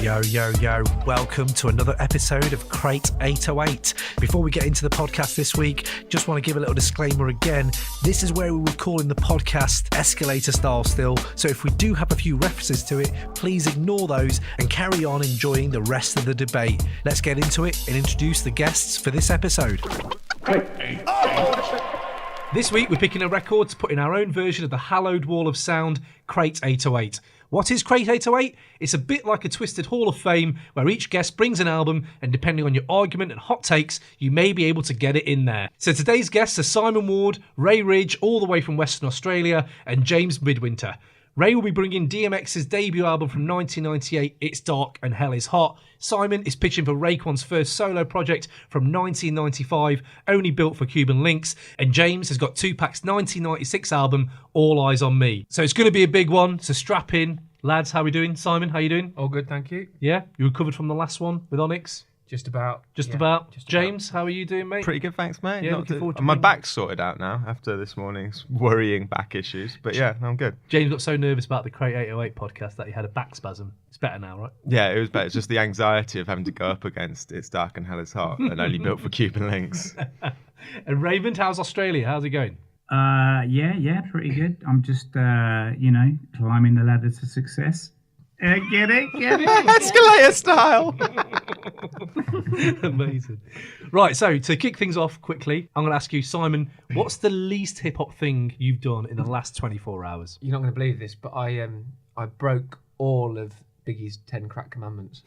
Yo, welcome to another episode of Crate 808. Before we get into the podcast this week, just want to give a little disclaimer again. This is where we were calling the podcast escalator style still, so if we do have a few references to it, please ignore those and carry on enjoying the rest of the debate. Let's get into it and introduce the guests for this episode. This week we're picking a record to put in our own version of the hallowed wall of sound, Crate 808. What is Crate 808? It's a bit like a twisted Hall of Fame where each guest brings an album and depending on your argument and hot takes, you may be able to get it in there. So today's guests are Simon Ward, Ray Ridge, all the way from Western Australia, and James Midwinter. Ray will be bringing DMX's debut album from 1998, It's Dark and Hell is Hot. Simon is pitching for Raekwon's first solo project from 1995, only built for Cuban Linx. And James has got Tupac's 1996 album, All Eyez on Me. So it's going to be a big one, so strap in. Lads, how are we doing? Simon, how you doing? All good, thank you. Yeah? You recovered from the last one with Onyx? Just about. Just about. James, how are you doing, mate? Pretty good, thanks, mate. Yeah, looking forward to my back's sorted out now after this morning's worrying back issues. But yeah, I'm good. James got so nervous about the Crate 808 podcast that he had a back spasm. It's better now, right? Yeah, it was better. It's just the anxiety of having to go up against It's Dark and Hell is Hot and only built for Cuban Linx. And Raymond, how's Australia? How's it going? Yeah, pretty good. I'm just, climbing the ladder to success. Get it? Escalator style. Amazing. Right, so to kick things off quickly, I'm going to ask you, Simon, what's the least hip-hop thing you've done in the last 24 hours? You're not going to believe this, but I broke all of Biggie's 10 crack commandments.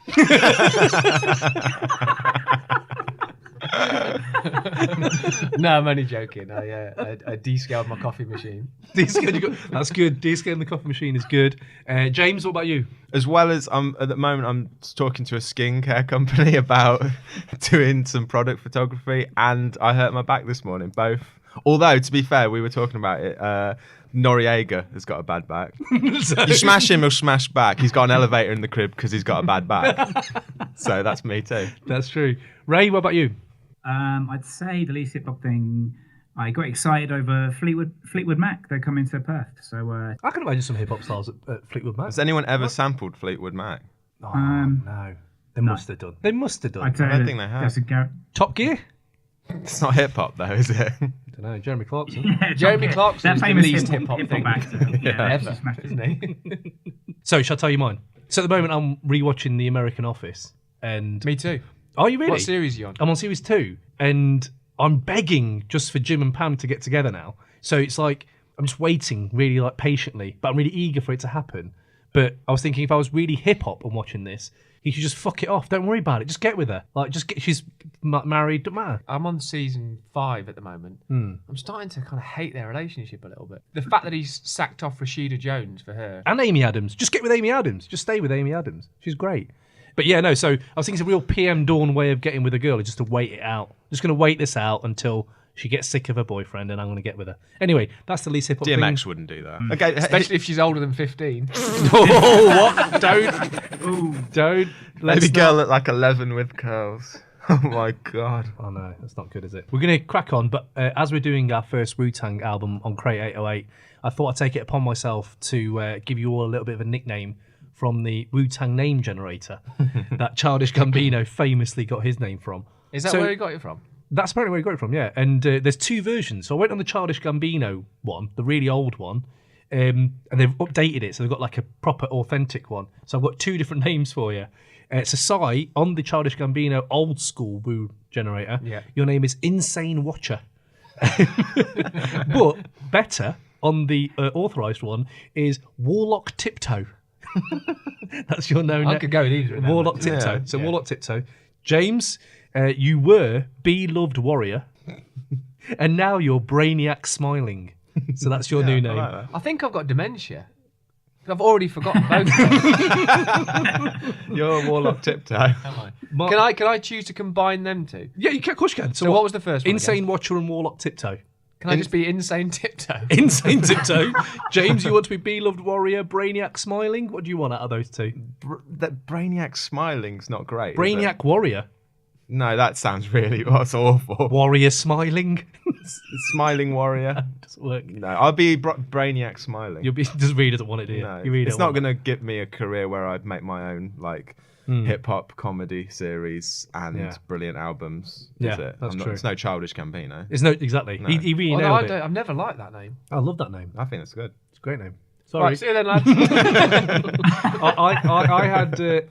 No, I'm only joking. I descaled my coffee machine. That's good. Descaling the coffee machine is good. James, what about you? As well as at the moment, I'm talking to a skincare company about doing some product photography, and I hurt my back this morning. Both. Although, to be fair, we were talking about it. Noriega has got a bad back. You smash him, he'll smash back. He's got an elevator in the crib because he's got a bad back. So that's me too. That's true. Ray, what about you? I'd say the least hip hop thing. I got excited over Fleetwood Mac. They're coming to Perth, so I can imagine some hip hop stars at Fleetwood Mac. Has anyone ever sampled Fleetwood Mac? Oh, no. They must have done. They must have done. I don't think they have. Top Gear? It's not hip hop though, is it? I don't know. Jeremy Clarkson. Yeah, Jeremy Clarkson is the least hip hop thing ever, isn't he? So, shall I tell you mine? So at the moment, I'm rewatching The American Office, and Me too. Are you really? What series are you on? I'm on series 2, and I'm begging just for Jim and Pam to get together now. So it's like I'm just waiting, really like patiently, but I'm really eager for it to happen. But I was thinking if I was really hip hop and watching this, he should just fuck it off. Don't worry about it. Just get with her. Like, she's married. Don't matter. I'm on season 5 at the moment. I'm starting to kind of hate their relationship a little bit. The fact that he's sacked off Rashida Jones for her. And Amy Adams. Just get with Amy Adams. Just stay with Amy Adams. She's great. But yeah, no, so I was thinking it's a real PM Dawn way of getting with a girl is just to wait it out. Just going to wait this out until she gets sick of her boyfriend and I'm going to get with her. Anyway, that's the least hip-hop thing. DMX wouldn't do that. Okay, especially if she's older than 15. Oh, what? Don't. Maybe girl at like 11 with curls. Oh my God. Oh no, that's not good, is it? We're going to crack on, but as we're doing our first Wu-Tang album on Crate 808, I thought I'd take it upon myself to give you all a little bit of a nickname from the Wu-Tang name generator that Childish Gambino famously got his name from. Is that where he got it from? That's apparently where he got it from, yeah. And there's 2 versions. So I went on the Childish Gambino one, the really old one, and they've updated it. So they've got like a proper authentic one. So I've got 2 different names for you. So Sai, on the Childish Gambino old school Wu generator, your name is Insane Watcher. But better, on the authorised one, is Warlock Tiptoe. That's your known name. I could go with either. Warlock Tiptoe. So Warlock Tiptoe. James, you were Beloved Warrior, and now you're Brainiac Smiling. So that's your new name. I think I've got dementia. I've already forgotten both of them. You're Warlock Tiptoe. Am I? Can I choose to combine them two? Yeah, you can. Of course you can. So what was the first one? Insane again? Watcher and Warlock Tiptoe. Can I just be Insane Tiptoe? Insane Tiptoe. James, you want to be Beloved Warrior, Brainiac Smiling? What do you want out of those 2? That Brainiac Smiling's not great. Brainiac Warrior. No, that sounds that's awful. Warrior Smiling. Smiling warrior. Doesn't work. No, I'll be Brainiac Smiling. Just Reed doesn't want it, do you? No, You really it's don't not want going to give me a career where I'd make my own hip hop comedy series and brilliant albums. Yeah, is it? that's true. It's no Childish Gambino. It's no exactly. No. He really Although nailed it. I've never liked that name. I love that name. I think it's good. It's a great name. Sorry. Right, see you then, lads.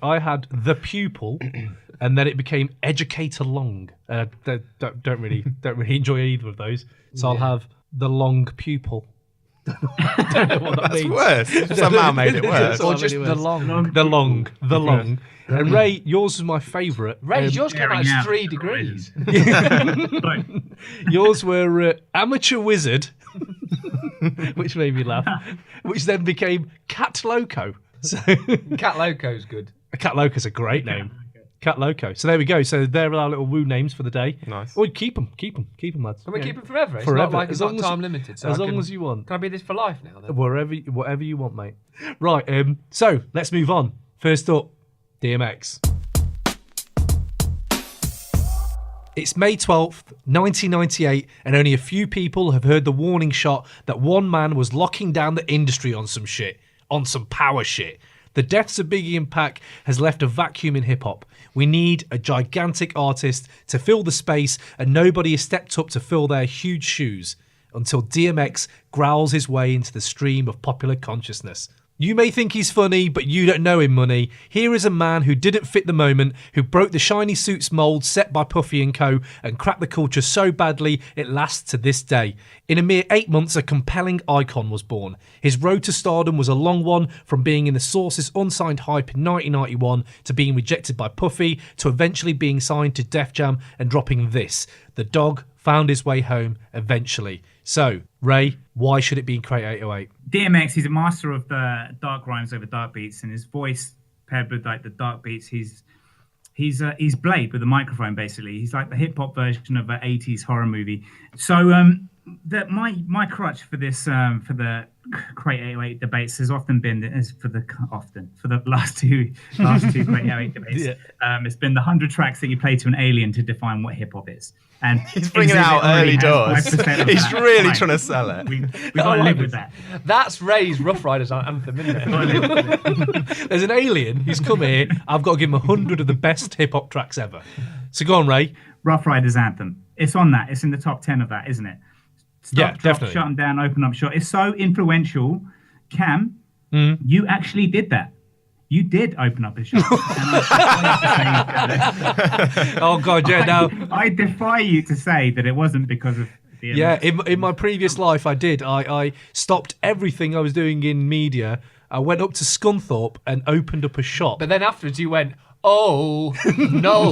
I had the pupil, and then it became Educator Long. Don't really enjoy either of those. So I'll have the long pupil. Don't know what that That's means. worse. Somehow made it worse. Or just the long. The long. And Ray, yours was my favourite. Ray, yours came out as Yeah. 3 degrees. Yours were Amateur Wizard, which made me laugh, which then became Cat Loco. So Cat Loco's good. Cat Loco's a great name. Cat Loco. So there we go. So there are our little woo names for the day. Nice. Oh, keep them, lads. Can we keep it forever? It's Forever. not like As it's long not as- time limited. So as long as you want. Can I be this for life now then? Whatever you want, mate. Right. So let's move on. First up, DMX. It's May 12th, 1998, and only a few people have heard the warning shot that one man was locking down the industry on some shit, on some power shit. The deaths of Biggie and Pac has left a vacuum in hip-hop. We need a gigantic artist to fill the space, and nobody has stepped up to fill their huge shoes until DMX growls his way into the stream of popular consciousness. You may think he's funny, but you don't know him, money. Here is a man who didn't fit the moment, who broke the shiny suits mould set by Puffy & Co. and cracked the culture so badly it lasts to this day. In a mere 8 months, a compelling icon was born. His road to stardom was a long one, from being in the Source's unsigned hype in 1991 to being rejected by Puffy to eventually being signed to Def Jam and dropping this. The dog found his way home eventually. So, Ray, why should it be in Crate 808? DMX, he's a master of the dark rhymes over dark beats, and his voice paired with like the dark beats, he's Blade with a microphone basically. He's like the hip hop version of an 80s horror movie. So my crutch for this for the Crate 808 debates has often been for the last two Crate 808 debates. It's been the 100 tracks that you play to an alien to define what hip hop is. And He's bringing it out early doors. He's really trying to sell it. We got to live with that. That's Ray's Rough Riders anthem, isn't it? There's an alien who's come here. I've got to give him 100 of the best hip hop tracks ever. So go on, Ray. Rough Riders anthem. It's on that. It's in the top 10 of that, isn't it? Stop, drop, definitely. Shut them down, open up shot. It's so influential. Cam, you actually did that. You did open up a shop. Oh, God, yeah, now. I defy you to say that it wasn't because of DMX. Yeah, in my previous life, I did. I stopped everything I was doing in media. I went up to Scunthorpe and opened up a shop. But then afterwards you went, oh, no.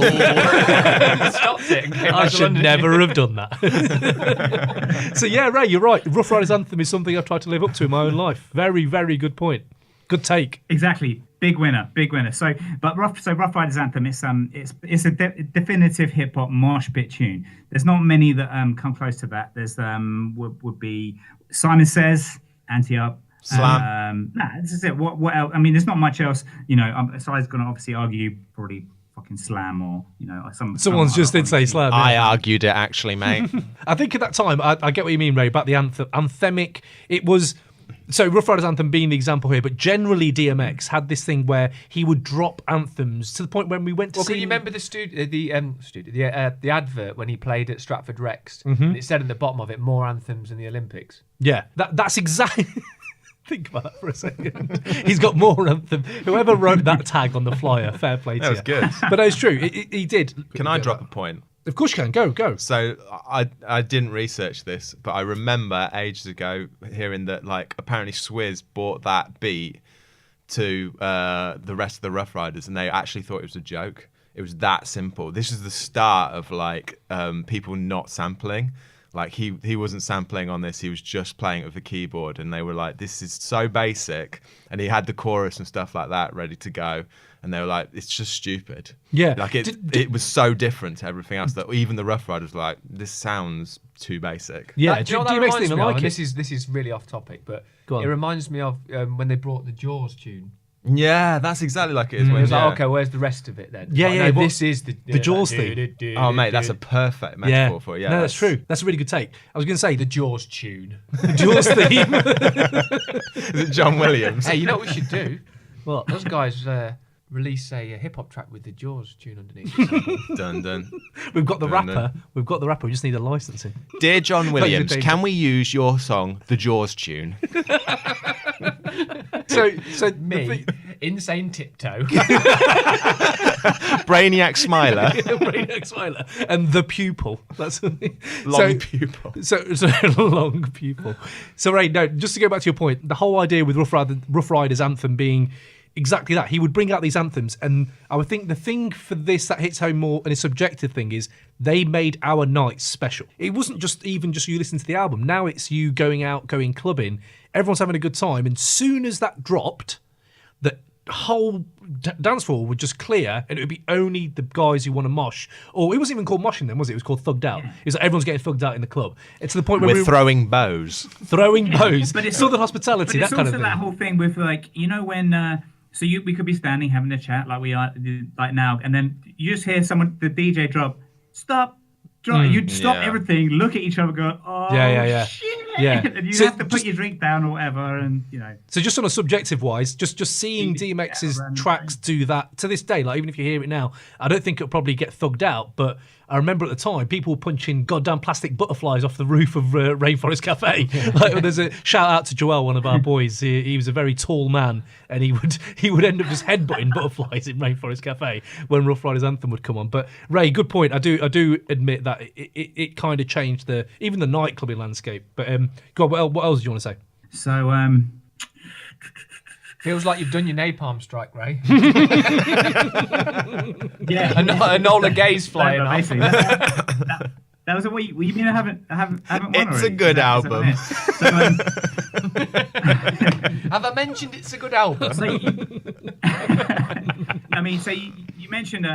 Stopped it. And came I back to should London. never have done that. So, yeah, Ray, you're right. Rough Riders Anthem is something I've tried to live up to in my own life. Very, very good point. Good take. Exactly. Big winner. So Rough Riders Anthem, it's a definitive hip hop mosh pit tune. There's not many that come close to that. There's would be Simon Says, Anti-Up, Slam. This is it. What else? I mean, there's not much else. You know, so I was going to obviously argue probably fucking Slam or Someone's just did say Slam. I argued it actually, mate. I think at that time, I get what you mean, Ray, about the anthemic. It was. So Rough Riders Anthem being the example here, but generally DMX had this thing where he would drop anthems to the point when we went to see... Can you remember the advert when he played at Stratford Rex? And it said in the bottom of it, more anthems in the Olympics. Yeah, that's exactly... Think about that for a second. He's got more anthem. Whoever wrote that tag on the flyer, fair play to you. That was good. But no, it's true. He did. Can I drop a point? Of course you can. Go. So I didn't research this, but I remember ages ago hearing that like apparently Swizz bought that beat to the rest of the Rough Riders, and they actually thought it was a joke. It was that simple. This is the start of like people not sampling. Like he wasn't sampling on this. He was just playing it with the keyboard, and they were like, "This is so basic." And he had the chorus and stuff like that ready to go. And they were like, it's just stupid. Yeah. Like it was so different to everything else that even the Rough Riders were like, this sounds too basic. Yeah, Do you know what that DMX reminds didn't me of? like And it. this is really off topic, but Go on. it reminds me of when they brought the Jaws tune Yeah, that's exactly like it is. It When, was yeah. like, okay, where's the rest of it then? Yeah, Like, yeah, no, what- this is the Jaws theme. Oh, mate, that's a perfect metaphor for it. Yeah, no, that's true. That's a really good take. I was going to say the Jaws tune. the Jaws theme. Is it John Williams? Hey, you know what we should do? What? Those guys release a hip hop track with the Jaws tune underneath. Dun dun. We've got the Dun, rapper. We've got the rapper. We just need a licensing. Dear John Williams, thing. can we use your song, the Jaws tune? So Me, insane tiptoe. Brainiac Smiler, Brainiac Smiler and the pupil. That's long pupil. So long pupil. So Ray, no, just to go back to your point, the whole idea with Rough Riders anthem being exactly that. He would bring out these anthems, and I would think the thing for this that hits home more and a subjective thing is they made our nights special. It wasn't just you listening to the album. Now it's you going out, going clubbing. Everyone's having a good time, and soon as that dropped, the whole dance floor would just clear, and it would be only the guys who want to mosh. Or it wasn't even called moshing then, was it? It was called thugged out. It was like everyone's getting thugged out in the club. It's to the point where We're throwing bows. throwing bows, But it's Southern hospitality, But that it's kind also of thing. that whole thing with like, you know, when we could be standing having a chat like we are like now, and then you just hear the DJ drop, stop, drop. You'd stop Yeah. everything, look at each other, go, oh Yeah. shit, Yeah. and you So have to put your drink down or whatever, and you know. So just on a subjective wise, just seeing DMX's random tracks do that to this day, like even if you hear it now, I don't think it'll probably get thugged out, but I remember at the time people were punching goddamn plastic butterflies off the roof of Rainforest Cafe. Like, there's a shout out to Joel, one of our boys. He was a very tall man, and he would end up just headbutting butterflies in Rainforest Cafe when Rough Riders Anthem would come on. But Ray, good point. I do admit that it kind of changed even the nightclubbing landscape. But God, what else do you want to say? So Feels like you've done your napalm strike, Ray. yeah, Enola Gay's flying But off. basically, that was a week. You mean I haven't won It's already? a good Is that album. what it is? Have I mentioned it's a good album? I mean, so you mentioned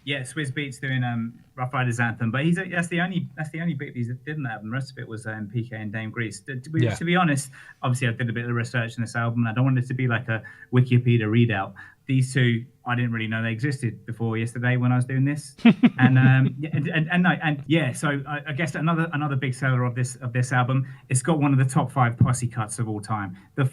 Swizz Beatz doing Rough Riders Anthem, but that's the only bit he did in the album. The rest of it was PK and Dame Grease. To be honest, obviously I did a bit of research in this album, and I don't want it to be like a Wikipedia readout. These two, I didn't really know they existed before yesterday when I was doing this, So I guess another big seller of this album. It's got one of the top 5 posse cuts of all time. The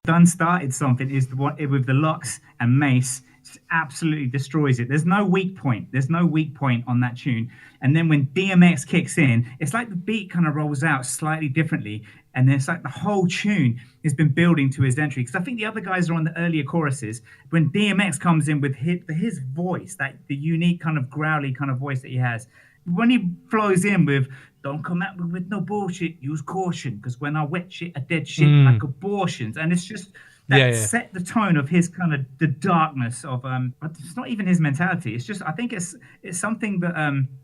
Done Started Something is the one with the Locks and Mace. Just absolutely destroys it. There's no weak point. There's no weak point on that tune. And then when DMX kicks in, it's like the beat kind of rolls out slightly differently. And then it's like the whole tune has been building to his entry. Because I think the other guys are on the earlier choruses. When DMX comes in with his voice, the unique kind of growly kind of voice that he has, when he flows in with, don't come at me with no bullshit, use caution. Because when I wet shit, I dead shit like abortions. And it's just... that set the tone of his kind of the darkness of it's not even his mentality. It's just I think it's something that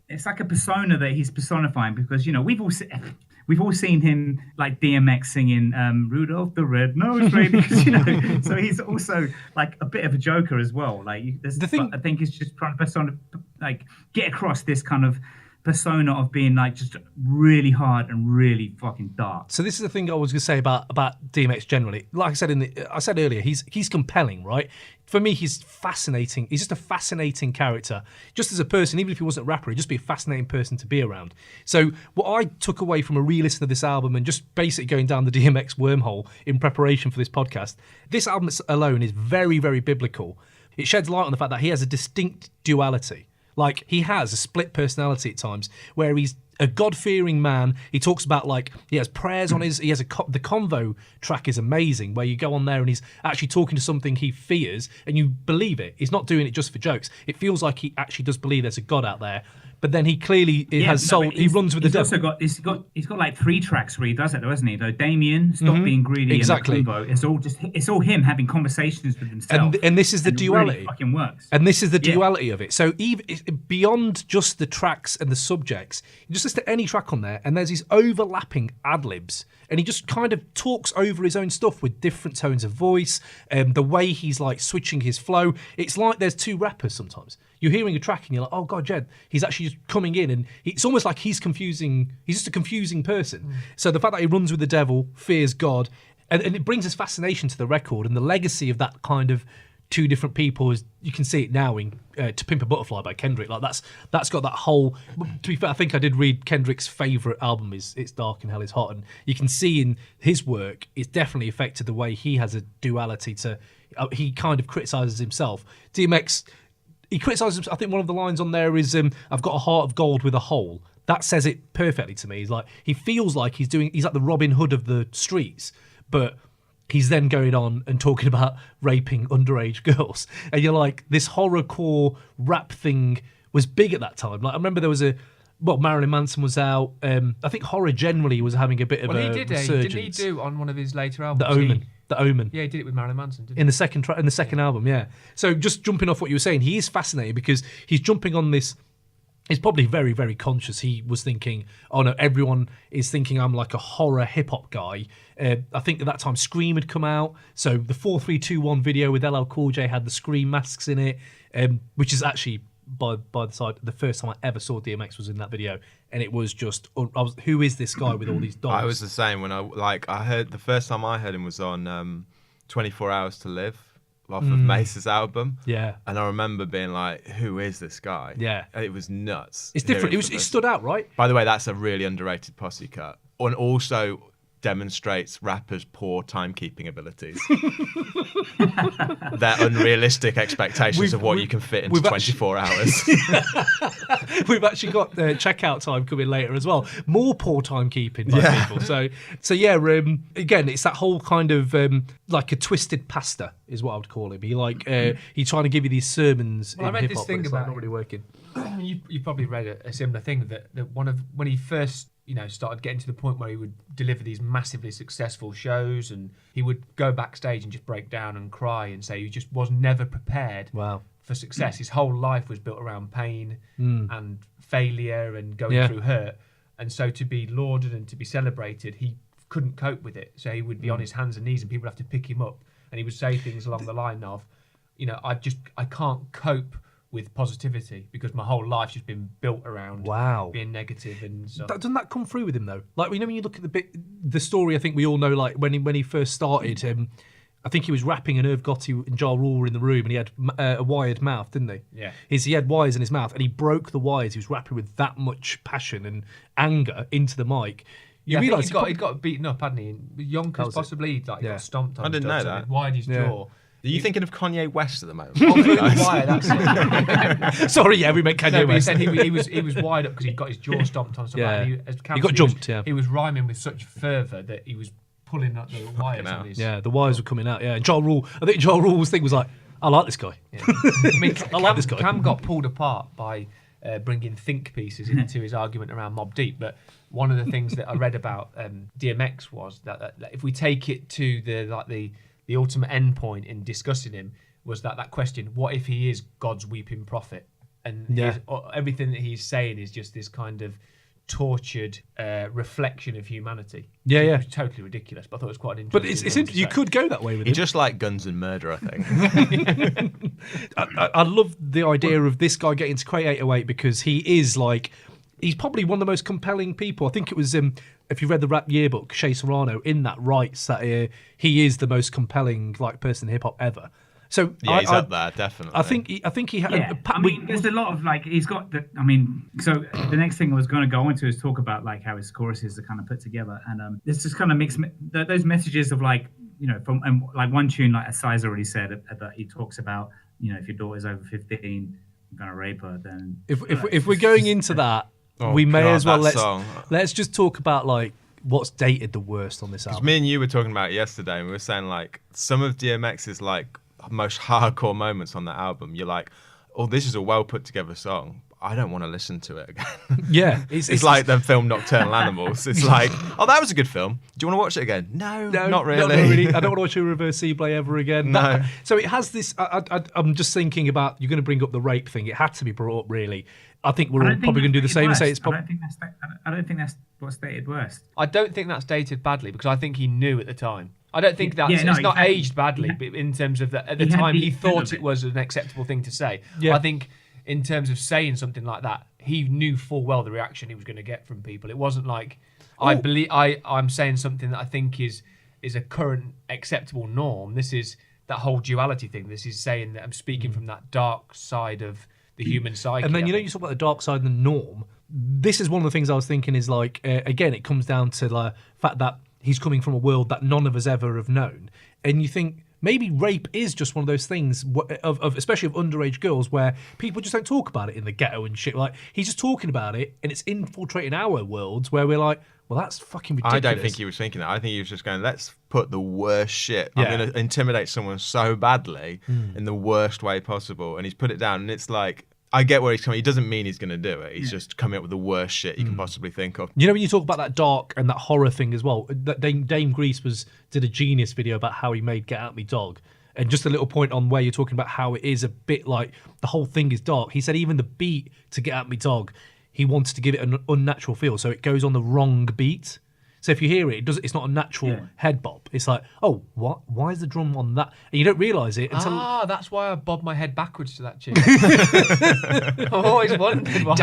it's like a persona that he's personifying, because you know we've all seen him like DMX singing Rudolph the Red-Nosed Reindeer, you know. So he's also like a bit of a joker as well. Like I think he's just trying to get across this kind of persona of being like just really hard and really fucking dark. So this is the thing I was going to say about DMX generally. Like I said earlier, he's compelling, right? For me, he's fascinating. He's just a fascinating character. Just as a person, even if he wasn't a rapper, he'd just be a fascinating person to be around. So what I took away from a re-listen of this album and just basically going down the DMX wormhole in preparation for this podcast, this album alone is very, very biblical. It sheds light on the fact that he has a distinct duality. Like, he has a split personality at times where he's a God-fearing man. He talks about, like, he has prayers on the Convo track is amazing, where you go on there and he's actually talking to something he fears and you believe it. He's not doing it just for jokes. It feels like he actually does believe there's a God out there. But then he clearly has soul. He runs with the devil. He's got like 3 tracks where he does it, though, hasn't he? Though Damien, Stop Being Greedy, exactly. And the Convo. It's all him having conversations with himself. And this is the duality. It really fucking works. And this is the duality of it. So even beyond just the tracks and the subjects, you just listen to any track on there, and there's these overlapping ad-libs, and he just kind of talks over his own stuff with different tones of voice, the way he's like switching his flow. It's like there's 2 rappers sometimes. You're hearing a track and you're like, oh God, Jed, he's actually just coming in, and it's almost like he's just a confusing person. So the fact that he runs with the devil, fears God, and it brings us fascination to the record, and the legacy of that kind of two different people is, you can see it now in To Pimp a Butterfly by Kendrick. Like that's got that whole. To be fair, I think I did read Kendrick's favourite album is It's Dark and Hell Is Hot, and you can see in his work it's definitely affected the way he has a duality to. He kind of criticises himself. DMX, he criticises. I think one of the lines on there is, "I've got a heart of gold with a hole." That says it perfectly to me. He's like, he feels like he's like the Robin Hood of the streets, but he's then going on and talking about raping underage girls. And you're like, this horrorcore rap thing was big at that time. Like, I remember there was Marilyn Manson was out. I think horror generally was having a bit of a resurgence. Didn't he do on one of his later albums? The Omen. Yeah, he did it with Marilyn Manson, didn't he? In the second album, yeah. So just jumping off what you were saying, he is fascinating because he's jumping on this. He's probably very, very conscious. He was thinking, oh no, everyone is thinking I'm like a horror hip-hop guy. I think at that time Scream had come out. So the 4321 video with LL Cool J had the Scream masks in it, which is actually, by the side, the first time I ever saw DMX was in that video. And it was just, who is this guy with all these dogs? I was the same when I heard, the first time I heard him was on 24 Hours to Live. Off of Mace's album, yeah, and I remember being like, "Who is this guy?" Yeah, and it was nuts. It's different. It stood out, right? By the way, that's a really underrated posse cut, and also demonstrates rappers' poor timekeeping abilities. Their unrealistic expectations of what you can fit into 24 hours. We've actually got checkout time coming later as well. More poor timekeeping by people. So yeah. Again, it's that whole kind of like a twisted pastor is what I would call him. He's trying to give you these sermons in read hip-hop, this thing but it's about not really working. You probably read a similar thing that when he first started getting to the point where he would deliver these massively successful shows, and he would go backstage and just break down and cry and say he just was never prepared for success. His whole life was built around pain and failure and going through hurt, and so to be lauded and to be celebrated, he couldn't cope with it. So he would be on his hands and knees, and people would have to pick him up, and he would say things along the line of, I can't cope with positivity because my whole life's just been built around being negative and stuff. Doesn't that come through with him though? Like, when you look at the story, I think we all know, like when he first started, I think he was rapping and Irv Gotti and Ja Rule were in the room, and he had a wired mouth, didn't he? Yeah. He had wires in his mouth, and he broke the wires. He was rapping with that much passion and anger into the mic. You realise he got beaten up, hadn't he? Yonkers possibly, got stomped on. I didn't know that. Wired his jaw. Are you thinking of Kanye West at the moment? Wire, that's it. Sorry, we meant Kanye West. He was wired up because he got his jaw stomped on. He got jumped. He was rhyming with such fervour that he was pulling up the wires on his. Yeah, the wires were coming out. Yeah, and Ja Rule. I think Ja Rule's thing was like, I like this guy. Yeah. I mean, I like this guy. Cam got pulled apart by bringing think pieces into his argument around Mobb Deep, but one of the things that I read about DMX was that if we take it to the ultimate end point in discussing him was that question, what if he is God's weeping prophet? And everything that he's saying is just this kind of tortured reflection of humanity. It was totally ridiculous, but I thought it was quite an interesting. But it's you could go that way with it. He just like guns and murder, I think. I love the idea of this guy getting to create 808 because he is like, he's probably one of the most compelling people. I think it was, if you read the rap yearbook, Shea Serrano in that writes that he is the most compelling person in hip hop ever. So he's up there, definitely. I think he had. Yeah. There's a lot of he's got the. So the next thing I was going to go into is talk about how his choruses are kind of put together, and there's just kind of mixed those messages of from one tune, like as Eyez already said, that he talks about if your daughter's over 15, I'm gonna rape her. Then if we're going into that. We may as well let's just talk about what's dated the worst on this album. Me and you were talking about it yesterday, and we were saying some of DMX's most hardcore moments on that album. You're like, oh, this is a well put together song. I don't want to listen to it again. Yeah, it's like the film Nocturnal Animals. It's like, oh, that was a good film. Do you want to watch it again? No, not really. Not really. I don't want to watch a Reverse C-Play ever again. No. So it has this. I'm just thinking about, you're going to bring up the rape thing. It had to be brought up, really. I think we're all probably going to do the same and say it's probably. I don't think that's what's dated worst. I don't think that's dated badly because I think he knew at the time. I don't think it's not aged badly, but in terms of that at the time he thought it was an acceptable thing to say. Yeah. I think in terms of saying something like that, he knew full well the reaction he was going to get from people. It wasn't like I'm saying something that I think is is a current acceptable norm. This is that whole duality thing. This is saying that I'm speaking from that dark side of the human psyche. And then you talk about the dark side and the norm. This is one of the things I was thinking is like, again, it comes down to the fact that he's coming from a world that none of us ever have known. And you think maybe rape is just one of those things of especially of underage girls where people just don't talk about it in the ghetto and shit. Like, he's just talking about it and it's infiltrating our worlds where we're like, well, that's fucking ridiculous. I don't think he was thinking that. I think he was just going, let's put the worst shit. I'm going to intimidate someone so badly in the worst way possible. And he's put it down. And it's like, I get where he's coming. He doesn't mean he's going to do it. He's just coming up with the worst shit you can possibly think of. You know, when you talk about that dark and that horror thing as well, that Dame Grease did a genius video about how he made Get Out Me Dog. And just a little point on where you're talking about how it is a bit like the whole thing is dark. He said even the beat to Get Out Me Dog, he wanted to give it an unnatural feel, so it goes on the wrong beat. So if you hear it, it's not a natural head bob. It's like, oh, what? Why is the drum on that? And you don't realise it until... that's why I bob my head backwards to that tune. I've always wondered why.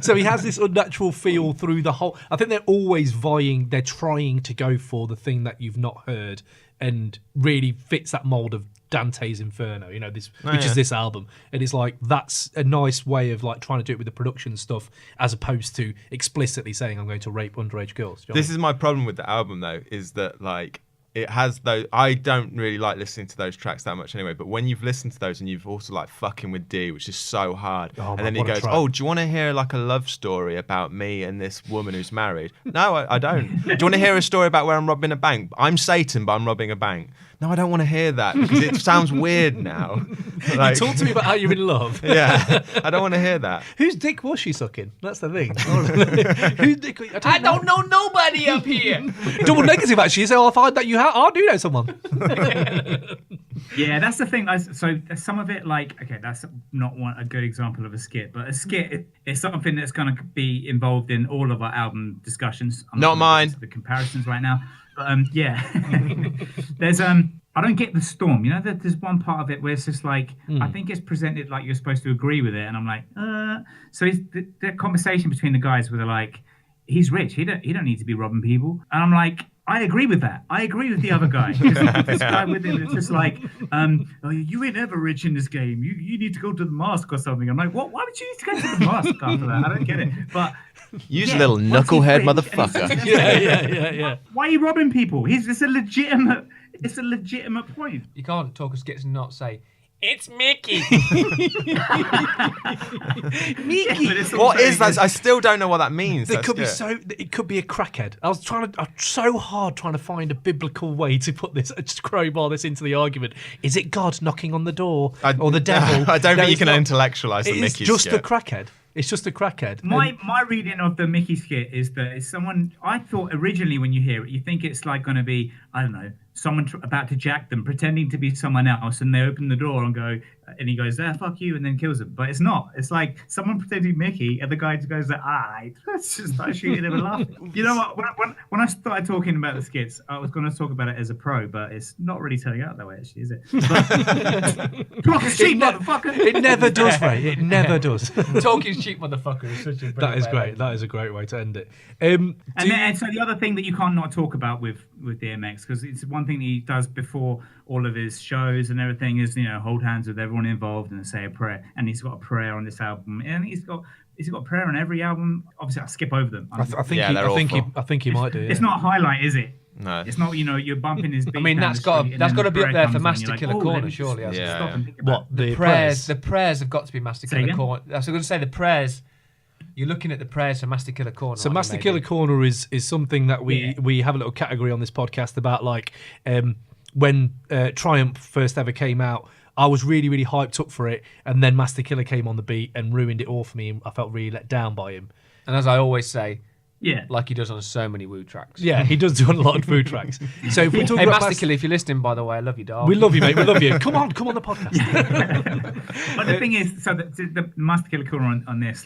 So he has this unnatural feel through the whole... I think they're always vying, they're trying to go for the thing that you've not heard and really fits that mould of Dante's Inferno, you know, which is this album. And it's like, that's a nice way of like trying to do it with the production stuff as opposed to explicitly saying I'm going to rape underage girls. This is my problem with the album though, is that like it has those. I don't really like listening to those tracks that much anyway, but when you've listened to those and you've also like Fucking With D, which is so hard, and then he goes, oh, do you want to hear like a love story about me and this woman who's married? No, I don't. Do you want to hear a story about where I'm robbing a bank? I'm Satan, but I'm robbing a bank. No, I don't want to hear that because it sounds weird now. Like, talk to me about how you're in love. Yeah, I don't want to hear that. Whose dick was she sucking? That's the thing. Whose dick? I don't know nobody up here. Double negative, actually. So I'll find that I do know someone. Yeah, that's the thing. So some of it, like, okay, that's not a good example of a skit, but a skit is something that's going to be involved in all of our album discussions. I'm not mine. The comparisons right now. But yeah, there's I don't get the storm. You know, there's one part of it where it's just like I think it's presented like you're supposed to agree with it, and I'm like, So it's the conversation between the guys where they're like, he's rich, he don't need to be robbing people, and I'm like, I agree with that. I agree with the other guy. This guy with him is just like, oh, you ain't ever rich in this game. You need to go to the mosque or something. I'm like, what? Why would you need to go to the mosque after that? I don't get it. But use a little knucklehead motherfucker. Yeah. Why are you robbing people? It's a legitimate point. You can't talk a skits and not say, it's Mickey. Mickey. Yeah, what is that? I still don't know what that means. It could be a crackhead. I'm so hard trying to find a biblical way to put this, just crowbar this into the argument. Is it God knocking on the door or the devil? I don't think you can intellectualize the Mickey skit. It's just a crackhead. It's just a crackhead. My reading of the Mickey skit is that it's someone. I thought originally when you hear it, you think it's like going to be, I don't know, someone about to jack them, pretending to be someone else, and they open the door and go, and he goes, fuck you, and then kills him. But it's not. It's like someone pretending Mickey, and the guy just goes, let's just start shooting him and laughing. You know what? When I started talking about the skits, I was going to talk about it as a pro, but it's not really turning out that way, actually, is it? Talk is cheap, motherfucker. It never does, Ray. It never does. Talk is cheap, motherfucker. Is such a that is great. That is a great way to end it. And so the other thing that you can't not talk about with DMX, because it's one thing that he does before all of his shows and everything is, hold hands with everyone involved and say a prayer. And he's got a prayer on this album, and he's got a prayer on every album. Obviously, I skip over them. I think he might do. Yeah. It's not a highlight, is it? No, it's not. You're bumping his beat. I mean, that's got to be up there for Master Killer Corner, surely. What the prayers? The prayers have got to be Master Killer Corner. I was going to say the prayers. You're looking at the prayers for Master Killer Corner. So Master Killer Corner is something that we have a little category on this podcast about, like when Triumph first ever came out. I was really, really hyped up for it, and then Master Killer came on the beat and ruined it all for me, and I felt really let down by him. And as I always say, like he does on so many Wu tracks. Yeah, he does do a lot of Wu tracks. So if we talk about Master Killer, if you're listening, by the way, I love you, darling. We love you, mate. We love you. Come on the podcast. But the thing is, so the Master Killer Corner on this,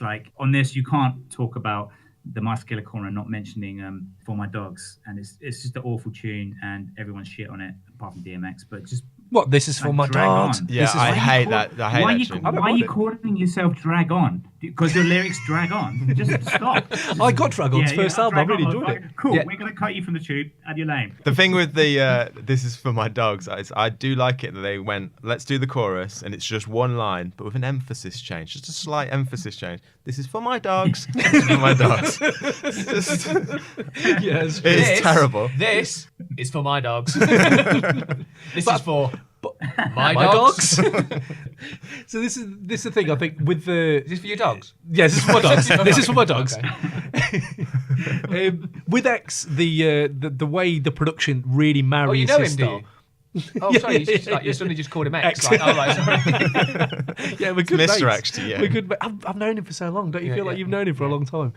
you can't talk about the Master Killer Corner not mentioning For My Dogs, and it's just an awful tune, and everyone's shit on it apart from DMX. But just What? This is for Like my Drag dogs. On. Yeah, This is I for- hate that. I hate Why are that you, tune. I don't why are mind you it. calling yourself Drag On? Because your lyrics drag on. Just stop. I got Drag On's first album. I Drag really On, enjoyed it. motherfucker. Cool. Yeah. We're gonna cut you from the tube and your name. The thing with the this is for my dogs. I do like it that they went, let's do the chorus, and it's just one line, but with an emphasis change, just a slight emphasis change. This is for my dogs. This is for my dogs. It's just- Yes. it is terrible. This is for my dogs. This is for my My dogs. dogs. So this is the thing I think with the Is this for your dogs? yeah, this is for my dogs. This is for my dogs. Okay. With X, the way the production really marries Oh, you know his him, do style. you? Oh, sorry. You just, like, you suddenly just called him X. Like, oh, right, sorry. Yeah, we're good Mr. mates. X to you. We're good. I've known him for so long. Don't you Yeah, feel like yeah. you've known him for a long time?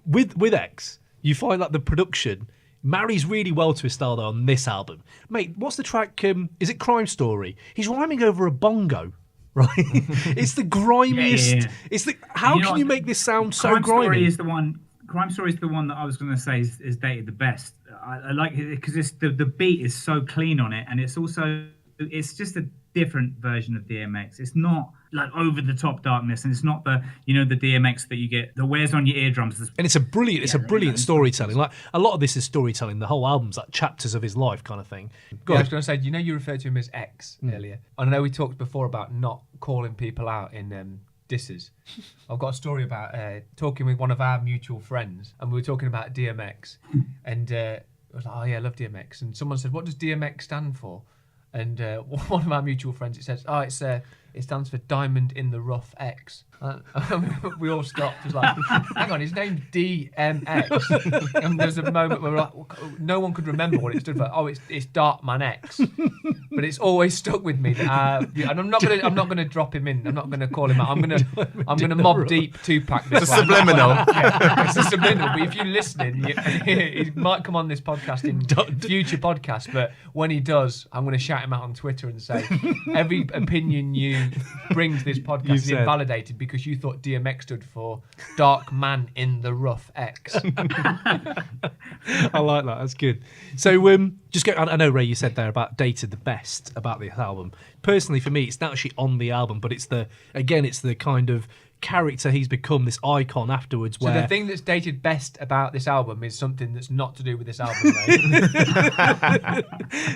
With X, you find that the production marries really well to his style though on this album. Mate, what's the track? Is it Crime Story? He's rhyming over a bongo. Right, it's the grimiest. Yeah. It's the. How You know can what? you make this sound so Crime grimy? Story is the one. Crime Story is the one that I was going to say is dated the best. I like it because it's the beat is so clean on it, and it's just a different version of DMX. It's not like over the top darkness, and it's not the the DMX that you get that wears on your eardrums. And it's a brilliant storytelling. Like a lot of this is storytelling. The whole album's like chapters of his life kind of thing. Go Yeah, I on. was going to say, you referred to him as X earlier. I know we talked before about not calling people out in disses. I've got a story about talking with one of our mutual friends, and we were talking about DMX, and I was like, oh yeah, I love DMX. And someone said, what does DMX stand for? And one of our mutual friends, it says, oh, it stands for Diamond in the Rough X. We all stopped. It was like, hang on, his name's DMX. And there's a moment where we're like, no one could remember what it stood for. Oh, it's Dark Man X. But it's always stuck with me. That, and I'm not gonna drop him in. I'm not gonna call him out. I'm gonna mob deep Tupac. This It's a one. subliminal. Yeah, it's a subliminal. But if you're listening, he might come on this podcast in future podcasts. But when he does, I'm gonna shout him out on Twitter and say, every opinion you bring to this podcast is said. invalidated because you thought DMX stood for Dark Man in the Rough X. I like that. That's good. So, just go. I know Ray, you said there about dated the best about this album. Personally, for me, it's not actually on the album, but it's the kind of character he's become, this icon afterwards. So Where the thing that's dated best about this album is something that's not to do with this album, right?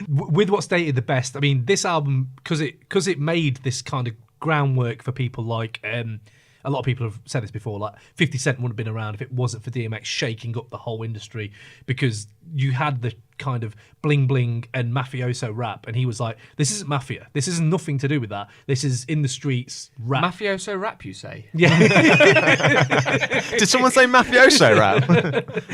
with what's dated the best, I mean, this album because it made this kind of groundwork for people like. A lot of people have said this before, like 50 Cent wouldn't have been around if it wasn't for DMX shaking up the whole industry, because you had the kind of bling bling and mafioso rap, and he was like, this isn't mafia, this is nothing to do with that, this is in the streets rap. Mafioso rap, you say? Yeah. Did someone say mafioso rap?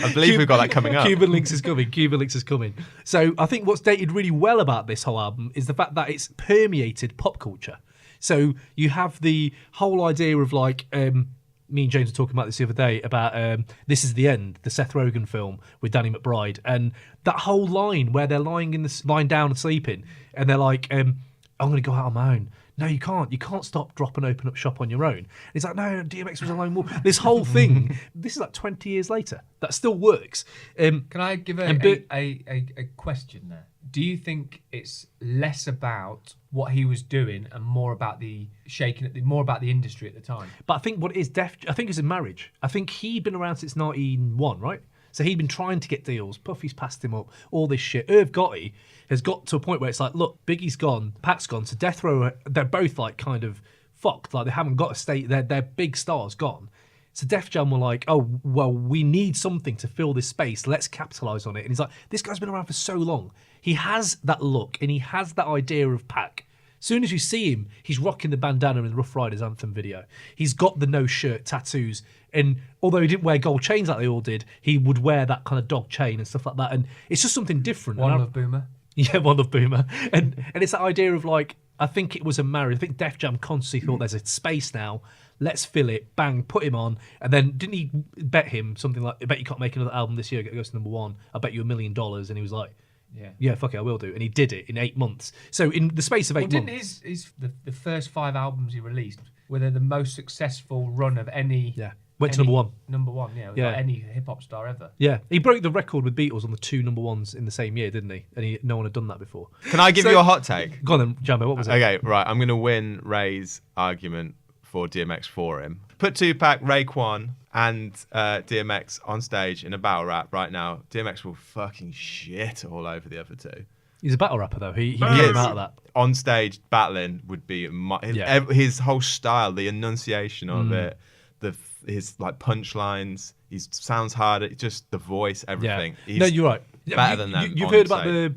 I believe we've got that coming up. Cuban Linx is coming. Cuban Linx is coming. So I think what's dated really well about this whole album is the fact that it's permeated pop culture. So you have the whole idea of like, me and James were talking about this the other day about This Is the End, the Seth Rogen film with Danny McBride, and that whole line where they're lying down and sleeping, and they're like, I'm going to go out on my own. No, you can't. You can't stop, drop, and open up shop on your own. And it's like, no, DMX was a lone wolf. This whole thing, this is like 20 years later. That still works. Can I give a question there? Do you think it's less about what he was doing and more about the more about the industry at the time? But I think what it is, I think it's a marriage. I think he'd been around since 91, right? So he'd been trying to get deals. Puffy's passed him up, all this shit. Irv Gotti has got to a point where it's like, look, Biggie's gone, Pac's gone, so Death Row, they're both like kind of fucked. Like they haven't got a state, their big star's gone. So Def Jam were like, oh, well, we need something to fill this space. Let's capitalise on it. And he's like, this guy's been around for so long. He has that look and he has that idea of Pac. As soon as you see him, he's rocking the bandana in the Rough Riders anthem video. He's got the no shirt tattoos. And although he didn't wear gold chains like they all did, he would wear that kind of dog chain and stuff like that. And it's just something different. One Love Boomer. Yeah, One Love Boomer. And it's that idea of like, I think it was a marriage. I think Def Jam constantly thought there's a space now. Let's fill it. Bang, put him on. And then didn't he bet him something like, I bet you can't make another album this year. It goes to #1. I bet you $1 million. And he was like, yeah, fuck it, I will do. And he did it in 8 months. So in the space of 8 months. Didn't the first 5 albums he released were they the most successful run of any Went to number one. Number one, yeah. Yeah. Like any hip hop star ever. Yeah, he broke the record with Beatles on the 2 number ones in the same year, didn't he? And no one had done that before. Can I give you a hot take? Go on then, Jambo, what was it? Okay, right. I'm going to win Ray's argument for DMX for him. Put Tupac, Raekwon, and DMX on stage in a battle rap right now. DMX will fucking shit all over the other two. He's a battle rapper, though. He He came is. out of that. On stage battling would be his whole style, the enunciation of it, his like punchlines. He sounds hard. Just the voice, everything. Yeah. No, you're right. Better than them. You've heard about the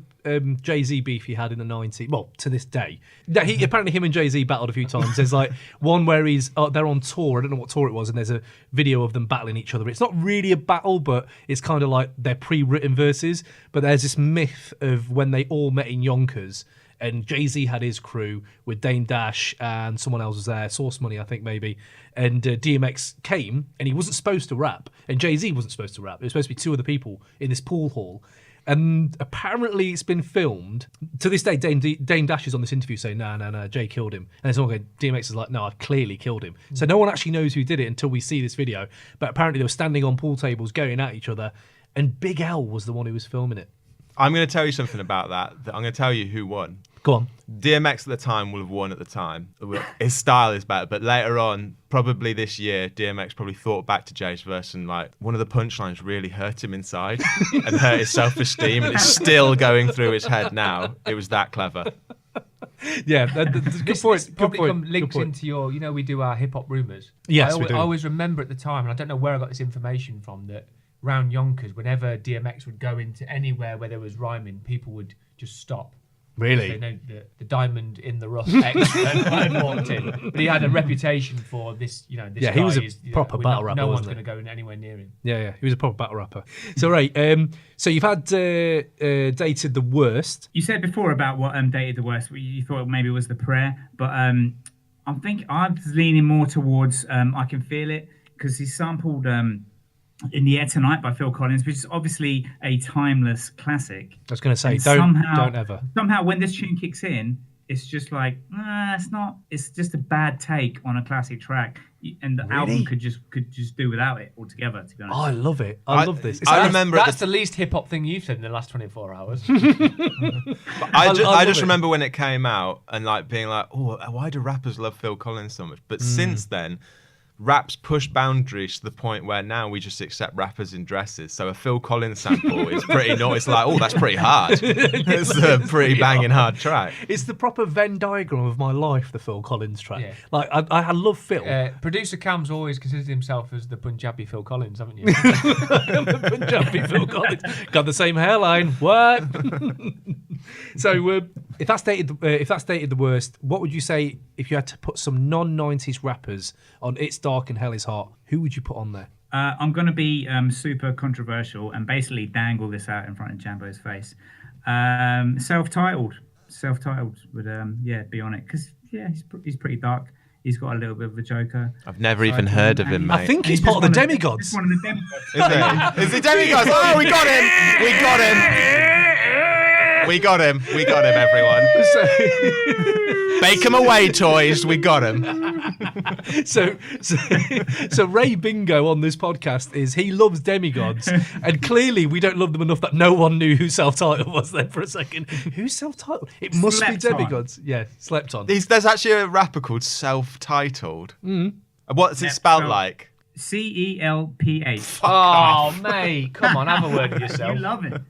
Jay-Z beef he had in the 90s. Well, to this day. Apparently him and Jay-Z battled a few times. There's like one where they're on tour. I don't know what tour it was. And there's a video of them battling each other. It's not really a battle, but it's kind of like they're pre-written verses. But there's this myth of when they all met in Yonkers. And Jay-Z had his crew with Dame Dash and someone else was there, Source Money, I think maybe. And DMX came and he wasn't supposed to rap. And Jay-Z wasn't supposed to rap. It was supposed to be 2 other people in this pool hall. And apparently it's been filmed. To this day, Dame Dash is on this interview saying, no, Jay killed him. And someone going, DMX is like, no, I've clearly killed him. So no one actually knows who did it until we see this video. But apparently they were standing on pool tables going at each other. And Big L was the one who was filming it. I'm going to tell you something about that. I'm going to tell you who won. Go on. DMX at the time will have won at the time. His style is better, but later on, probably this year, DMX probably thought back to Jay's verse and like one of the punchlines really hurt him inside and hurt his self-esteem, and it's still going through his head now. It was that clever. Yeah, good point. Links into your, we do our hip hop rumors. Yes, I always remember at the time, and I don't know where I got this information from, that round Yonkers, whenever DMX would go into anywhere where there was rhyming, people would just stop. Really? They know the diamond in the rough expert had walked in. But he had a reputation for this, this yeah, guy he was a is, proper battle rapper. No one's going to go anywhere near him. Yeah, he was a proper battle rapper. So, right, so you've had dated the worst. You said before about what dated the worst. You thought maybe it was the prayer, but I think I was leaning more towards I Can Feel It, because he sampled In the Air Tonight by Phil Collins, which is obviously a timeless classic. I was going to say, don't ever. Somehow, when this tune kicks in, it's just like, it's not. It's just a bad take on a classic track, and the album could just do without it altogether. To be honest, I love it. I love this. I remember that's the least hip hop thing you've said in the last 24 hours. I just remember when it came out and like being like, oh, why do rappers love Phil Collins so much? But since then, rap's pushed boundaries to the point where now we just accept rappers in dresses. So a Phil Collins sample is pretty It's like, oh, that's pretty hard. It's a pretty banging hard track. It's the proper Venn diagram of my life, the Phil Collins track. Yeah. Like, I love Phil. Producer Cam's always considered himself as the Punjabi Phil Collins, haven't you? I'm the Punjabi Phil Collins. Got the same hairline. What? So, if that's dated the worst, what would you say if you had to put some non-90s rappers on It's Dark and Hell Is Hot? Who would you put on there? I'm going to be super controversial and basically dangle this out in front of Jambo's face. Self-titled would be on it, because he's pretty dark. He's got a little bit of a joker. I've never even heard of him, mate. I think he's part of the demigods. He's one of the demigods. Is he demigods? Oh, we got him! We got him! We got him, everyone. Bake him away, toys. We got him. So Ray Bingo on this podcast he loves demigods, and clearly we don't love them enough that no one knew who Self-Titled was then for a second. Who's Self-Titled? It must Slept be demigods. On. Yeah, Slept On. There's actually a rapper called Self-Titled. What's it spelled like? CELPH. Oh, mate, come on, have a word with yourself. You love it.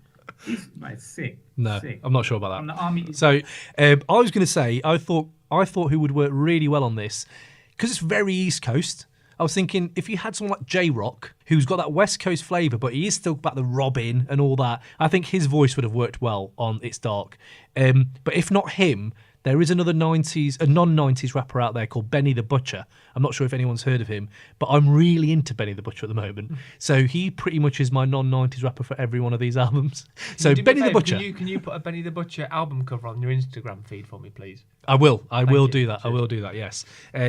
He's sick. No, sick. I'm not sure about that. On the army. So I was going to say, I thought who would work really well on this, because it's very East Coast. I was thinking if you had someone like J-Rock, who's got that West Coast flavour, but he is still about the Robin and all that, I think his voice would have worked well on It's Dark. But if not him, there is another non-90s rapper out there called Benny the Butcher. I'm not sure if anyone's heard of him, but I'm really into Benny the Butcher at the moment. So he pretty much is my non-90s rapper for every one of these albums. So Benny the Butcher. Can you put a Benny the Butcher album cover on your Instagram feed for me, please? I will do that. Cheers. I will do that, yes.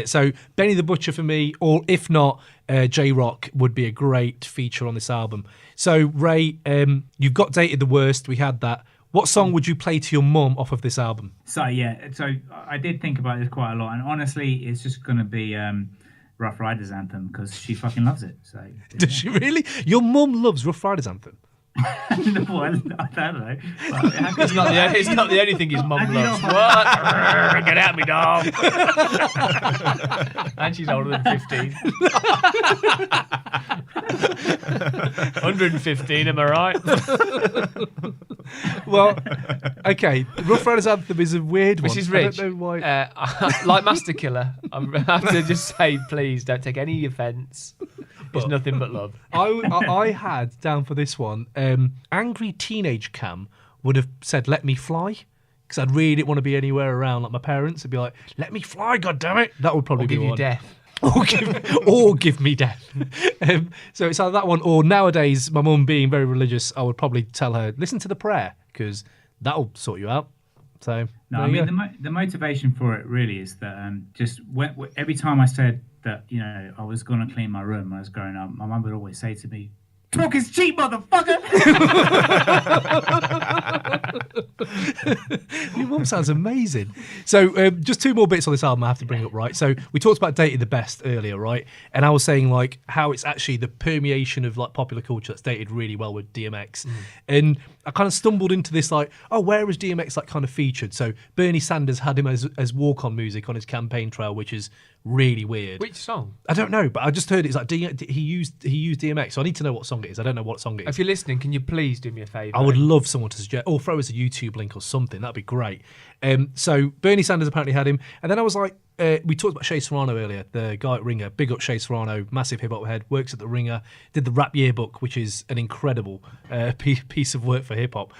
So Benny the Butcher for me, or if not, J-Rock would be a great feature on this album. So Ray, you've got Dated the Worst. We had that. What song would you play to your mum off of this album? So I did think about this quite a lot, and honestly, it's just going to be Rough Riders anthem because she fucking loves it. So Does she really? Your mum loves Rough Riders anthem. no, I don't know. It's not the only thing his mum loves. What? Get at me, dog. And she's older than 15. 115, am I right? Well, okay. Rough Riders anthem is a weird one. Mrs. Rich, I don't know why. like Master Killer, I have to just say, please don't take any offence. It's nothing but love. I had down for this one, angry teenage Cam would have said, "Let me fly," because I'd really didn't want to be anywhere around like my parents. I'd be like, "Let me fly, goddammit." That would probably Or be give you one. death. or give me death. So it's either that one, or nowadays, my mum being very religious, I would probably tell her, listen to the prayer, because that'll sort you out. So no, I mean the motivation for it really is that every time I said that I was going to clean my room when I was growing up, my mum would always say to me, "Talk is cheap, motherfucker." Your mum sounds amazing. So just two more bits on this album I have to bring up, right? So we talked about Dated the Best earlier, right? And I was saying like how it's actually the permeation of like popular culture that's dated really well with DMX. And I kind of stumbled into this like, oh, where was DMX like kind of featured? So Bernie Sanders had him as walk-on music on his campaign trail, which is really weird. Which song? I don't know, but I just heard it's like he used DMX, so I need to know what song it is. I don't know what song it is. If you're listening, can you please do me a favour? I would love someone to suggest, or throw us a YouTube link or something. That'd be great. So Bernie Sanders apparently had him, and then I was like, we talked about Shay Serrano earlier, the guy at Ringer. Big up Shay Serrano, massive hip hop head, works at the Ringer, did the Rap Yearbook, which is an incredible piece of work for hip hop.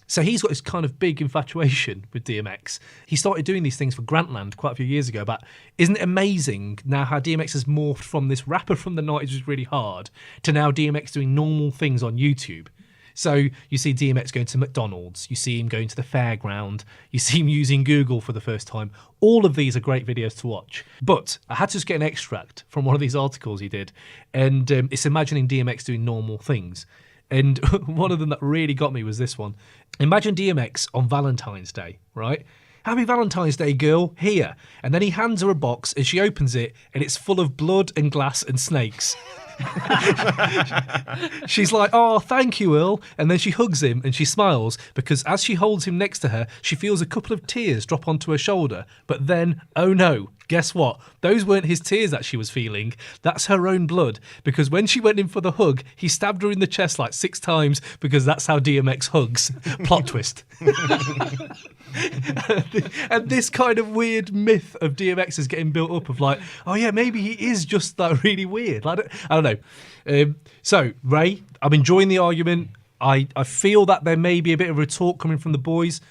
So he's got this kind of big infatuation with DMX. He started doing these things for Grantland quite a few years ago, but isn't it amazing now how DMX has morphed from this rapper from the 90s who's really hard to now DMX doing normal things on YouTube? So you see DMX going to McDonald's, you see him going to the fairground, you see him using Google for the first time. All of these are great videos to watch. But I had to just get an extract from one of these articles he did, and it's imagining DMX doing normal things. And one of them that really got me was this one. Imagine DMX on Valentine's Day, right? Happy Valentine's Day, girl, here. And then he hands her a box and she opens it and it's full of blood and glass and snakes. She's like, "Oh, thank you, Earl." And then she hugs him and she smiles because as she holds him next to her, she feels a couple of tears drop onto her shoulder. But then, oh no, guess what? Those weren't his tears that she was feeling. That's her own blood. Because when she went in for the hug, he stabbed her in the chest like 6 times because that's how DMX hugs. Plot twist. And this kind of weird myth of DMX is getting built up of like, oh yeah, maybe he is just that really weird. I don't know. So, Ray, I'm enjoying the argument. I feel that there may be a bit of a retort coming from the boys.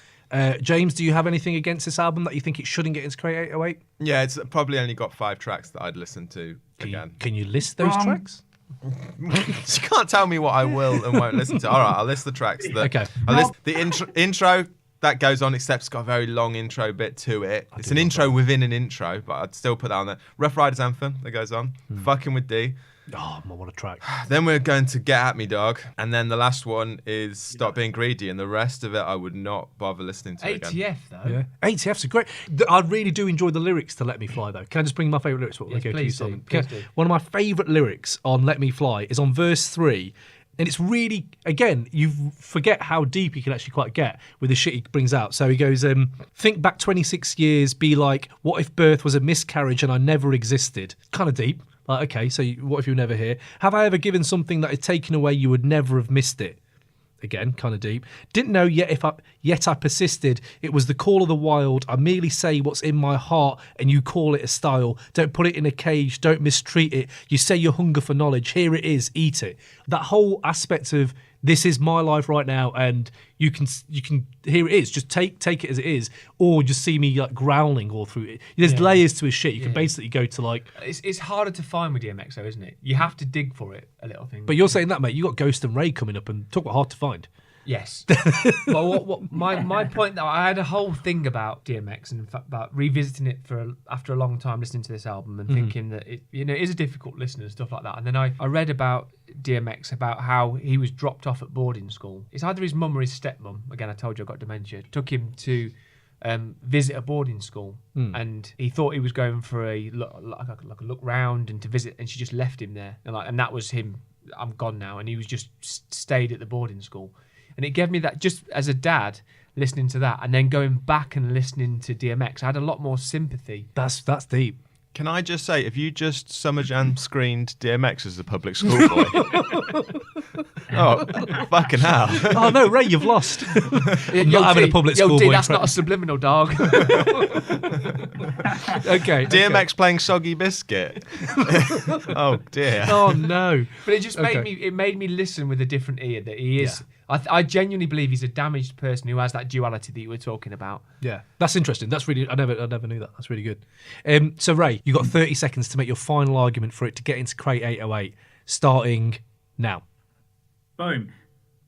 James, do you have anything against this album that you think it shouldn't get into Create 808? Yeah, it's probably only got 5 tracks that I'd listen to again. Can you list those tracks? You can't tell me what I will and won't listen to. All right, I'll list the tracks. Okay. I'll list the intro that goes on, except it's got a very long intro bit to it. It's an intro within an intro, but I'd still put that on there. Rough Riders Anthem that goes on. Fucking with D. Oh, what a track. Then we're going to Get At Me, Dog. And then the last one is Stop Being Greedy. And the rest of it, I would not bother listening to again. ATF, though. Yeah. ATF's a great... I really do enjoy the lyrics to Let Me Fly, though. Can I just bring my favourite lyrics? Yes, please do. Please do. One of my favourite lyrics on Let Me Fly is on verse 3. And it's really, again, you forget how deep he can actually quite get with the shit he brings out. So he goes, think back 26 years, be like, what if birth was a miscarriage and I never existed? Kind of deep. Like, okay, so what if you were never here? Have I ever given something that is taken away you would never have missed it? Again, kind of deep. Didn't know yet I persisted. It was the call of the wild. I merely say what's in my heart and you call it a style. Don't put it in a cage. Don't mistreat it. You say your hunger for knowledge. Here it is. Eat it. That whole aspect of this is my life right now and you can here it is. Just take it as it is, or just see me like growling all through it. There's layers to his shit. You can basically go to like... It's harder to find with DMX though, isn't it? You have to dig for it a little thing. But you're saying that, mate. You got Ghost and Ray coming up and talk about hard to find. Yes. Well, my point though, I had a whole thing about DMX and in fact about revisiting it after a long time listening to this album and thinking that it is a difficult listen and stuff like that. And then I read about DMX, about how he was dropped off at boarding school. It's either his mum or his stepmum. Again, I told you I got dementia. Took him to visit a boarding school, and he thought he was going for a look round and to visit, and she just left him there, and that was him. I'm gone now, and he was just stayed at the boarding school, and it gave me that, just as a dad listening to that, and then going back and listening to DMX, I had a lot more sympathy. That's deep. Can I just say, if you just Summer Jam screened DMX as a public school boy? Oh, fucking hell. Oh, no, Ray, you've lost. I'm not having a public school boy. That's not a subliminal, dog. Okay. DMX playing Soggy Biscuit. Oh, dear. Oh, no. But it just made me listen with a different ear, that he is... Yeah. I genuinely believe he's a damaged person who has that duality that you were talking about. Yeah, that's interesting. That's really, I never knew that. That's really good. So Ray, you got 30 seconds to make your final argument for it to get into Crate 808, starting now. Boom.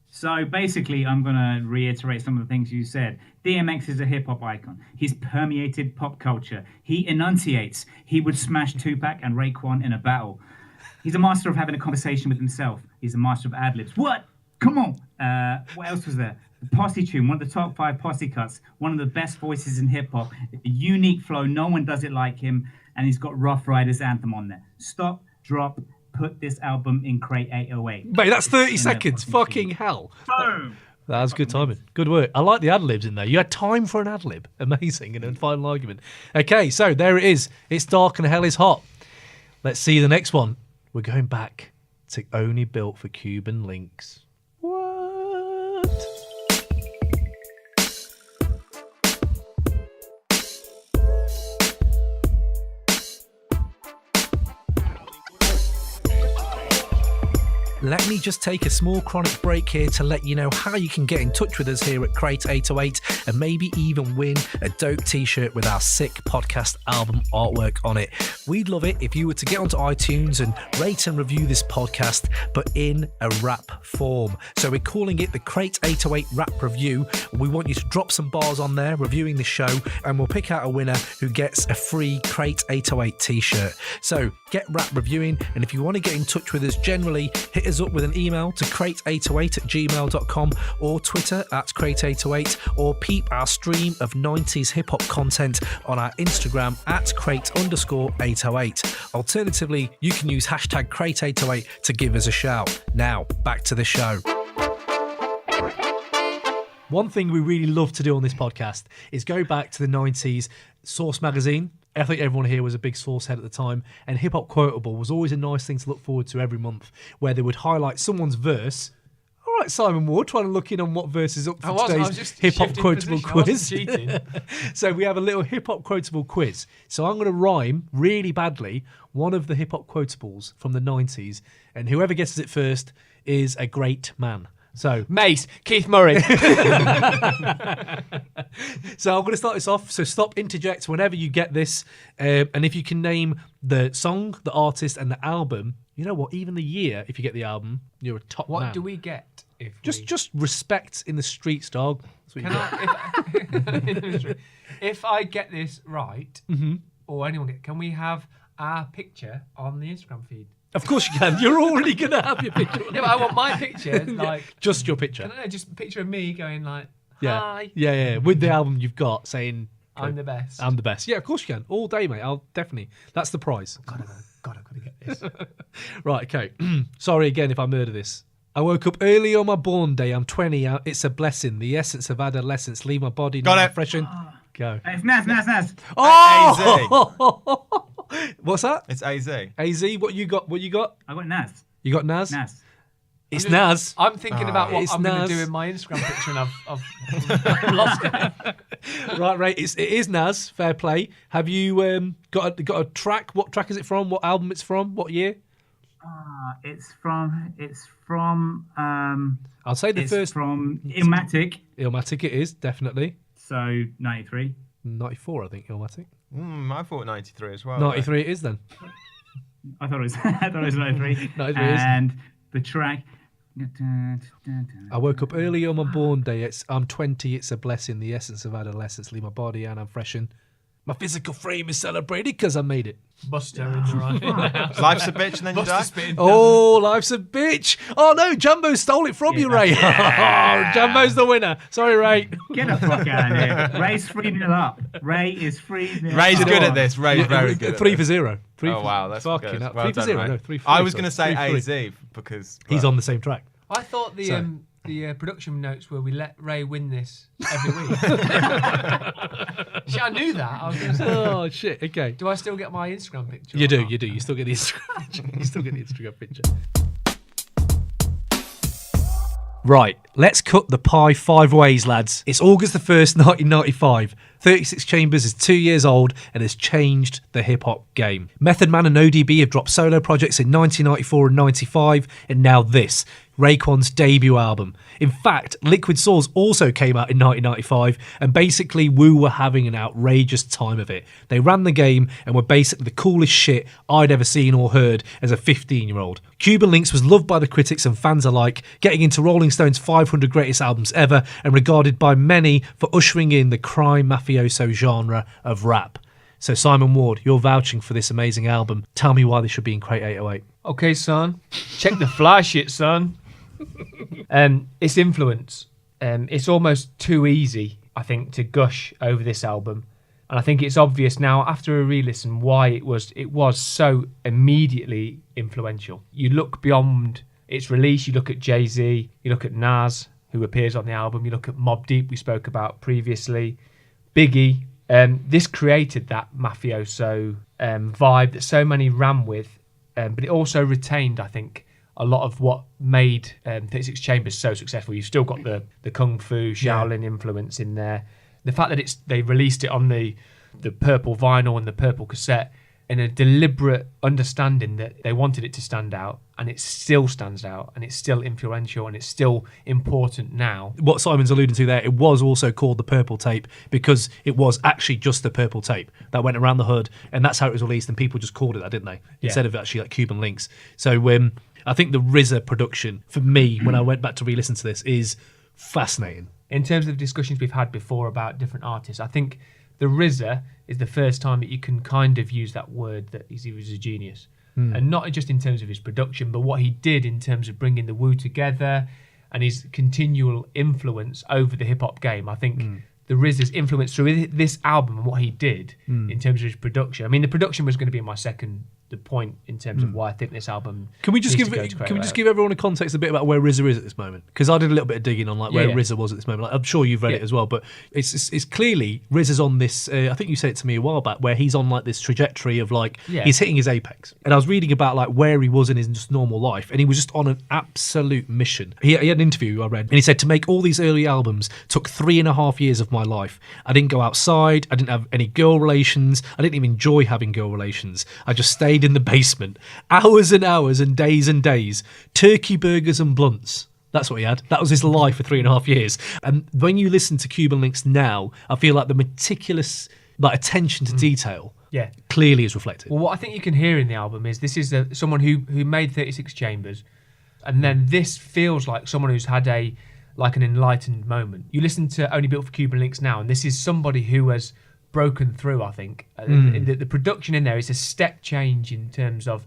So basically, I'm going to reiterate some of the things you said. DMX is a hip-hop icon. He's permeated pop culture. He enunciates. He would smash Tupac and Raekwon in a battle. He's a master of having a conversation with himself. He's a master of ad-libs. What? Come on. What else was there? The Posse tune, one of the top 5 Posse cuts, one of the best voices in hip-hop, a unique flow, no one does it like him, and he's got Rough Riders Anthem on there. Stop, drop, put this album in Crate 808. Mate, that's 30 seconds. Fucking hell. Boom. That was good timing. Good work. I like the ad-libs in there. You had time for an ad-lib. Amazing. And a final argument. Okay, so there it is. It's dark and hell is hot. Let's see the next one. We're going back to Only Built for Cuban Linx. What? Let me just take a small chronic break here to let you know how you can get in touch with us here at Crate 808 and maybe even win a dope t-shirt with our sick podcast album artwork on it. We'd love it if you were to get onto iTunes and rate and review this podcast, but in a rap form. So we're calling it the Crate 808 Rap Review. We want you to drop some bars on there reviewing the show, and we'll pick out a winner who gets a free Crate 808 t-shirt. So get rap reviewing, and if you want to get in touch with us generally, hit us up with an email to crate808@gmail.com or Twitter @crate808, or peep our stream of 90s hip-hop content on our Instagram @crate_808. Alternatively, you can use hashtag crate808 to give us a shout. Now, back to the show. One thing we really love to do on this podcast is go back to the 90s Source magazine. I think everyone here was a big Source head at the time, and Hip Hop Quotable was always a nice thing to look forward to every month, where they would highlight someone's verse. All right, Simon Ward, trying to look in on what verse is up for today's Hip Hop Quotable Quiz. So we have a little Hip Hop Quotable Quiz. So I'm going to rhyme really badly one of the Hip Hop Quotables from the 90s, and whoever guesses it first is a great man. So Mace, Keith Murray. So I'm going to start this off. So stop, interject whenever you get this. And if you can name the song, the artist, and the album, you know what? Even the year, if you get the album, you're a top man. What do we get if just respect in the streets, dog. That's what if I get this right, or anyone can we have our picture on the Instagram feed? Of course you can. You're already going to have your picture. Yeah, but I want my picture, like... Just your picture. I don't know, just a picture of me going like, hi. Yeah. With the album you've got saying... I'm the best. I'm the best. Yeah, of course you can. All day, mate. I'll definitely... That's the prize. God, I've got to get this. Right, okay. Sorry again if I murder this. I woke up early on my born day. I'm 20. It's a blessing. The essence of adolescence. Leave my body Got it. fresh and... Go. It's Nas. Oh! What's that? It's AZ. AZ, what you got? I got Nas. You got Nas? Nas. It's Nas. I'm thinking about what It's I'm going Nas. to do in my Instagram picture, and I've lost it. Right. It is Nas. Fair play. Have you got a track? What track is it from? What album it's from? What year? It's from. I'll say the it's first. from Illmatic. Illmatic. It is definitely So 93. 94. I think Illmatic. I thought 93 as well. 93. It is then. I thought it was. I thought it was 93. 93 is. And the track. I woke up early on my born day. I'm 20. It's a blessing. The essence of adolescence. Leave my body and I'm fresh and My physical frame is celebrated because I made it. Buster in the right. Life's a bitch and then you die. Oh, life's a bitch. Oh, no, Jumbo stole it from you, Ray. Oh, Jumbo's the winner. Sorry, Ray. Get the fuck out of here. Ray's 3-0 up. Ray is 3-0 Ray's up. good at this. Ray's very good at 3 this. for 0. Oh, wow. That's fucking good. up. Well 3 for done, 0. Ray. No, 3 for I 3, was going to say 3-3. AZ because... He's on the same track. I thought the production notes were we let Ray win this every week. Shit, I knew that. I was going to say, Oh, shit. Okay. do I still get my Instagram picture? You or do. not? You do. You still get the Instagram picture. You still get the Instagram picture. Right, let's cut the pie 5 ways, lads. It's August the 1st, 1995. 36 Chambers is 2 years old and has changed the hip-hop game. Method Man and ODB have dropped solo projects in 1994 and 95, and now this, Raekwon's debut album. In fact, Liquid Swords also came out in 1995, and basically Wu were having an outrageous time of it. They ran the game and were basically the coolest shit I'd ever seen or heard as a 15-year-old. Cuban Linx was loved by the critics and fans alike, getting into Rolling Stone's 500 greatest albums ever, and regarded by many for ushering in the crime mafioso genre of rap. So Simon Ward, you're vouching for this amazing album. Tell me why they should be in Crate 808. Okay, son. Check the fly shit, son. Its influence. It's almost too easy, I think, to gush over this album. And I think it's obvious now, after a re-listen, why it was so immediately influential. You look beyond its release, you look at Jay-Z, you look at Nas, who appears on the album, you look at Mobb Deep, we spoke about previously, Biggie. This created that mafioso vibe that so many ran with, but it also retained, I think, a lot of what made 36 Chambers so successful. You've still got the Kung Fu, Shaolin influence in there. The fact that they released it on the purple vinyl and the purple cassette in a deliberate understanding that they wanted it to stand out, and it still stands out, and it's still influential, and it's still important now. What Simon's alluding to there, it was also called the Purple Tape because it was actually just the purple tape that went around the hood, and that's how it was released, and people just called it that, didn't they? Instead of actually like Cuban Linx. So I think the RZA production, for me, when I went back to re-listen to this, is fascinating. In terms of discussions we've had before about different artists, I think the RZA is the first time that you can kind of use that word that he was a genius. And not just in terms of his production, but what he did in terms of bringing the Wu together and his continual influence over the hip-hop game. I think the RZA's influence through this album and what he did in terms of his production. I mean, the production was going to be the point in terms of why I think this album. Can we just needs give to go to Can we just give everyone a context a bit about where RZA is at this moment? Because I did a little bit of digging on where Yeah. RZA was at this moment. Like, I'm sure you've read it as well, but it's clearly RZA's on this. I think you said it to me a while back, where he's on like this trajectory of he's hitting his apex. And I was reading about like where he was in his just normal life, and he was just on an absolute mission. He had an interview I read, and he said to make all these early albums took 3.5 years of my life. I didn't go outside. I didn't have any girl relations. I didn't even enjoy having girl relations. I just stayed in the basement. Hours and hours and days, turkey burgers and blunts. That's what he had. That was his life for 3.5 years. And when you listen to Cuban Linx now, I feel like the meticulous attention to detail clearly is reflected. Well, what I think you can hear in the album is this is someone who made 36 Chambers, and then this feels like someone who's had an enlightened moment. You listen to Only Built for Cuban Linx now, and this is somebody who has broken through, I think. The production in there is a step change in terms of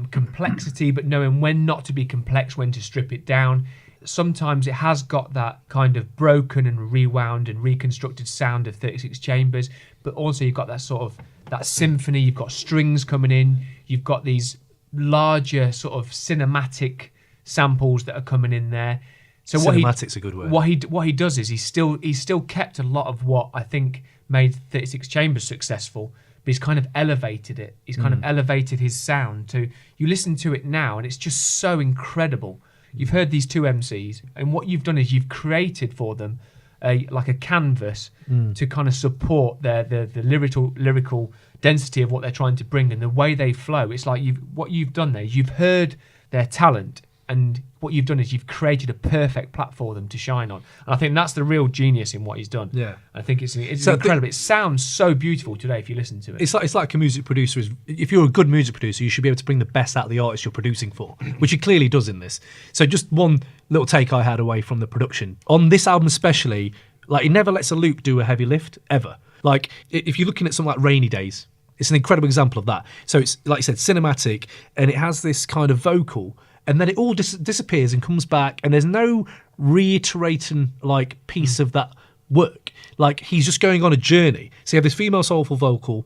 complexity, but knowing when not to be complex, when to strip it down. Sometimes it has got that kind of broken and rewound and reconstructed sound of 36 Chambers, but also you've got that sort of that symphony, you've got strings coming in, you've got these larger sort of cinematic samples that are coming in there. So cinematic's a good word. What he does is he's still kept a lot of what I think made 36 Chambers successful, but he's kind of elevated it. He's kind of elevated his sound to, you listen to it now and it's just so incredible. You've heard these two MCs, and what you've done is you've created for them a canvas to kind of support the lyrical density of what they're trying to bring and the way they flow. It's like what you've done there is you've heard their talent, and what you've done is you've created a perfect platform for them to shine on. And I think that's the real genius in what he's done. Yeah. I think it's incredible. It sounds so beautiful today if you listen to it. It's like a music producer is. If you're a good music producer, you should be able to bring the best out of the artist you're producing for, which he clearly does in this. So just one little take I had away from the production. On this album especially, he never lets a loop do a heavy lift, ever. Like, if you're looking at something like Rainy Days, it's an incredible example of that. So it's, like you said, cinematic, and it has this kind of vocal, and then it all disappears and comes back, and there's no reiterating, like, piece of that work. Like, he's just going on a journey. So you have this female soulful vocal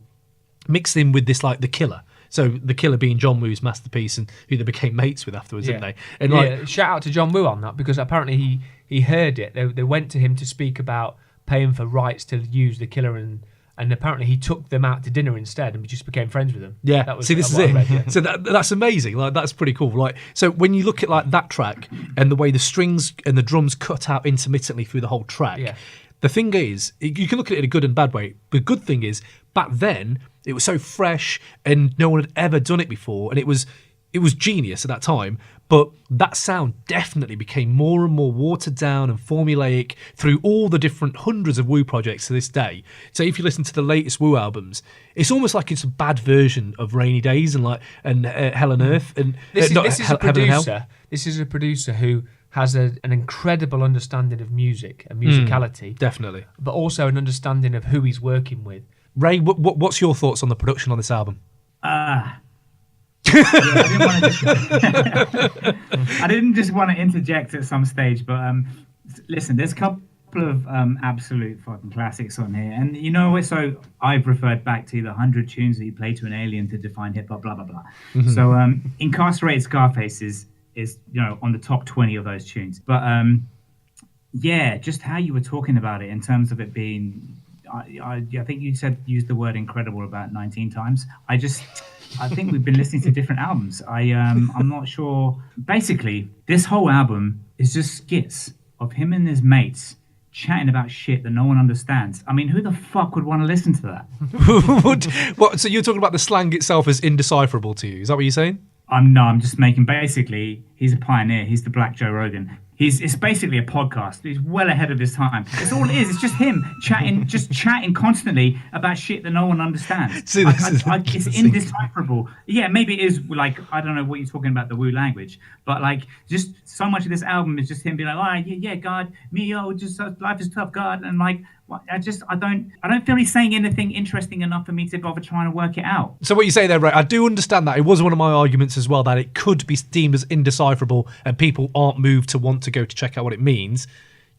mixed in with this, like, The Killer. So The Killer being John Woo's masterpiece, and who they became mates with afterwards, didn't they? And like, shout out to John Woo on that, because apparently he heard it. They went to him to speak about paying for rights to use The Killer, and apparently he took them out to dinner instead and just became friends with them. Yeah, that was, see, this is what it. I read, yeah. So that's amazing. Like, that's pretty cool. Like, so when you look at like that track and the way the strings and the drums cut out intermittently through the whole track, the thing is, you can look at it in a good and bad way. The good thing is, back then it was so fresh and no one had ever done it before, and it was genius at that time. But that sound definitely became more and more watered down and formulaic through all the different hundreds of Wu projects to this day. So if you listen to the latest Wu albums, it's almost like it's a bad version of Rainy Days and Hell on Earth. And this is a producer. This is a producer who has an incredible understanding of music and musicality, definitely, but also an understanding of who he's working with. Ray, what's your thoughts on the production on this album? I didn't just want to interject at some stage, but listen, there's a couple of absolute fucking classics on here, and you know, so I've referred back to the 100 tunes that you play to an alien to define hip hop, blah blah blah. So Incarcerated Scarface is on the top 20 of those tunes, but yeah, just how you were talking about it in terms of it being, I think you used the word incredible about 19 times. I think we've been listening to different albums. I'm not sure. Basically, this whole album is just skits of him and his mates chatting about shit that no one understands. I mean, who the fuck would want to listen to that? What? So you're talking about the slang itself as indecipherable to you? Is that what you're saying? I'm just making, basically, he's a pioneer. He's the Black Joe Rogan. It's basically a podcast. He's well ahead of his time. It's all it is. It's just him chatting constantly about shit that no one understands. See, it's indecipherable. Yeah, maybe it is, like, I don't know what you're talking about, the Wu language, but like, just so much of this album is just him being like, oh yeah, God, me, just life is tough, God, and like, I don't feel he's saying anything interesting enough for me to bother trying to work it out. So what you say there, right? I do understand that. It was one of my arguments as well, that it could be deemed as indecipherable and people aren't moved to want to go to check out what it means.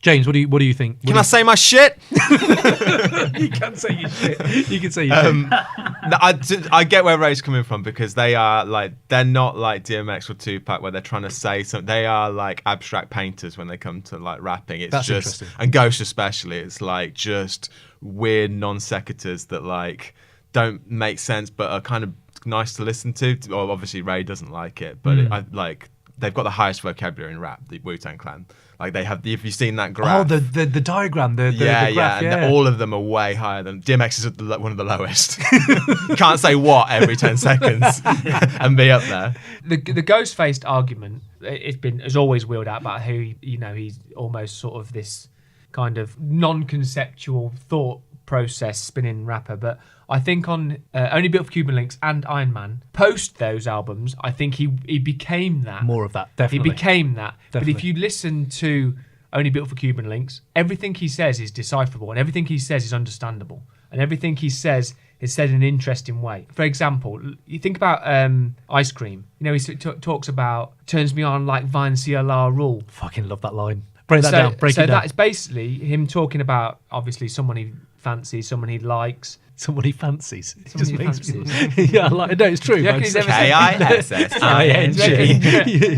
James, what do you think? Can I say my shit? You can say your shit. You can say your shit. I get where Ray's coming from, because they're not like DMX or Tupac where they're trying to say something. They are like abstract painters when they come to like rapping. It's That's just, interesting. and Ghost especially, it's like just weird non sequiturs that like don't make sense but are kind of nice to listen to. Well, obviously Ray doesn't like it, but they've got the highest vocabulary in rap, the Wu-Tang Clan. Like, they have, if you've seen that graph. Oh, the diagram, the graph, graph, and all of them are way higher than DMX is one of the lowest. Can't say what every 10 seconds and be up there. The ghost-faced argument has always wheeled out about how he's almost sort of this kind of non-conceptual thought process spinning rapper, but I think on Only Built for Cuban Linx and Iron Man, post those albums, I think he became that. More of that, definitely. He became that. Definitely. But if you listen to Only Built for Cuban Linx, everything he says is decipherable, and everything he says is understandable, and everything he says is said in an interesting way. For example, you think about Ice Cream. He talks about, turns me on like Vine CLR rule. Fucking love that line. Break it down. So that's basically him talking about, obviously, someone he fancies, someone he likes. Someone he fancies. It someone just he makes fancies. me... Yeah, no, it's true. KISSING.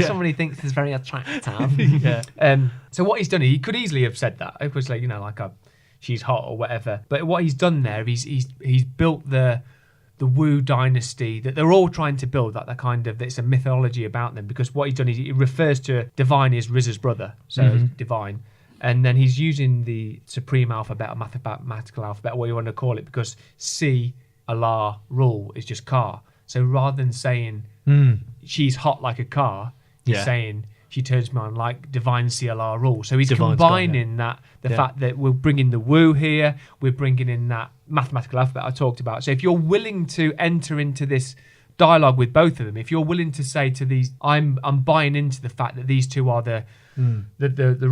Someone he thinks is very attractive. Yeah. So what he's done, he could easily have said that. It was like, she's hot or whatever. But what he's done there, he's built the Wu dynasty that they're all trying to build. That it's a mythology about them. Because what he's done is he refers to Divine as RZA's brother, so Divine. And then he's using the supreme alphabet or mathematical alphabet, what you want to call it, because C, Allah, rule is just car. So rather than saying she's hot like a car, he's saying she turns me on like divine CLR rule. So he's combining the fact that we're bringing the Wu here, we're bringing in that mathematical alphabet I talked about. So if you're willing to enter into this dialogue with both of them, if you're willing to say to these, I'm buying into the fact that these two are the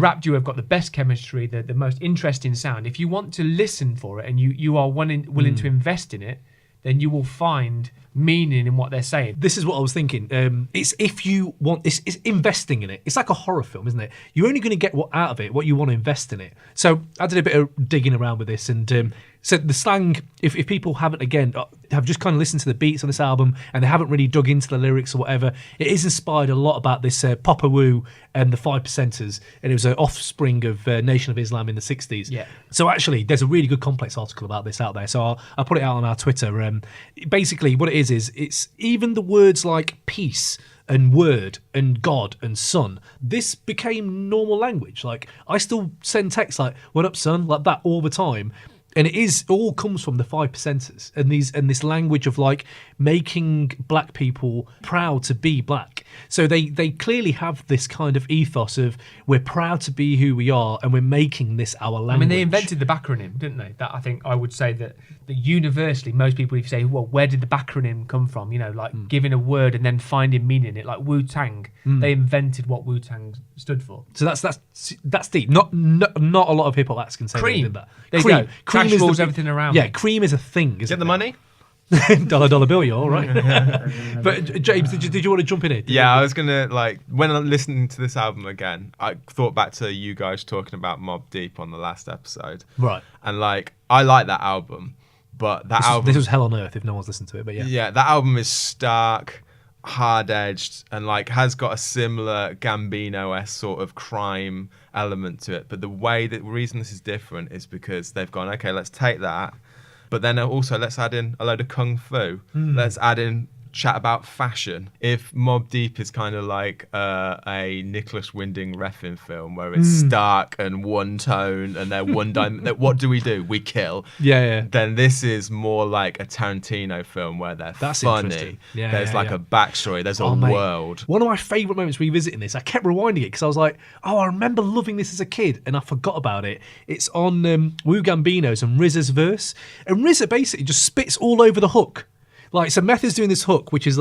rap duo have got the best chemistry, the most interesting sound. If you want to listen for it and you are willing to invest in it, then you will find meaning in what they're saying. This is what I was thinking. It's if you want, it's investing in it. It's like a horror film, isn't it? You're only going to get out of it what you want to invest in it. So I did a bit of digging around with this, and so the slang, if people haven't, again, have just kind of listened to the beats on this album and they haven't really dug into the lyrics or whatever, it is inspired a lot about this Papa Wu and the 5%ers, and it was an offspring of Nation of Islam in the 60s. Yeah. So actually, there's a really good complex article about this out there. So I'll put it out on our Twitter. Basically, what it is it's even the words like peace and word and God and son. This became normal language. Like, I still send texts like, what up, son? Like that all the time. And it all comes from the 5%ers and this language of like making black people proud to be black. So they clearly have this kind of ethos of we're proud to be who we are and we're making this our language. I mean, they invented the backronym, didn't they? That I think I would say that universally most people, if you say, well, where did the backronym come from? You know, like giving a word and then finding meaning in it. Like Wu-Tang, they invented what Wu-Tang stood for. So that's deep. Not a lot of hip hop acts can say they did that. There you go. Cream is everything around. Yeah, cream is a thing. Isn't Get the money? dollar bill, you're all right. But James, did you want to jump in here? Yeah, I was gonna when I'm listening to this album again, I thought back to you guys talking about Mobb Deep on the last episode, right? And I like that album, but this was Hell on Earth if no one's listened to it. But yeah, that album is stark, hard-edged, and has got a similar Gambino-esque sort of crime element to it. But the reason this is different is because they've gone, okay, let's take that. But then also let's add in a load of kung fu. Let's add in chat about fashion. If Mobb Deep is kind of like a Nicholas Winding Refn film where it's stark and one tone and they're one what do? We kill. Yeah. Then this is more like a Tarantino film where they're funny. Yeah, there's a backstory. There's a world. One of my favourite moments revisiting this, I kept rewinding it because I was like, oh, I remember loving this as a kid and I forgot about it. It's on Wu Gambino's and RZA's verse. And RZA basically just spits all over the hook. Like, so Meth is doing this hook, which is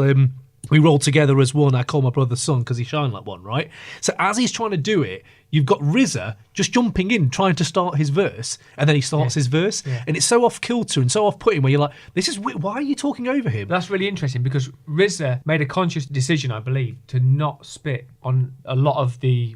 we roll together as one, I call my brother son because he shine like one, right? So as he's trying to do it, you've got RZA just jumping in, trying to start his verse, and then he starts his verse, and it's so off kilter and so off putting where you're like, this is why are you talking over him? That's really interesting because RZA made a conscious decision, I believe, to not spit on a lot of the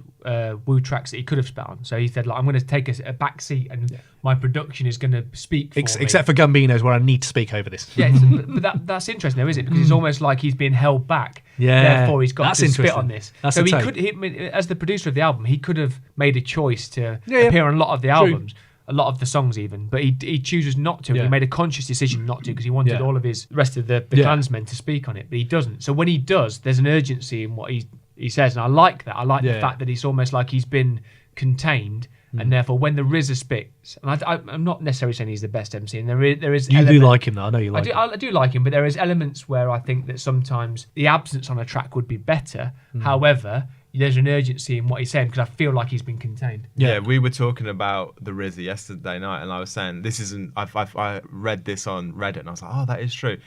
Wu tracks that he could have spit on. So he said, I'm going to take a back seat and my production is going to speak for me. Except for Gambino's where I need to speak over this. Yeah, but that's interesting though, is it? Because it's almost like he's being held back. Yeah, therefore he's got to spit on this. That's so as the producer of the album, he could have made a choice to appear on a lot of the albums. A lot of the songs even, but he chooses not to. He made a conscious decision not to because he wanted all of his rest of the clansmen to speak on it, but he doesn't. So when he does, there's an urgency in what he says, and I like that. I like the fact that it's almost like he's been contained, and therefore when the RZA spits, and I'm not necessarily saying he's the best MC, and there is you do like him though. I know you like him. I do like him, but there is elements where I think that sometimes the absence on a track would be better. However, there's an urgency in what he's saying because I feel like he's been contained. Yeah, we were talking about the RZA yesterday night, and I was saying this isn't. I read this on Reddit, and I was like, oh, that is true.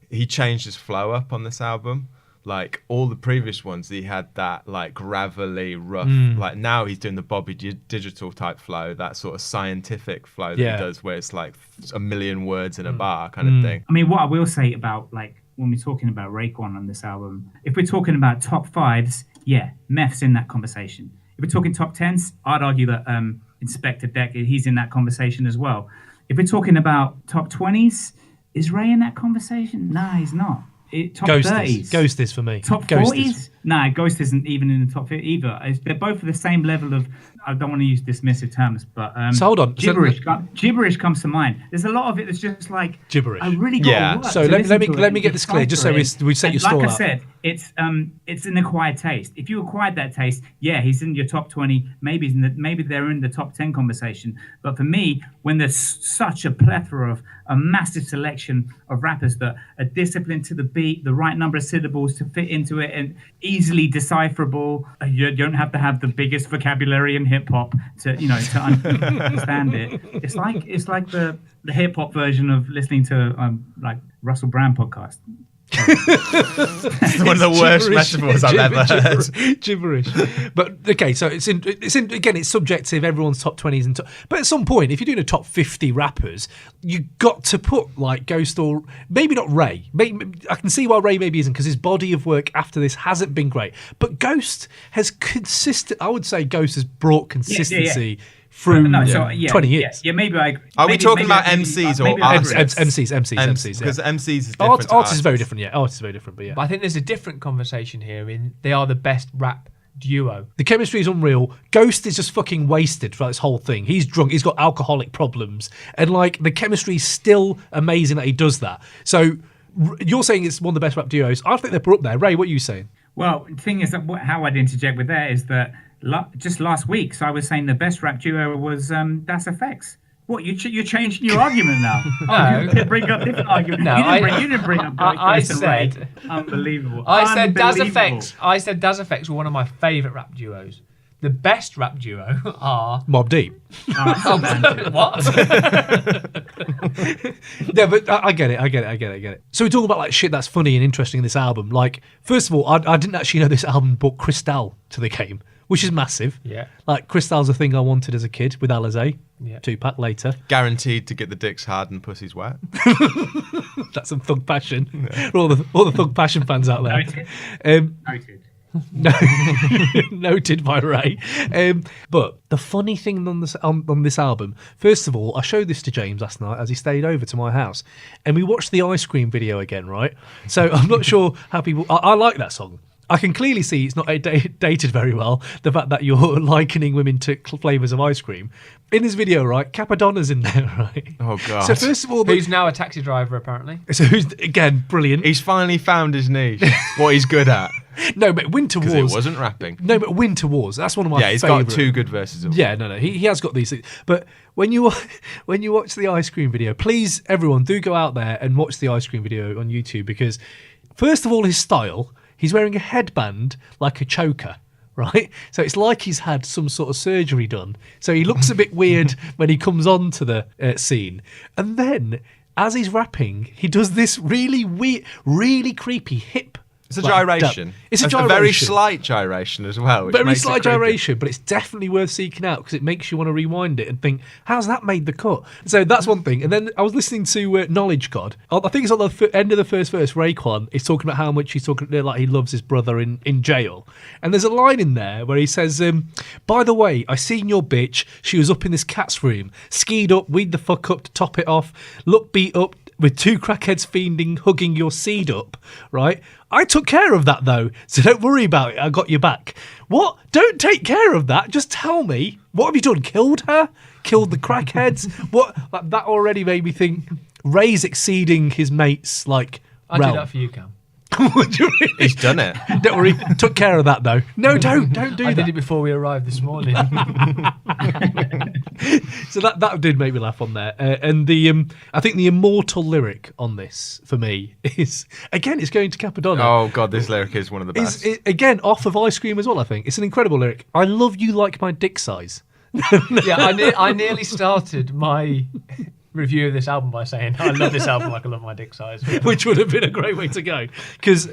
He changed his flow up on this album. Like all the previous ones, he had that like gravelly, rough. Like now he's doing the Bobby Digital type flow, that sort of scientific flow that he does, where it's like a million words in a bar kind of thing. I mean, what I will say about when we're talking about Raekwon on this album, if we're talking about top fives, Meth's in that conversation. If we're talking top tens, I'd argue that Inspector Deck, he's in that conversation as well. If we're talking about top 20s, is Ray in that conversation? Nah, he's not. Top Ghost 30s. Is. Ghost is for me. Top 40s? Nah, Ghost isn't even in the top 50 either. They're both at the same level of, I don't want to use dismissive terms, but so hold on. Gibberish comes to mind. There's a lot of it that's just like gibberish. I really got to work. So let me get this clear, just so we set your stall up. Like I said, it's an acquired taste. If you acquired that taste, he's in your top 20. Maybe they're in the top 10 conversation. But for me, when there's such a plethora of a massive selection of rappers that are disciplined to the beat, the right number of syllables to fit into it, and easily decipherable. You don't have to have the biggest vocabulary in hip hop to understand it. It's like the hip hop version of listening to like Russell Brand podcast. One of the worst metaphors I've ever heard. Gibberish. But okay, so it's again, it's subjective. Everyone's top 20s and but at some point, if you're doing a top 50 rappers, you got to put like Ghost or maybe not Ray. Maybe, I can see why Ray maybe isn't, because his body of work after this hasn't been great. But Ghost has I would say Ghost has brought consistency. Through 20 years. Yeah, maybe I. Are we talking about MCs or artists? MCs. Because MCs is different. Artists is very different. Yeah, artists is very different. But yeah, But I think there's a different conversation here. They are the best rap duo. the chemistry is unreal. Ghost is just fucking wasted for this whole thing. He's drunk. He's got alcoholic problems, and like the chemistry is still amazing that he does that. So you're saying it's one of the best rap duos. I think they're put up there. Ray, what are you saying? Well, the thing is that how I'd interject with that is that just last week, so I was saying the best rap duo was Das FX. What, you're changing your argument now? No. You bring up different arguments. No, you didn't bring up I Ghost and Ray. said... Unbelievable. I said Das Unbelievable. FX. I said Das FX were one of my favourite rap duos. The best rap duo are... Mobb Deep. What? Yeah, but I get it. So we're talking about like shit that's funny and interesting in this album. Like, first of all, I didn't actually know this album brought Cristal to the game, which is massive. Yeah. Like, Cristal's a thing I wanted as a kid with Eyez. Yeah. Tupac later. Guaranteed to get the dicks hard and pussies wet. That's some thug passion. For all the thug passion fans out there. Noted. Noted by Ray. But the funny thing on this album, first of all, I showed this to James last night as he stayed over to my house, and we watched the ice cream video again, right? So I'm not sure how people... I like that song. I can clearly see it's not dated very well, the fact that you're likening women to flavours of ice cream. In this video, right, Capadonna's in there, right? Oh, God. So first of all... Who's now a taxi driver, apparently. So who's, again, brilliant. He's finally found his niche, what he's good at. No, but Winter Wars... Because it wasn't rapping. No, but Winter Wars, that's one of my he's favourite. got 2 good verses of it. Yeah, no, he has got these things. But when you watch the ice cream video, please, everyone, do go out there and watch the ice cream video on YouTube, because first of all, his style, he's wearing a headband like a choker, right? So it's like he's had some sort of surgery done. So he looks a bit weird when he comes onto the scene. And then, as he's rapping, he does this really weird, really creepy hip. It's a gyration. It's a A gyration. very slight gyration as well. Which Very makes slight it creepy. gyration, but it's definitely worth seeking out because it makes you want to rewind it and think, how's that made the cut? So that's one thing. And then I was listening to Knowledge God. I think it's on the end of the first verse. Raekwon is talking about how much he's talking like he loves his brother in jail. And there's a line in there where he says, by the way, I seen your bitch. She was up in this cat's room, skied up, weed the fuck up to top it off, look beat up, with 2 crackheads fiending, hugging your seed up, right? I took care of that, though, so don't worry about it. I got your back. What? Don't take care of that. Just tell me. What have you done? Killed her? Killed the crackheads? What? Like, that already made me think Ray's exceeding his mates, like, I'll realm. do that for you, Cam. Would you really? He's done it. Don't worry. Took care of that, though. No, don't do I that. did it before we arrived this morning. So that did make me laugh on there. And the I think the immortal lyric on this for me is, again, it's going to Capadonna. Oh, God, this lyric is one of the best. Again, off of Ice Cream as well, I think. It's an incredible lyric. I love you like my dick size. Yeah, I nearly started my review of this album by saying, I love this album like I love my dick size. Which would have been a great way to go. Because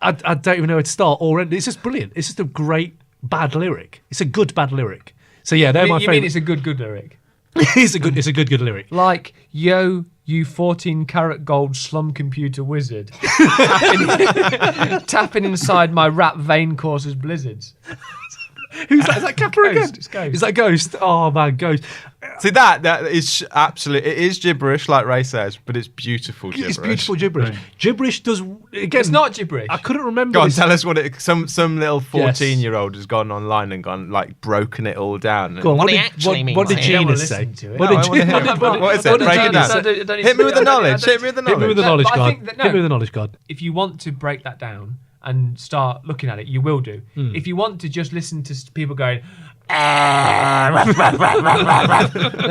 I don't even know where to start or end. It's just brilliant. It's just a great bad lyric. It's a good bad lyric. So yeah, they're my You favourite. mean it's a good lyric? It's a good lyric. Like, yo, you 14-karat gold slum computer wizard. tapping inside my rap vein causes blizzards. Who's that? Is that Kappa again? It's Ghost. Is that Ghost? Oh man, Ghost. See, that is absolute. It is gibberish, like Ray says, but it's beautiful gibberish. It's beautiful gibberish. Right. Gibberish does again. It's not gibberish. I couldn't remember. Go on, this. tell us what it. Some little 14-year-old has gone online and gone like broken it all down. Go on, what did I Gina wanna say? listen to it. What No, I did wanna Gina- hear it. what- What is what it? did Break it Gina down. say? Hit me with the knowledge. Hit me with the Hit me with the knowledge. knowledge, but I God. think that- no. Hit me with the knowledge, God. If you want to break that down and start looking at it, you will do. If you want to just listen to people going, then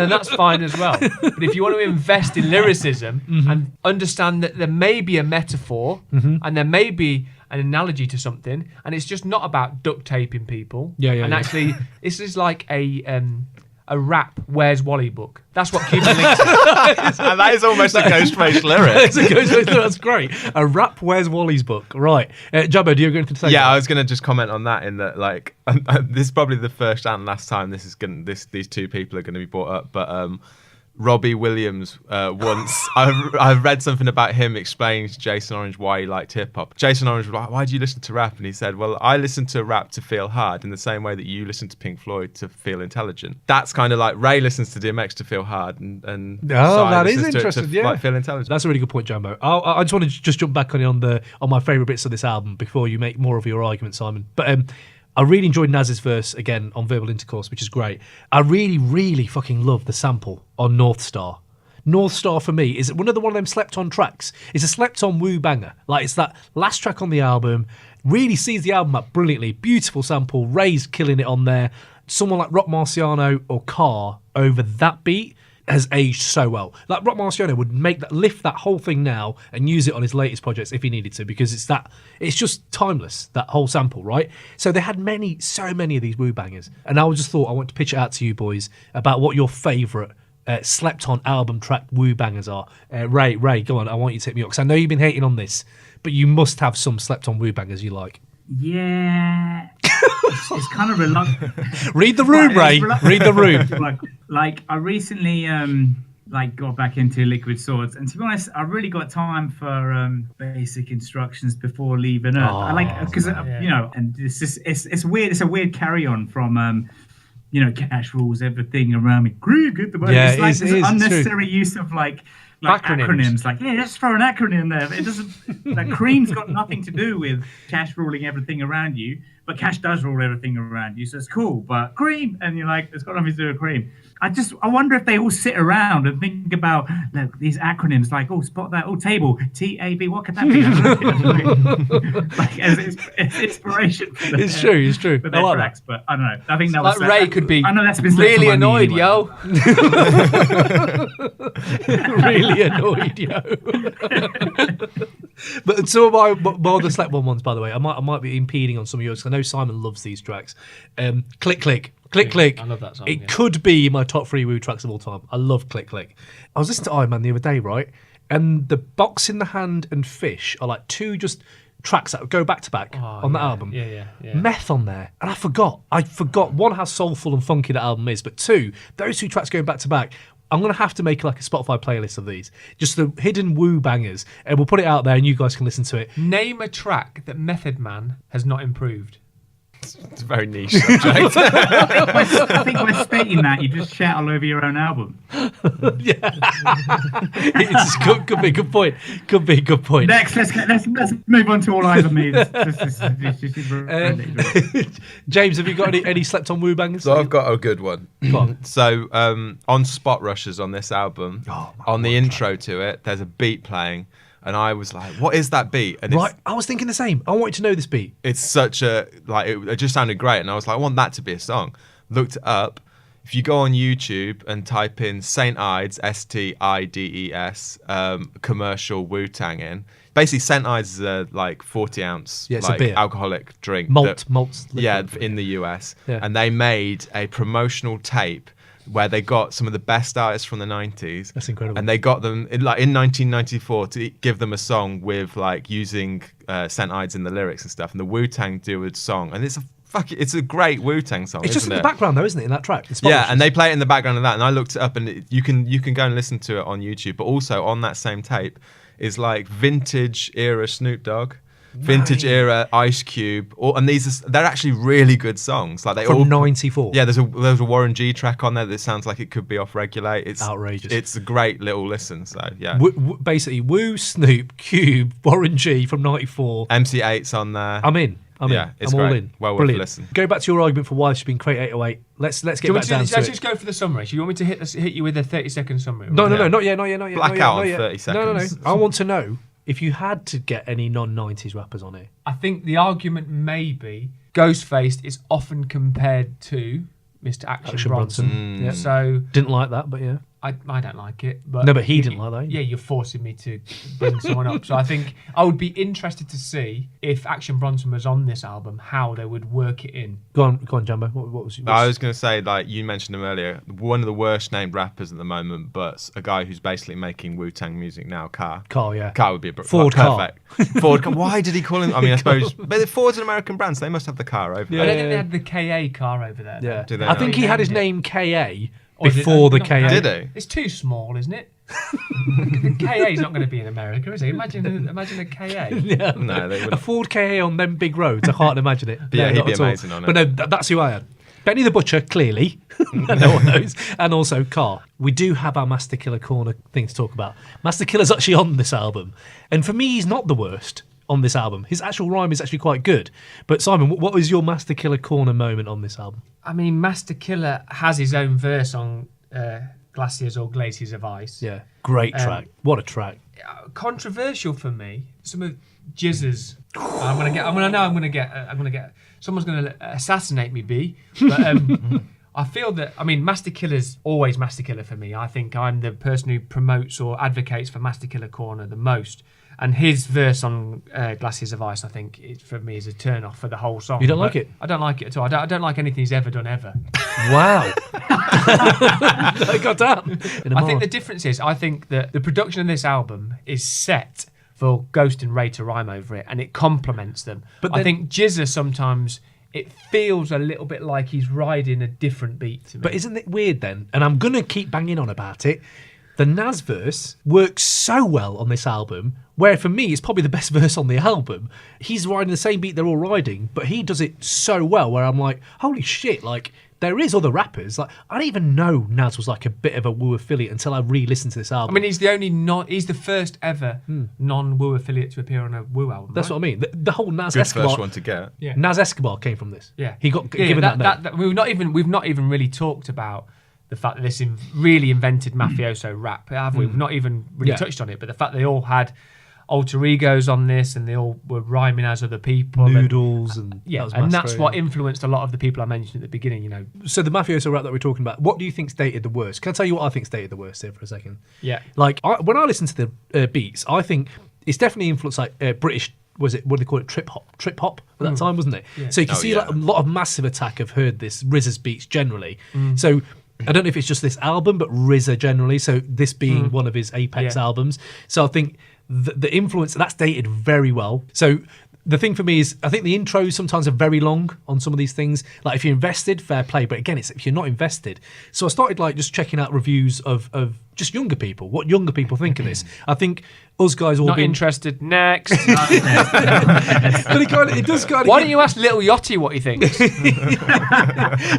that's fine as well. But if you want to invest in lyricism and understand that there may be a metaphor and there may be an analogy to something, and it's just not about duct taping people. Yeah, And yeah. actually, this is like a a rap Where's Wally book. That's what Cuban Linx is. And that is almost a Ghostface lyric. It's a Ghostface lyric. That's great. A rap Where's Wally's book. Right. Jumbo, do you have anything to say? Yeah, I was going to just comment on that in that, like, this is probably the first and last time these two people are going to be brought up, but Robbie Williams once I've read something about him explaining to Jason Orange why he liked hip hop. Jason Orange was like, "Why do you listen to rap?" And he said, "Well, I listen to rap to feel hard in the same way that you listen to Pink Floyd to feel intelligent." That's kind of like Ray listens to DMX to feel hard, and that is listens interesting. to like feel intelligent. That's a really good point, Jumbo. I just want to just jump back on my favourite bits of this album before you make more of your argument, Simon. But I really enjoyed Naz's verse again on Verbal Intercourse, which is great. I really, really fucking love the sample on North Star. North Star for me is one of them slept-on tracks. It's a slept-on woo banger. Like, it's that last track on the album. Really sees the album up brilliantly. Beautiful sample. Ray's killing it on there. Someone like Rock Marciano or Carr over that beat has aged so well. Like, Rock Marciano would lift that whole thing now and use it on his latest projects if he needed to, because it's just timeless, that whole sample, right? So they had so many of these woo bangers, and I just thought I want to pitch it out to you boys about what your favourite slept-on album track woo bangers are. Ray, go on, I want you to hit me up, because I know you've been hating on this, but you must have some slept-on woo bangers you like. Yeah. It's kind of reluctant. Read the room, Ray. Read the room. Like I recently got back into Liquid Swords, and to be honest, I really got time for basic instructions before leaving Earth. I like, because you know, and it's weird. It's a weird carry on from cash rules everything around me. Get the money. Yeah, it's like it this is, unnecessary use of like acronyms. Like, yeah, let's throw an acronym there. It doesn't. Like, Cream's got nothing to do with cash ruling everything around you, but cash does rule everything around you, so it's cool. But Cream, and you're like, it's got nothing to do with Cream. I wonder if they all sit around and think about these acronyms, like, spot that, table, TAB, what could that be? Like, as inspiration for It's true. For their tracks, but I don't know. I think that was Ray could be. I know that's been really annoyed, yo. Really annoyed, yo. But some of my other slept ones, by the way, I might be impeding on some of yours, because I know Simon loves these tracks. Click Click. I love that song. It could be my top 3 woo tracks of all time. I love Click Click. I was listening to Iron Man the other day, right? And the Box in the Hand and Fish are like two just tracks that go back to back on that album. Yeah. Meth on there. And I forgot, one, how soulful and funky that album is, but two, those two tracks going back to back, I'm going to have to make like a Spotify playlist of these. Just the hidden woo bangers. And we'll put it out there and you guys can listen to it. Name a track that Method Man has not improved. It's a very niche subject. I think by stating that, you just shout all over your own album. Yeah. Could be a good point. Next, let's move on to All Eyes on Me. James, have you got any slept-on woo bangers? So I've got a good one. Go on. So on Spot Rushers on this album, on the intro to it, there's a beat playing. And I was like, what is that beat? And right, I was thinking the same. I wanted to know this beat. It's such a, it just sounded great. And I was like, I want that to be a song. Looked it up. If you go on YouTube and type in St. Eyez, STIDES, commercial Wu-Tang in, basically St. Eyez is a 40-ounce alcoholic drink. Malts. Yeah, in the US. Yeah. And they made a promotional tape where they got some of the best artists from the 90s. That's incredible. And they got them in 1994 to give them a song with using St. Eyez in the lyrics and stuff. And the Wu-Tang do a song. And it's a great Wu-Tang song. It's just in the background though, isn't it, in that track? Yeah, and they play it in the background of that. And I looked it up, and you can go and listen to it on YouTube. But also on that same tape is vintage era Snoop Dogg. Vintage era Ice Cube, and they're actually really good songs. From '94. Yeah, there's a Warren G track on there that sounds like it could be off Regulate. It's outrageous. It's a great little listen. So yeah, basically Wu, Snoop, Cube, Warren G from '94. MC8's on there. I'm in. Yeah, it's I'm great. all in. Well Brilliant. worth a listen. Go back to your argument for why it should be in Crate 808. Let's get back down to it. Let's just go for the summary. Do you want me to hit you with a 30-second summary? No, not yet. Blackout on 30 seconds. No. I want to know if you had to get any non-90s rappers on it. I think the argument may be Ghostface is often compared to Mr. Action Bronson. Yeah. So didn't like that, but yeah. I don't like it. But No, but he didn't like that. Yeah, you're forcing me to bring someone up. So I think I would be interested to see if Action Bronson was on this album, how they would work it in. Go on, Jumbo. What was? I was going to say, like you mentioned him earlier, one of the worst named rappers at the moment, but a guy who's basically making Wu-Tang music now, Car. Car, yeah. Car would be a Ford perfect. Ford Car. Why did he call him? I mean, I suppose, but Ford's an American brand, so they must have the car over I there. don't think they had the KA car over there. Yeah. Do they I think not? he had his name KA Or is it before the not- KA. Did he? It's too small, isn't it? The KA is not going to be in America, is it? Imagine a KA. Yeah. No, they A wouldn't. Ford KA on them big roads. I can't imagine it. Yeah, he'd not be at all. amazing on it. But no, that's who I had. Benny the Butcher, clearly. No one knows. And also Car. We do have our Master Killer Corner thing to talk about. Master Killer's actually on this album. And for me, he's not the worst on this album. His actual rhyme is actually quite good. But Simon, what was your Master Killer Corner moment on this album? I mean, Master Killer has his own verse on Glaciers or Glaciers of Ice. Yeah. Great track. What a track. Controversial for me. Some of Jizz's. I'm gonna get. Someone's gonna assassinate me, B. But I feel that. I mean, Master Killer's always Master Killer for me. I think I'm the person who promotes or advocates for Master Killer Corner the most. And his verse on Glaciers of Ice, I think, for me, is a turn off for the whole song. You don't like it? I don't like it at all. I don't like anything he's ever done ever. Wow. I got that. I think the difference is, I think that the production of this album is set for Ghost and Ray to rhyme over it, and it complements them. But I then- think Jizza sometimes, it feels a little bit like he's riding a different beat to me. But isn't it weird then? And I'm going to keep banging on about it. The Nas verse works so well on this album, where for me, it's probably the best verse on the album. He's riding the same beat they're all riding, but he does it so well, where I'm like, holy shit, like, there is other rappers. Like, I didn't even know Nas was like a bit of a Wu affiliate until I re-listened to this I album. mean, he's the first ever non-Wu affiliate to appear on a Wu album. That's what I mean. The whole Nas Good Escobar. first one to get. Yeah. Nas Escobar came from this. Yeah, He got given that name. We've not even really talked about the fact that this really invented mafioso rap, have we? We've not even really touched on it, but the fact they all had alter egos on this and they all were rhyming as other people. Noodles and Yeah, that was and that's Mastro, what yeah. influenced a lot of the people I mentioned at the beginning, you know. So the mafioso rap that we're talking about, what do you think's dated the worst? Can I tell you what I think's dated the worst here for a second? Yeah. Like, when I listen to the beats, I think it's definitely influenced like British, was it, what do they call it, trip hop at that time, wasn't it? Yeah. So you can Oh, see yeah. like a lot of Massive Attack have heard this, RZA's beats generally. So I don't know if it's just this album, but RZA generally, so this being one of his Apex Yeah. albums. So I think the influence, that's dated very well. So the thing for me is, I think the intros sometimes are very long on some of these things. Like, if you're invested, fair play. But again, it's if you're not invested. So I started like just checking out reviews of just younger people, what younger people think of this. I think us guys all Not been interested. Next. but it does kind of. Why don't you ask Little Yachty what he thinks?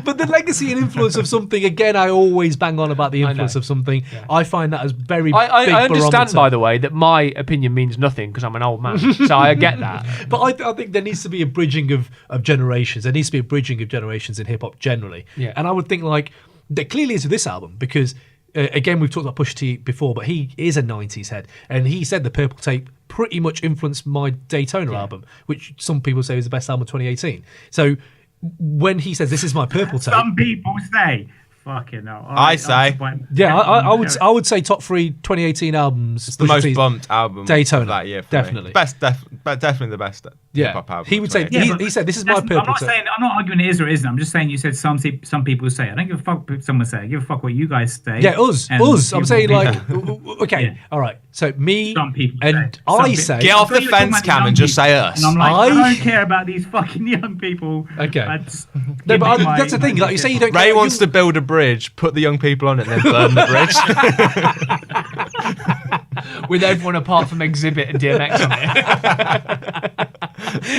But the legacy and influence of something, again, I always bang on about the influence know. of something. I find that as very I big understand, barometer. by the way, that my opinion means nothing because I'm an old man. So I get that. But I think there needs to be a bridging of generations. There needs to be a bridging of generations in hip hop generally. Yeah. And I would think like there clearly is with this album because again we've talked about Pusha T before, but he is a 90s head, and he said the Purple Tape pretty much influenced my Daytona album, which some people say is the best album of 2018. So when he says this is my Purple Tape, Some people say, fucking hell. I say. yeah, I would say top 3 2018 albums. It's the Pusha most T's bumped album Daytona, of that year. For definitely. Me. Definitely the best Yeah. hip-hop album. He would say- Yeah. he said, "This is my Purple I'm not Tape." saying, I'm not arguing it is or isn't. I'm just saying you said some people say. I don't give a fuck what someone say. I give a fuck what you guys say. Yeah, us. And I'm people saying think. like, okay, Yeah. all right. So me Some people and say. I Some people- say, Get off I thought the you were talking fence, about the Cam, young and just say people. us. And I'm like, I- I don't care about these fucking young people. Okay. I just no, give but me my- that's the thing. Like you say, you don't. Ray care- wants you- to build a bridge, put the young people on it, and then burn the bridge. With everyone apart from Exhibit and DMX on it.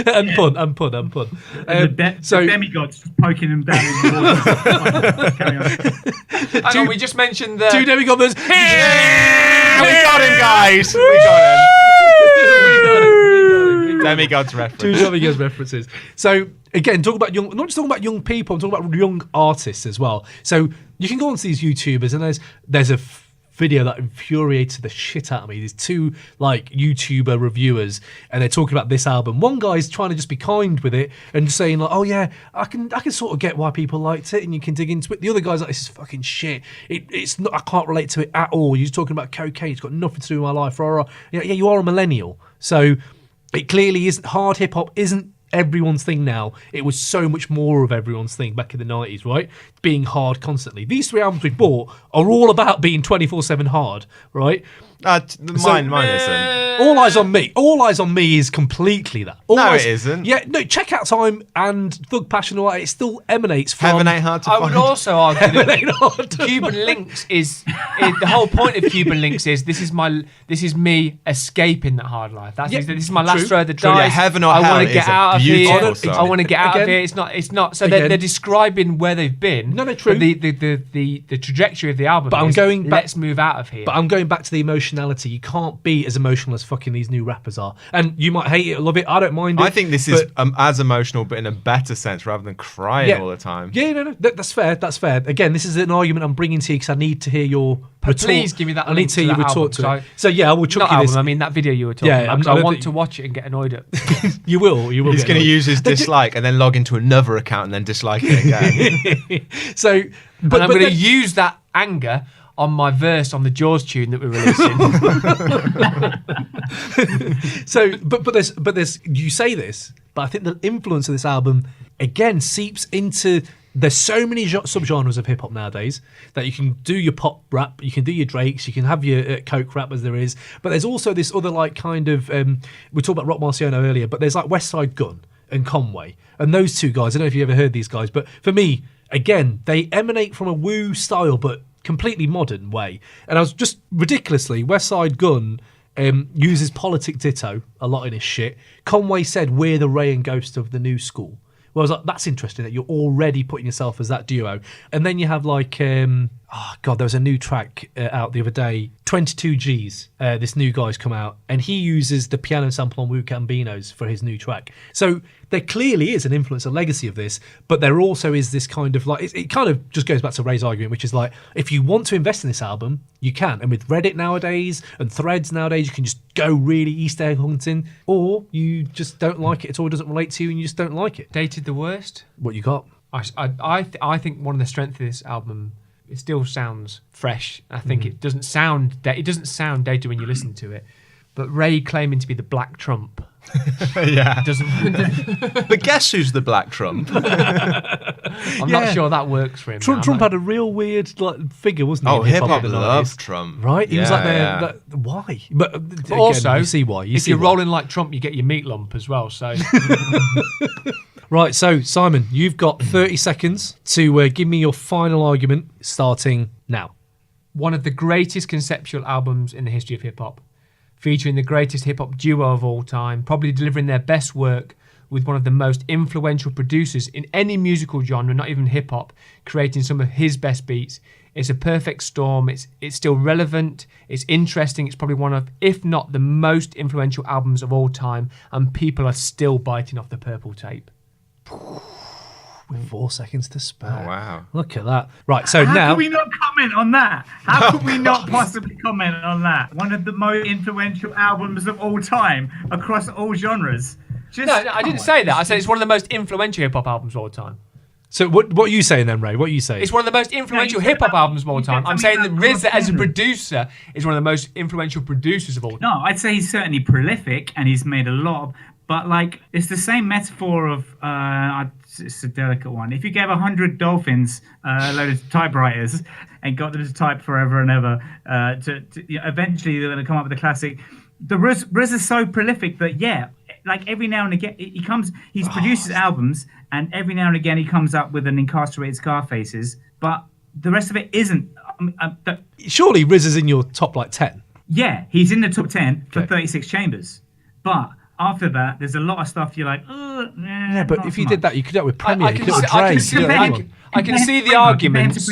and pun. So the demigods just poking him down in the water. Carry on. Hang on, we just mentioned the... two demigods. We got him, guys. We got him. Demigod's Two reference. demigods references. So again, talk about young. Not just talking about young people. I'm talking about young artists as well. So you can go onto these YouTubers, and there's a video that infuriated the shit out of me. There's two like YouTuber reviewers, and they're talking about this album. One guy's trying to just be kind with it and just saying like, "Oh yeah, I can sort of get why people liked it, and you can dig into it." The other guy's like, "This is fucking shit. It's not. I can't relate to it at all. You're talking about cocaine. It's got nothing to do with my life." Yeah, you are a millennial, so it clearly isn't. Hard hip hop isn't everyone's thing now. It was so much more of everyone's thing back in the 90s, right? Being hard constantly. These 3 albums we bought are all about being 24/7 hard, right? Mine isn't. All Eyez on Me. All Eyez on Me is completely that. It isn't. Yeah, no, Checkout Time and Thug Passion, all that, it still emanates from... Heaven ain't hard to find. I would also argue that Cuban Linx is the whole point of Cuban Linx is this is me escaping that hard life. This is my last throw of the dice. Yeah, Heaven or Hell I want to get out of here. song. I want to get out of here. It's not. So they're describing where they've been. No, true. But the trajectory of the album. But I'm going back. Let's move out of here. But I'm going back to the emotionality. You can't be as emotional as fucking these new rappers are. And you might hate it or love it. I don't mind it. I think this is as emotional, but in a better sense, rather than crying all the time. Yeah, no, that's fair. That's fair. Again, this is an argument I'm bringing to you because I need to hear your retort. Please give me that. I need to hear your retort to it. So yeah, I will chuck not you album, this. I mean that video you were talking about. I want to watch it and get annoyed at. You will. He's going to use his dislike and then log into another account and then dislike it again. So, but I'm going to use that anger on my verse on the Jaws tune that we're releasing. So, but there's you say this, but I think the influence of this album again seeps into. There's so many subgenres of hip hop nowadays that you can do your pop rap, you can do your Drakes, you can have your coke rap as there is, but there's also this other like kind of we talked about Rock Marciano earlier, but there's like West Side Gun and Conway, and those two guys. I don't know if you ever heard these guys, but for me, again, they emanate from a Wu style, but completely modern way. And I was just ridiculously West Side Gun uses Politic Ditto a lot in his shit. Conway said we're the Ray and Ghost of the new school. Well, I was like, that's interesting that you're already putting yourself as that duo. And then you have like, there was a new track out the other day, 22 G's. This new guy's come out, and he uses the piano sample on Wu Cambinos for his new track. So there clearly is an influence, a legacy of this, but there also is this kind of like, it kind of just goes back to Ray's argument, which is like, if you want to invest in this album, you can. And with Reddit nowadays and threads nowadays, you can just go really Easter egg hunting, or you just don't like it at all, it doesn't relate to you, and you just don't like it. Dated the worst? What you got? I think one of the strengths of this album, it still sounds fresh. I think it doesn't sound dated when you listen to it. But Ray claiming to be the Black Trump, yeah, doesn't. But guess who's the Black Trump? I'm not sure that works for him. Trump had a real weird like figure, wasn't he? Oh, hip hop loved Trump, right? He was like, why? But again, also, you see why. If you're rolling like Trump, you get your meat lump as well. So. Right, so Simon, you've got 30 seconds to give me your final argument, starting now. One of the greatest conceptual albums in the history of hip-hop, featuring the greatest hip-hop duo of all time, probably delivering their best work with one of the most influential producers in any musical genre, not even hip-hop, creating some of his best beats. It's a perfect storm. It's still relevant. It's interesting. It's probably one of, if not the most influential albums of all time, and people are still biting off the purple tape. With 4 seconds to spare. Oh, wow. Look at that. Right, so How now... could we not comment on that? How could we not possibly comment on that? One of the most influential albums of all time across all genres. No, I didn't say that. I said it's one of the most influential hip-hop albums of all time. So what are you saying then, Ray? What are you saying? It's one of the most influential hip-hop albums of all time. I'm saying that RZA as a producer is one of the most influential producers of all time. No, I'd say he's certainly prolific and he's made a lot of... But like, it's the same metaphor of, it's a delicate one. If you gave 100 dolphins a load of typewriters and got them to type forever and ever, eventually they're going to come up with a classic. The Riz is so prolific that, like every now and again, he produces albums, and every now and again he comes up with an incarcerated Scarfaces, but the rest of it isn't. Surely Riz is in your top like 10. Yeah, he's in the top 10 for 36 Chambers. But after that, there's a lot of stuff you're like, yeah, but if you did that, you could do it with Premier. I can see the arguments.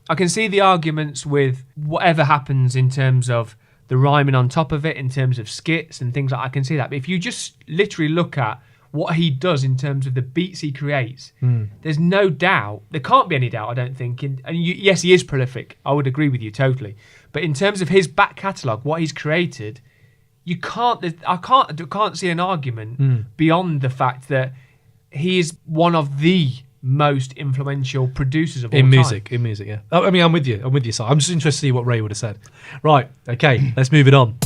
I can see the arguments with whatever happens in terms of the rhyming on top of it, in terms of skits and things like that. I can see that. But if you just literally look at what he does in terms of the beats he creates, there's no doubt, there can't be any doubt, I don't think. Yes, he is prolific. I would agree with you totally. But in terms of his back catalogue, what he's created, I can't see an argument beyond the fact that he is one of the most influential producers of all time. In music, yeah. I mean, I'm with you, Si. I'm just interested to see what Ray would have said. Right, okay, let's move it on.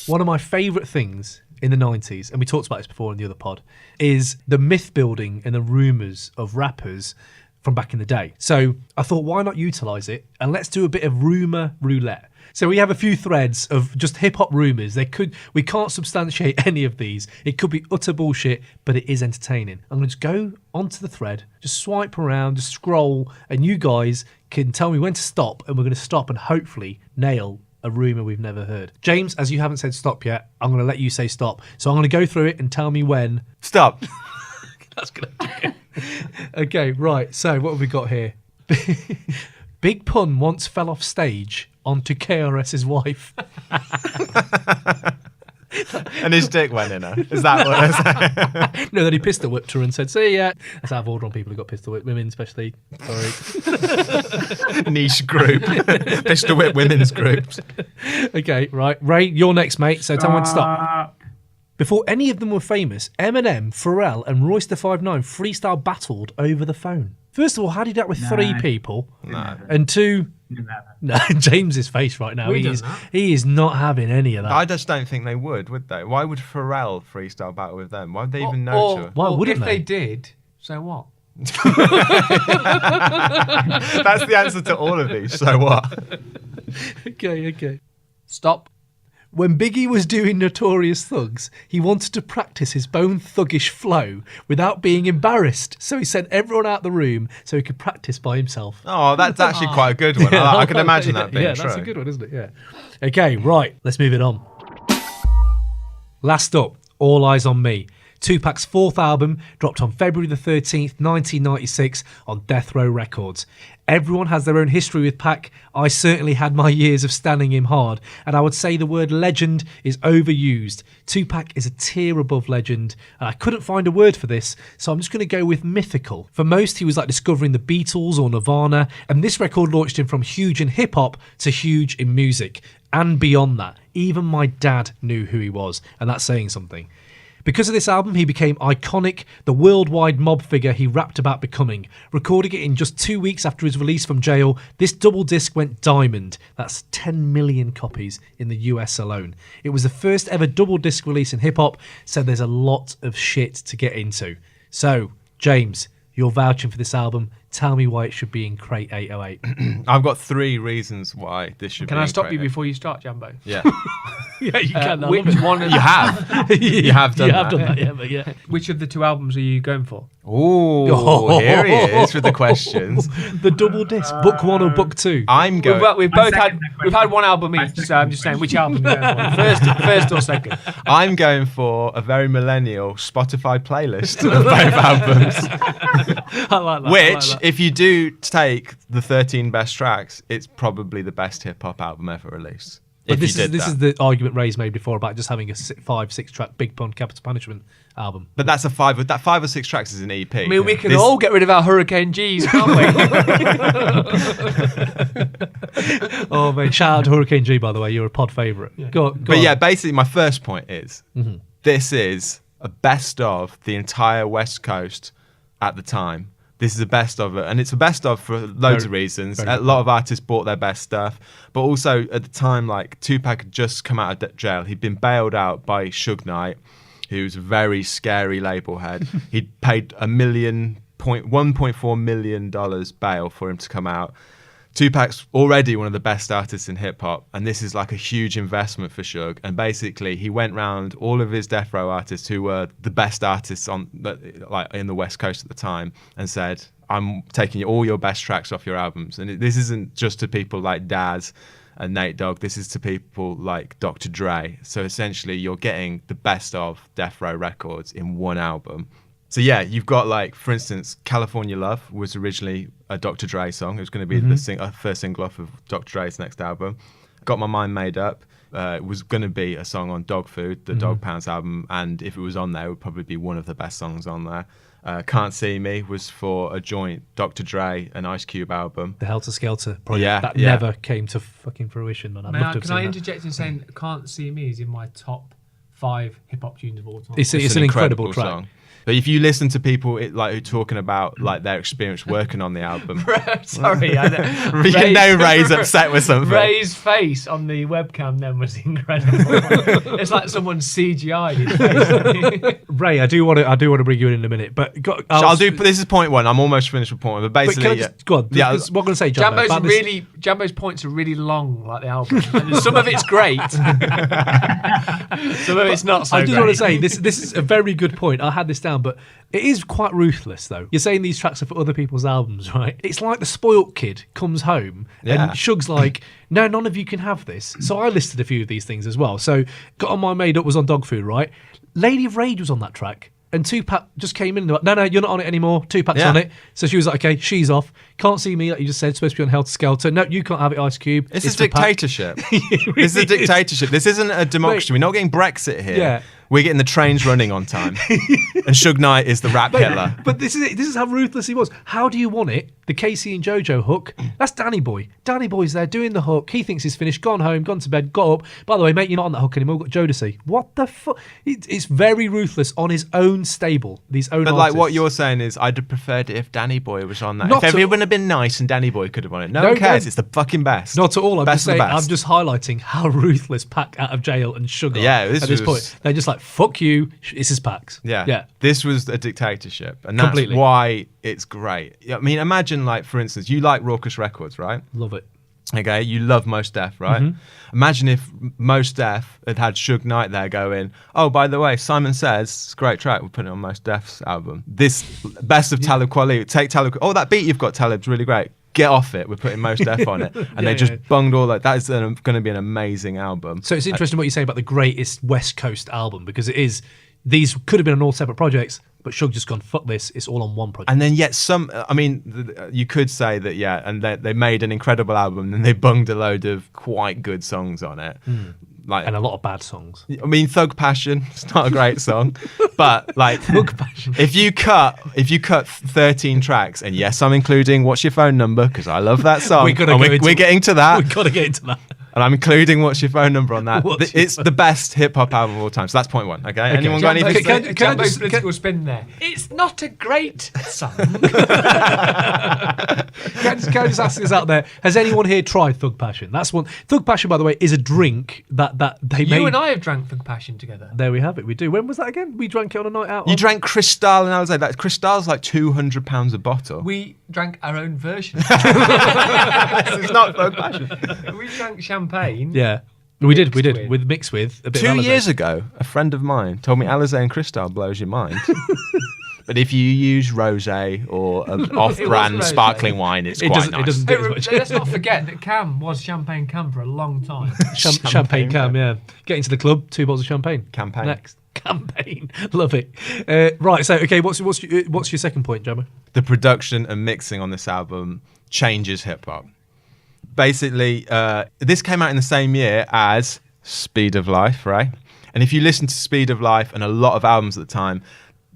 One of my favourite things in the 90s, and we talked about this before in the other pod, is the myth building and the rumours of rappers from back in the day. So I thought, why not utilise it, and let's do a bit of rumour roulette. So we have a few threads of just hip-hop rumours. We can't substantiate any of these. It could be utter bullshit, but it is entertaining. I'm going to just go onto the thread, just swipe around, just scroll, and you guys can tell me when to stop, and we're going to stop and hopefully nail a rumour we've never heard. James, as you haven't said stop yet, I'm going to let you say stop. So I'm going to go through it and tell me when. Stop. That's going to Okay, right. So what have we got here? Big Pun once fell off stage onto KRS's wife. And his dick went in her. Is that what it is? No, then he pistol whipped her and said, see ya. That's out of order on people who got pistol whipped. Women especially. Sorry. Niche group. Pistol whip women's groups. Okay, right. Ray, you're next, mate. So tell me when to stop. Before any of them were famous, Eminem, Pharrell and Royce the 5'9" freestyle battled over the phone. First of all, how did you do that with three people? No. And two... No, James's face right now. He is not having any of that. I just don't think they would they? Why would Pharrell freestyle battle with them? Why would they even know to? Why wouldn't if they did, so what? That's the answer to all of these. So what? Okay. Stop. When Biggie was doing Notorious Thugs, he wanted to practice his own thuggish flow without being embarrassed. So he sent everyone out the room so he could practice by himself. Oh, that's actually quite a good one. I can imagine that being true. Yeah, that's a good one, isn't it? Yeah. Okay, right. Let's move it on. Last up, All Eyes on Me. Tupac's fourth album dropped on February the 13th, 1996 on Death Row Records. Everyone has their own history with Pac. I certainly had my years of standing him hard, and I would say the word legend is overused. Tupac is a tier above legend, and I couldn't find a word for this, so I'm just going to go with mythical. For most, he was like discovering the Beatles or Nirvana, and this record launched him from huge in hip-hop to huge in music. And beyond that, even my dad knew who he was, and that's saying something. Because of this album, he became iconic, the worldwide mob figure he rapped about becoming. Recording it in just 2 weeks after his release from jail, this double disc went diamond. That's 10 million copies in the US alone. It was the first ever double disc release in hip-hop, so there's a lot of shit to get into. So, James, you're vouching for this album. Tell me why it should be in Crate 808. I've got 3 reasons why this should be in Can I stop Crate you before you start, Jambo? Yeah. Yeah, you can. Which one? You have. You have done that. Yeah, but yeah. Which of the 2 albums are you going for? Oh, here he is with the questions. The double disc, book 1 or book 2? I'm going. We've had one album each, so I'm just saying which album you're going for. First or second? I'm going for a very millennial Spotify playlist of both albums. I like that. Which, if you do take the 13 best tracks, it's probably the best hip hop album ever released. But this is the argument Ray's made before about just having a 5-6 track Big Pun Capital Punishment album. But that's a 5 or 6 tracks is an EP. I mean, we can all get rid of our Hurricane G's, can't we? Oh, mate. Shout out to Hurricane G, by the way. You're a pod favourite. Yeah. Go on. Yeah, basically, my first point is this is a best of the entire West Coast at the time. This is a best of it, and it's a best of for loads of reasons. A lot of artists bought their best stuff, but also at the time, like Tupac had just come out of jail. He'd been bailed out by Suge Knight, who's a very scary label head. He'd paid $1.4 million bail for him to come out. Tupac's already one of the best artists in hip hop, and this is like a huge investment for Suge. And basically, he went round all of his death row artists who were the best artists in the West Coast at the time, and said, "I'm taking all your best tracks off your albums." And this isn't just to people like Daz and Nate Dogg. This is to people like Dr. Dre. So essentially, you're getting the best of Death Row Records in one album. So yeah, you've got, like, for instance, California Love was originally a Dr. Dre song. It was going to be the first single off of Dr. Dre's next album. got my mind made up. It was going to be a song on Dog Food, the Dog Pounds album, and if it was on there, it would probably be one of the best songs on there. Can't See Me was for a joint Dr. Dre and Ice Cube album. The Helter Skelter project. Yeah, that yeah. never came to fucking fruition, man. I'd love to have Can seen I that. interject in saying Can't See Me is in my top 5 hip-hop tunes of all time? It's an incredible track. song. But if you listen to people who are talking about like their experience working on the album, Sorry, you know Ray's upset with something. Ray's face on the webcam then was incredible. It's like someone CGI'd his face. Ray, I do want to bring you in a minute, but I'll do. This is point one. I'm almost finished with point one. But basically, can I just, go on. Yeah, What I'm going to say, Jambo. Jambo's points are really long, like the album. And some of it's great. Some of it's not so I just great. want to say this is a very good point. I had this down, but it is quite ruthless, though. You're saying these tracks are for other people's albums, right? It's like the spoilt kid comes home and Suge's like, no, none of you can have this. So I listed a few of these things as well. So Got On My Made Up was on Dog Food, right? Lady of Rage was on that track. And Tupac just came in and went, no, you're not on it anymore. Tupac's on it. So she was like, okay, she's off. Can't See Me, like you just said, supposed to be on Helter Skelter. No, you can't have it, Ice Cube. It's a dictatorship. This is a dictatorship. This isn't a democracy. We're not getting Brexit here. Yeah. We're getting the trains running on time. And Suge Knight is the rap Hitler. But this is it. This is how ruthless he was. How do you want it? The Casey and JoJo hook. That's Danny Boy. Danny Boy's there doing the hook. He thinks he's finished. Gone home. Gone to bed. Got up. By the way, mate, you're not on that hook anymore. We've got Jodeci. What the fuck? It's very ruthless on his own stable. These own. But artists. like what you're saying is, I'd have preferred it if Danny Boy was on that. Not if everyone at would have been nice and Danny Boy could have won it. No No, one cares. no. It's the fucking best. Not at all. I'm Best just of the saying. best. I'm just highlighting how ruthless Pac out of jail and Sugar. Yeah, at this point, they're just like, fuck you. This is Pac's. Yeah. This was a dictatorship. And that's Completely. why it's great. I mean, imagine, like, for instance, you like Raucous Records, right? Love it. Okay, you love Mos Def, right? Mm-hmm. Imagine if Mos Def had Suge Knight there going, oh, by the way, Simon Says, it's a great track, we're putting it on Mos Def's album. This best of Talib Kweli, take Talib, oh, that beat you've got, Talib's really great. Get off it, we're putting Mos Def on it. And they just bunged all that. That is going to be an amazing album. So it's interesting what you say about the greatest West Coast album, because it is. These could have been on all separate projects, but Suge just gone, fuck this, it's all on one project. And then yet you could say that, yeah, and they made an incredible album and they bunged a load of quite good songs on it. Like, and a lot of bad songs. I mean, Thug Passion, it's not a great song, but like, Thug Passion. if you cut 13 tracks, and yes, I'm including What's Your Phone Number, because I love that song. We're getting to that. We've got to get into that. And I'm including What's Your Phone Number on that. What's It's the best hip hop album of all time. So that's point one. Okay. Anyone got anything? Jambo's political spin there. It's not a great song. Can I just ask this out there? Has anyone here tried Thug Passion? That's one. Thug Passion, by the way, is a drink that they made. You and I have drank Thug Passion together. There we have it. We do. When was that again? We drank it on a night out. You drank Cristal, and I was like, that Cristal's like £200 a bottle. We drank our own version. It's not Thug Passion. We drank champagne. Yeah. We did. With. Mixed with a bit 2 of Alizé. years ago, a friend of mine told me Alizé and Cristal blows your mind. But if you use rosé or an off-brand rosé. sparkling wine, it's quite nice. It doesn't do as much. Let's not forget that Cam was Champagne Cam for a long time. Champagne Cam, yeah. Getting to the club, 2 bottles of champagne. Campaign. Next. Campaign. Love it. Right, so, okay, what's your second point, Jammer? The production and mixing on this album changes hip-hop. Basically, this came out in the same year as Speed of Life, right? And if you listen to Speed of Life and a lot of albums at the time,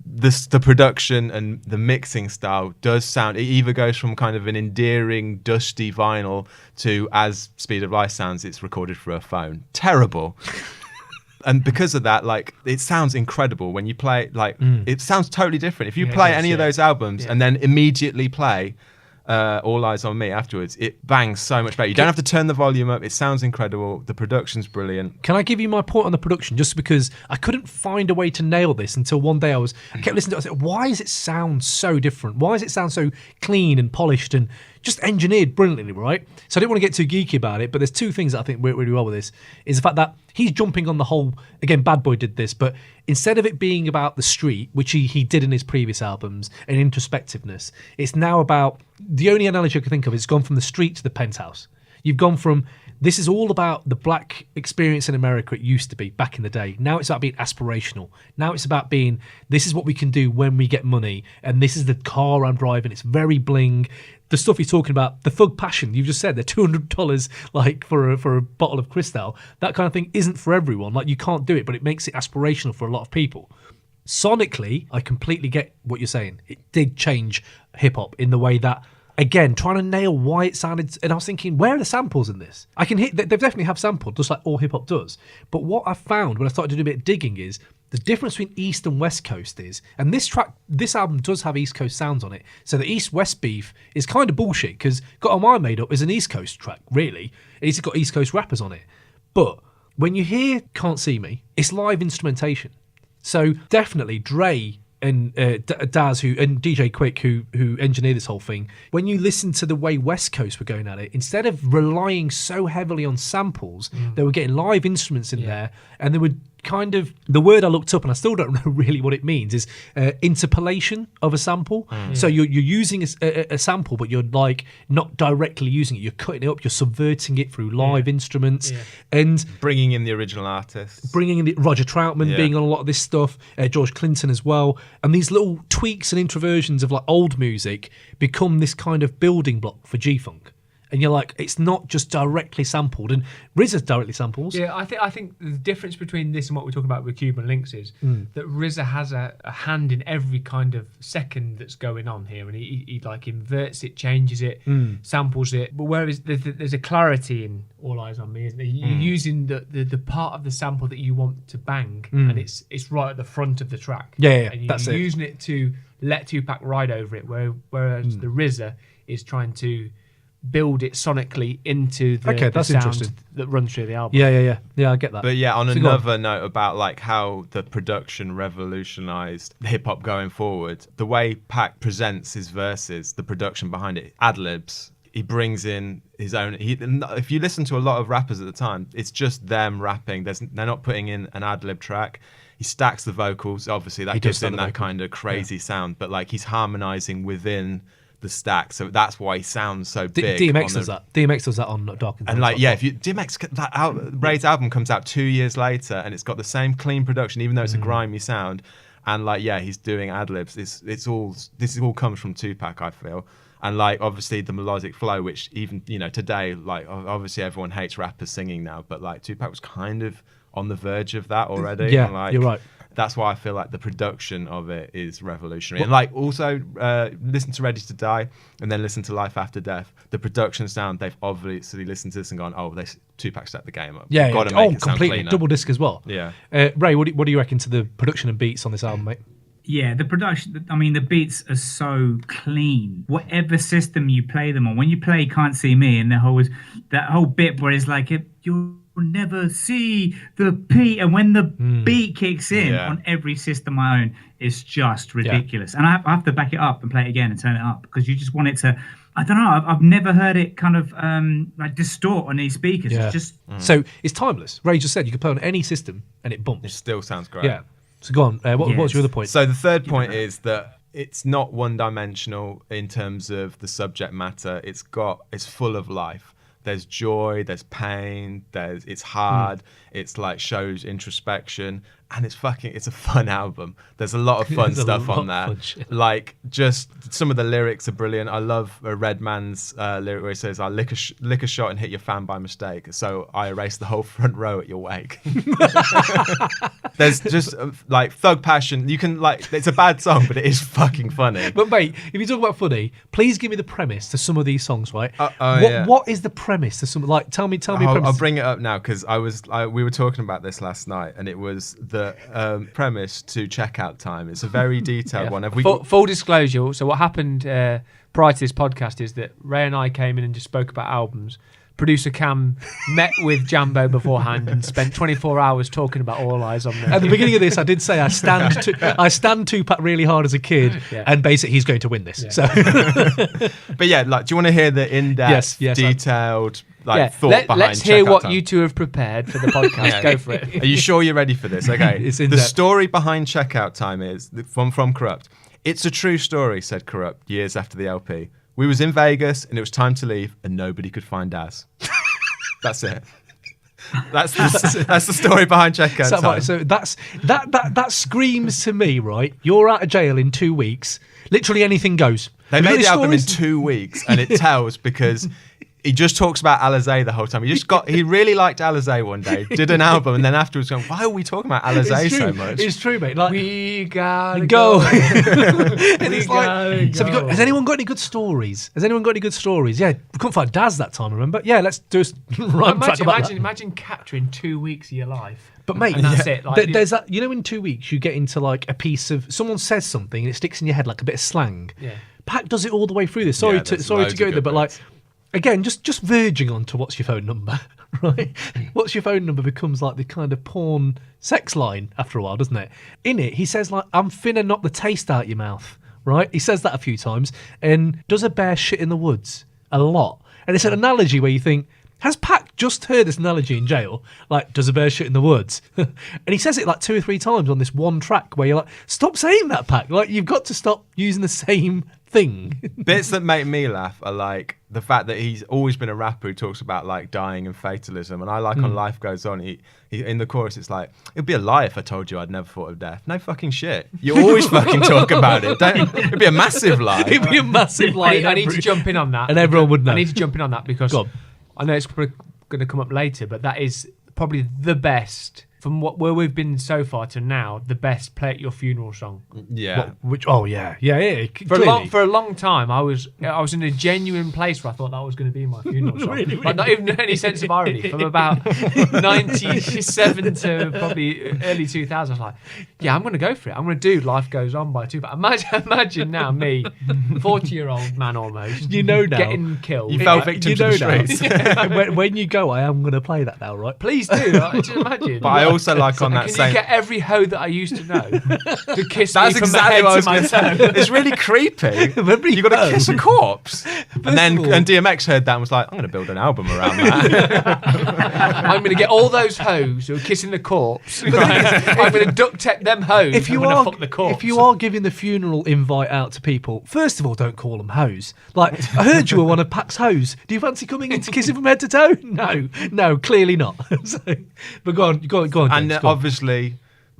the production and the mixing style does sound, it either goes from kind of an endearing, dusty vinyl to, as Speed of Life sounds, it's recorded through a phone. Terrible. And because of that, like, it sounds incredible when you play, like, it sounds totally different. If you play any of those albums and then immediately play All Eyes on Me afterwards, it bangs so much better. You don't have to turn the volume up. It sounds incredible. The production's brilliant. Can I give you my point on the production? Just because I couldn't find a way to nail this until one day I kept listening to it. I said, why does it sound so different? Why does it sound so clean and polished and just engineered brilliantly, right? So I didn't want to get too geeky about it, but there's 2 things that I think work really well with this. Is the fact that he's jumping on the whole, again, Bad Boy did this, but instead of it being about the street, which he did in his previous albums, and introspectiveness, it's now about, the only analogy I can think of is gone from the street to the penthouse. You've gone from this is all about the black experience in America. It used to be back in the day. Now it's about being aspirational. Now it's about being, this is what we can do when we get money, and this is the car I'm driving. It's very bling. The stuff he's talking about, the thug passion, you've just said, they're $200 like for a bottle of Cristal. That kind of thing isn't for everyone. Like, you can't do it, but it makes it aspirational for a lot of people. Sonically, I completely get what you're saying. It did change hip hop in the way that, again, trying to nail why it sounded. And I was thinking, where are the samples in this? I can hit. They definitely have sampled, just like all hip hop does. But what I found when I started to do a bit of digging is the difference between East and West Coast is, and this album does have East Coast sounds on it. So the East-West beef is kind of bullshit because Got On My Made Up is an East Coast track, really. It's got East Coast rappers on it. But when you hear Can't See Me, it's live instrumentation. So definitely Dre and Daz and DJ Quick who engineered this whole thing, when you listen to the way West Coast were going at it, instead of relying so heavily on samples, they were getting live instruments in there, and they would kind of, the word I looked up and I still don't know really what it means, is interpolation of a sample. So you're using a sample, but you're like not directly using it. You're cutting it up, you're subverting it through live instruments, and bringing in the original artists, bringing in Roger Troutman being on a lot of this stuff, George Clinton as well, and these little tweaks and introversions of like old music become this kind of building block for G-Funk. And you're like, it's not just directly sampled, and RZA directly samples. Yeah, I think the difference between this and what we're talking about with Cuban Linx is that RZA has a hand in every kind of second that's going on here, and he like inverts it, changes it, samples it. But whereas there's a clarity in All Eyes on Me, isn't there? You're using the part of the sample that you want to bang, and it's right at the front of the track. Yeah, and that's you're it. using it to let Tupac ride over it, whereas the RZA is trying to build it sonically into the that's sound interesting. that runs through the album. Yeah, I get that. But yeah, on So another note about like how the production revolutionized hip hop going forward, the way Pac presents his verses, the production behind it, ad libs. He brings in his own. If you listen to a lot of rappers at the time, it's just them rapping. They're not putting in an ad lib track. He stacks the vocals. Obviously, that gives him that kind of crazy sound. But like he's harmonizing within the stack, so that's why he sounds so big. DMX does that. DMX does that on Dark and like if you DMX Ray's album comes out 2 years later and it's got the same clean production, even though it's a grimy sound, and like he's doing ad libs. This all comes from Tupac, I feel. And like obviously the melodic flow, which even today, like obviously everyone hates rappers singing now, but like Tupac was kind of on the verge of that already. Yeah, and, like, you're right. That's why I feel like the production of it is revolutionary. And like also listen to Ready to Die and then listen to Life After Death. The production sound, they've obviously listened to this and gone, Tupac set the game up. Yeah, Gotta make it sound completely. cleaner. Double disc as well. Yeah. Ray, what do you reckon to the production and beats on this album, mate? Yeah, the production, I mean, the beats are so clean. Whatever system you play them on, when you play Can't See Me and that whole bit where it's like, you'll never see the beat, and when the beat kicks in on every system I own, it's just ridiculous. And I have to back it up and play it again and turn it up because you just want it to, I don't know, I've never heard it kind of like distort on these speakers. It's just... So it's timeless. Ray just said you can play on any system and it bumps. It still sounds great. Yeah. So go on. What's your other point? So the third point is that it's not one-dimensional in terms of the subject matter. It's full of life. There's joy, there's pain, it's hard, it's like shows introspection, and it's a fun album. There's a lot of fun stuff on there. Like just some of the lyrics are brilliant. I love Redman's lyric where he says, "I lick a shot and hit your fan by mistake, so I erase the whole front row at your wake." There's just like thug passion. You can like, it's a bad song, but it is fucking funny. But mate, if you talk about funny, please give me the premise to some of these songs, right? Yeah. What is the premise to some? Like, tell me. I'll bring it up now because we were talking about this last night, and it was the premise to Checkout Time. It's a very detailed one. Full disclosure. So what happened prior to this podcast is that Ray and I came in and just spoke about albums. Producer Cam met with Jambo beforehand and spent 24 hours talking about All Eyes on Me. At the beginning of this, I did say I stand Tupac really hard as a kid, and basically he's going to win this. So, but yeah, like, do you want to hear the in-depth, detailed thought behind? Let's hear what Time? you two have prepared for the podcast. Go for it. Are you sure you're ready for this? Okay. The story behind Checkout Time is from Corrupt. "It's a true story," said Corrupt years after the LP. "We was in Vegas and it was time to leave and nobody could find Az." That's it. That's the story behind checkout So, time. right, so that screams to me, right? You're out of jail in 2 weeks. Literally anything goes. They Have you got made the any album in stories? 2 weeks, and it tells because he just talks about Alizé the whole time. He really liked Alizé one day, did an album, and then afterwards going, why are we talking about Alizé It's so true. much? It's true, mate. Like, We gotta go. go. And it's like, gotta so have you got, go. has anyone got any good stories? Has anyone got any good stories? Yeah, we couldn't find Daz that time, remember? Yeah, let's do a rhyme track about that. Imagine capturing 2 weeks of your life. But mate, And that's it, like, there's that. You know, in 2 weeks you get into like a piece of someone says something and it sticks in your head like a bit of slang. Yeah. Pac does it all the way through this. Sorry Yeah, to there's go loads of there, good but like bits. again, just verging on to what's your phone number, right? What's your phone number becomes like the kind of porn sex line after a while, doesn't it? In it, he says like, "I'm finna knock the taste out your mouth," right? He says that a few times, and does a bear shit in the woods a lot, and it's an analogy where you think. Has Pac just heard this analogy in jail? Like, does a bear shit in the woods? And he says it like 2 or 3 times on this one track where you're like, stop saying that, Pac. Like, you've got to stop using the same thing. Bits that make me laugh are like the fact that he's always been a rapper who talks about like dying and fatalism. And I like on Life Goes On, he in the chorus, it's like, it'd be a lie if I told you I'd never thought of death. No fucking shit. You always fucking talk about it. It'd be a massive lie. It'd be a massive lie. I need to jump in on that. And everyone would know. I need to jump in on that because Go on. I know it's going to come up later, but that is probably the best from where we've been so far to now. The best play at your funeral song. Yeah. Which? Oh yeah. For a long time, I was in a genuine place where I thought that was going to be my funeral song. Really? Like, not even any sense of irony. From about 97 to probably early 2000s, I was like, yeah, I'm going to go for it. I'm going to do Life Goes On by Tupac. Imagine now me, 40-year-old man almost, You know now. getting killed. You fell victim You to know the now. streets. when you go, I am going to play that now, right? Please do. Just imagine. But I also like on that Can same... you get every hoe that I used to know to kiss That's me from exactly the what I head was to my going to toe? say. It's really creepy. Remember You got to Yo. kiss a corpse. And then of all- and DMX heard that and was like, I'm going to build an album around that. I'm going to get all those hoes who are kissing the corpse. Right? I'm going to duct tape them hoes. If you I'm are, going to fuck the corpse. if you are giving the funeral invite out to people, first of all, don't call them hoes. Like, I heard you were one of Pac's hoes. Do you fancy coming in to kiss him from head to toe? No, clearly not. So, but go on, and James, go on. obviously,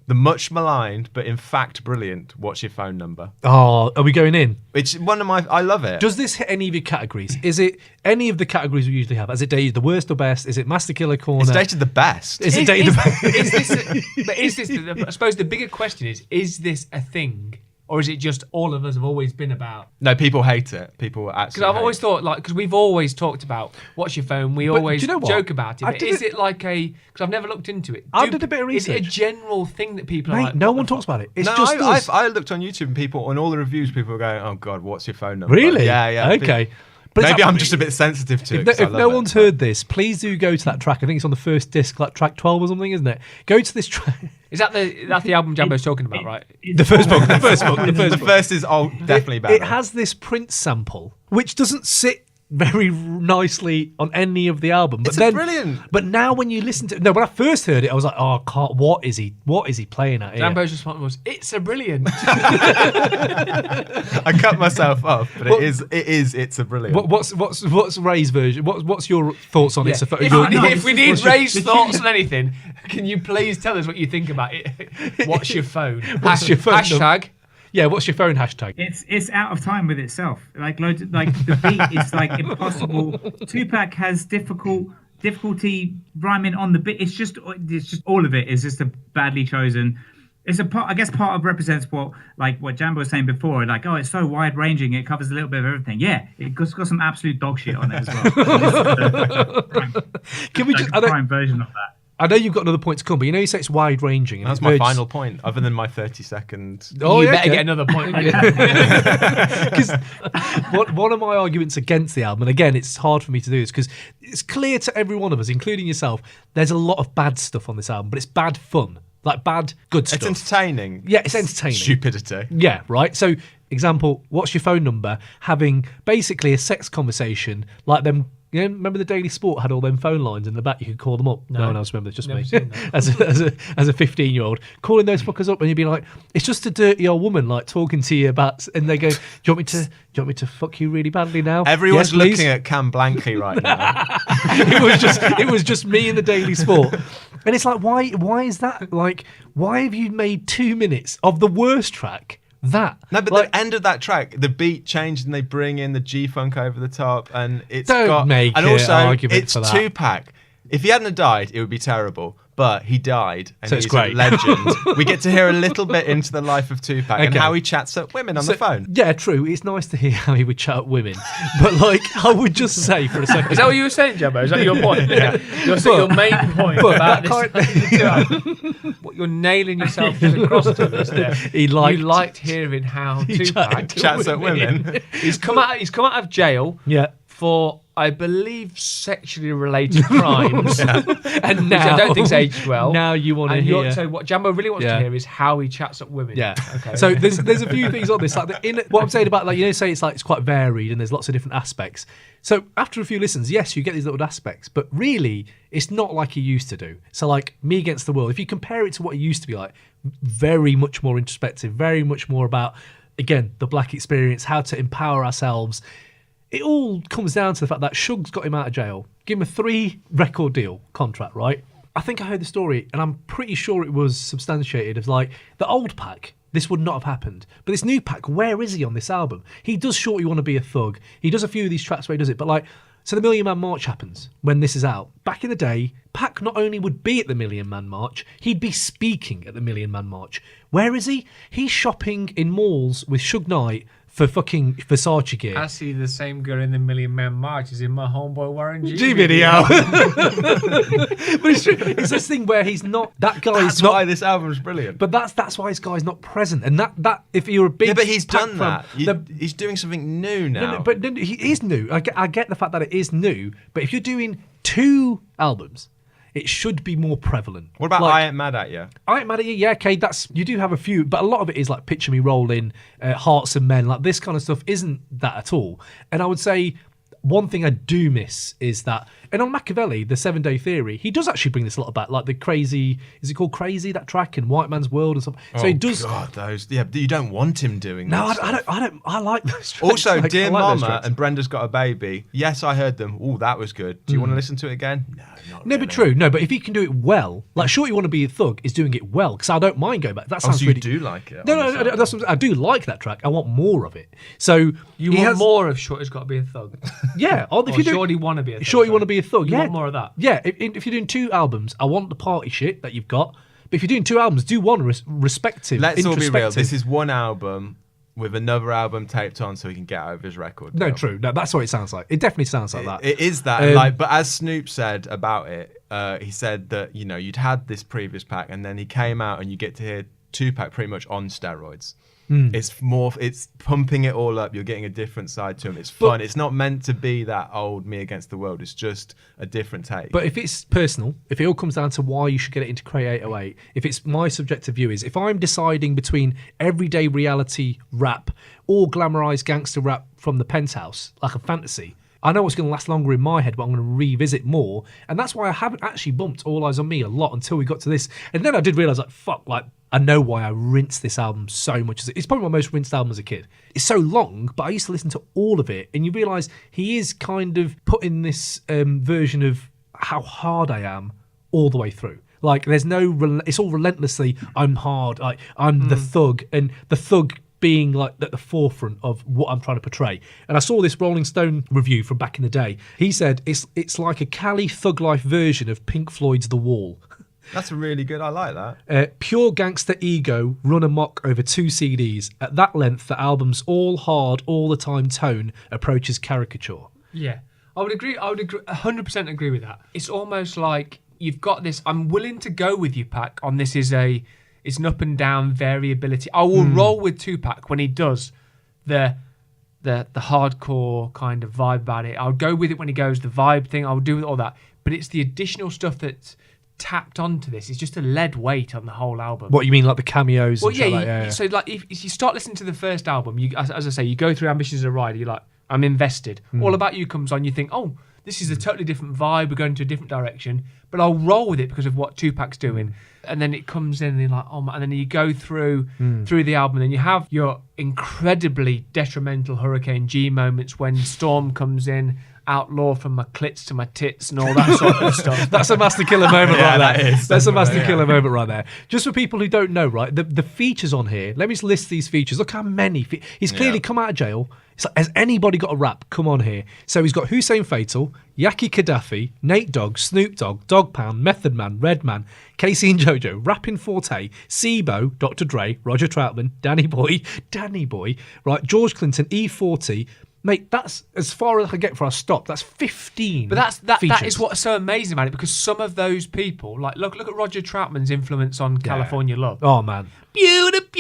the much maligned, but in fact brilliant, what's your phone number? Oh, are we going in? It's one of my... I love it. Does this hit any of your categories? Is it any of the categories we usually have? Is it dated the worst or best? Is it Master Killer Corner? It's dated the best. Is it dated the best? is this? I suppose the bigger question is this a thing? Or is it just all of us have always been about? No, people hate it. People actually Because I've hate always it. thought, like, because we've always talked about what's your phone. We But always do you know what? joke about it. I But did is it- it like a? Because I've never looked into it. I did a bit of Is it a research. general thing that people are Mate, like? no what one the talks fuck? about it. It's No, just us. I looked on YouTube and people, on all the reviews, people were going, oh God, what's your phone number? Really? Yeah. Okay. But it's Maybe up- I'm just a bit sensitive to it. 'cause I If love no it, one's but- heard this, please do go to that track. I think it's on the first disc, like track 12 or something, isn't it? Go to this track. Is that that's the album Jambo's talking about, right? The first book. The first book. The first is definitely better. It has this Prince sample, which doesn't sit very nicely on any of the album. But It's then, brilliant. But now when you listen to when I first heard it, I was like, oh, what is he playing at here? Jambo's response was, "It's a brilliant." I cut myself off, but it's a brilliant. What's Ray's version? What's your thoughts on it? So If we need Ray's thoughts on anything, can you please tell us what you think about it? What's your phone? What's your phone Hashtag. Yeah, what's your phone hashtag? It's out of time with itself. Like loads of, like the beat is like impossible. Tupac has difficulty rhyming on the beat. It's just all of it is just a badly chosen. It's a part. I guess part of represents what Jambo was saying before. Like, oh, it's so wide ranging. It covers a little bit of everything. Yeah, it's got some absolute dog shit on it as well. Can we just? a prime version of that. I know you've got another point to come, but you know you say it's wide ranging. That's my final point, other than my 30-second. Oh, You yeah, better okay. get another point. Because one of my arguments against the album, and again, it's hard for me to do this because it's clear to every one of us, including yourself, there's a lot of bad stuff on this album, but it's bad fun, like bad good stuff. It's entertaining. Yeah, it's entertaining. Stupidity. Yeah, right. So, example, what's your phone number? Having basically a sex conversation, like them remember the Daily Sport had all them phone lines in the back, you could call them up. No one else remembers, just Never me. seen that. as a 15-year-old, calling those fuckers up, and you'd be like, it's just a dirty old woman like talking to you about, and they go, do you want me to fuck you really badly now? Everyone's Yes, please. looking at Cam blankly right now. it was just me in the Daily Sport. And it's like, why is that? Like, why have you made 2 minutes of the worst track that? No, but like, the end of that track, the beat changed and they bring in the G-Funk over the top, and it's Don't got... make and it also, argument it's for that. Tupac. If he hadn't have died, it would be terrible. But he died, and So it's he's great. a legend. We get to hear a little bit into the life of Tupac and Okay. how he chats up women on the phone. Yeah, true. It's nice to hear how he would chat up women. But, like, I would just say for a second... Is that what you were saying, Jumbo? Is that your point? Your main point but about that what you're nailing yourself across to this there. He liked- You liked hearing how Tupac Chats up women. He's come out of jail Yeah. for, I believe, sexually related crimes. And Which now... I don't think's aged well. Now you want to And hear... so what Jambo really wants Yeah. to hear is how he chats up women. Yeah. Okay. So there's a few things on this. Like what I'm saying about, like, say it's like it's quite varied and there's lots of different aspects. So after a few listens, yes, you get these little aspects, but really it's not like he used to do. So like Me Against the World, if you compare it to what he used to be like, very much more introspective, very much more about, again, the black experience, how to empower ourselves. It all comes down to the fact that Suge's got him out of jail, give him a 3-record deal contract, right? I think I heard the story, and I'm pretty sure it was substantiated as like the old Pac, this would not have happened. But this new Pac, where is he on this album? He does Shorty Wanna Be a Thug. He does a few of these tracks where he does it, but like, so the Million Man March happens when this is out. Back in the day, Pac not only would be at the Million Man March, he'd be speaking at the Million Man March. Where is he? He's shopping in malls with Suge Knight for fucking Versace gear. I see the same girl in the Million Man March as in my homeboy Warren G video. But it's true. It's this thing where he's not, that guy's That's not, why this album's brilliant. but that's why this guy's not present. And that if you're a big... Yeah, but he's Pac done fan, that. He's doing something new now. but he is new. I get the fact that it is new, but if you're doing 2 albums, it should be more prevalent. What about Like, I Ain't Mad At You? I Ain't Mad At You, yeah, okay, you do have a few, but a lot of it is like Picture Me Rolling, Hearts and Men, like this kind of stuff isn't that at all. And I would say one thing I do miss is that, and on Machiavelli, the 7 Day Theory, he does actually bring this a lot back, like the Crazy, is it called Crazy, that track, and White Man's World and stuff. So he does. God, those. Yeah, but you don't want him doing No, that. I like those tracks. Also, Like, Dear I like those Mama tracks. and Brenda's Got a Baby. Yes, I heard them. Oh, that was good. Do you want to listen to it again? No, not No, really. but true. No, but if he can do it well, like Sure You Want to Be a Thug is doing it well, because I don't mind going back. That Oh, sounds so you really... do like it? No, on this album. that's what I do like that track. I want more of it. So You he want has, more of Shorty's Got to Be a Thug? yeah. If Or you do, Shorty Wanna Be a Thug? Sure You sorry. Want to Be a Thug. You Yeah, want more of that? Yeah, if you're doing 2 albums, I want the party shit that you've got. But if you're doing 2 albums, do one respective. Let's all be real. introspective. This is one album with another album taped on so he can get out of his record No, deal. true. No, that's what it sounds like. It definitely sounds like that. It is that. But as Snoop said about it, he said that, you'd had this previous Pac and then he came out and you get to hear Tupac pretty much on steroids. It's pumping it all up. You're getting a different side to him. It's fun. It's not meant to be that old Me Against the World. It's just a different take. But if it's personal, if it all comes down to why you should get it into Crate 808, if it's my subjective view is, if I'm deciding between everyday reality rap or glamorized gangster rap from the Penthouse, like a fantasy, I know what's going to last longer in my head, but I'm going to revisit more. And that's why I haven't actually bumped All Eyes on Me a lot until we got to this. And then I did realize, like, fuck, like, I know why I rinsed this album so much. It's probably my most rinsed album as a kid. It's so long, but I used to listen to all of it. And you realise he is kind of putting this version of how hard I am all the way through. Like, there's no... it's all relentlessly, I'm hard, I'm the thug. And the thug being like at the forefront of what I'm trying to portray. And I saw this Rolling Stone review from back in the day. He said it's like a Cali Thug Life version of Pink Floyd's The Wall. That's really good. I like that. Pure gangster ego run amok over 2 CDs. At that length, the album's all hard, all the time tone approaches caricature. Yeah, I would agree. 100% agree with that. It's almost like you've got this. I'm willing to go with you, Pac, on this is it's an up and down variability. I will roll with Tupac when he does the hardcore kind of vibe about it. I'll go with it when he goes the vibe thing. I'll do all that. But it's the additional stuff that's tapped onto this. It's just a lead weight on the whole album. What you mean, like the cameos? Well, and shit like yeah. So like, if you start listening to the first album, as I say, you go through Ambitions of a Rider. You're like, I'm invested. All About You comes on. You think, oh, this is a totally different vibe. We're going to a different direction, but I'll roll with it because of what Tupac's doing. And then it comes in and you're like, oh my, and then you go through the album and then you have your incredibly detrimental Hurricane G moments when Storm comes in, outlaw from my clits to my tits and all that sort of stuff. That's a Master Killer moment right there. That's a Master Yeah. Killer moment right there. Just for people who don't know, right, the features on here, let me just list these features. Look how many. He's clearly come out of jail. It's like, has anybody got a rap? Come on here. So he's got Hussein Fatal, Yaki Gaddafi, Nate Dogg, Snoop Dogg, Dog Pound, Method Man, Redman, Casey and JoJo, Rappin' Forte, Sibo, Dr. Dre, Roger Troutman, Danny Boy, right, George Clinton, E40. Mate, that's as far as I can get for our stop. That's 15. But that features. is what's so amazing about it, because some of those people, like look at Roger Troutman's influence on California Love. Oh man, Beautiful.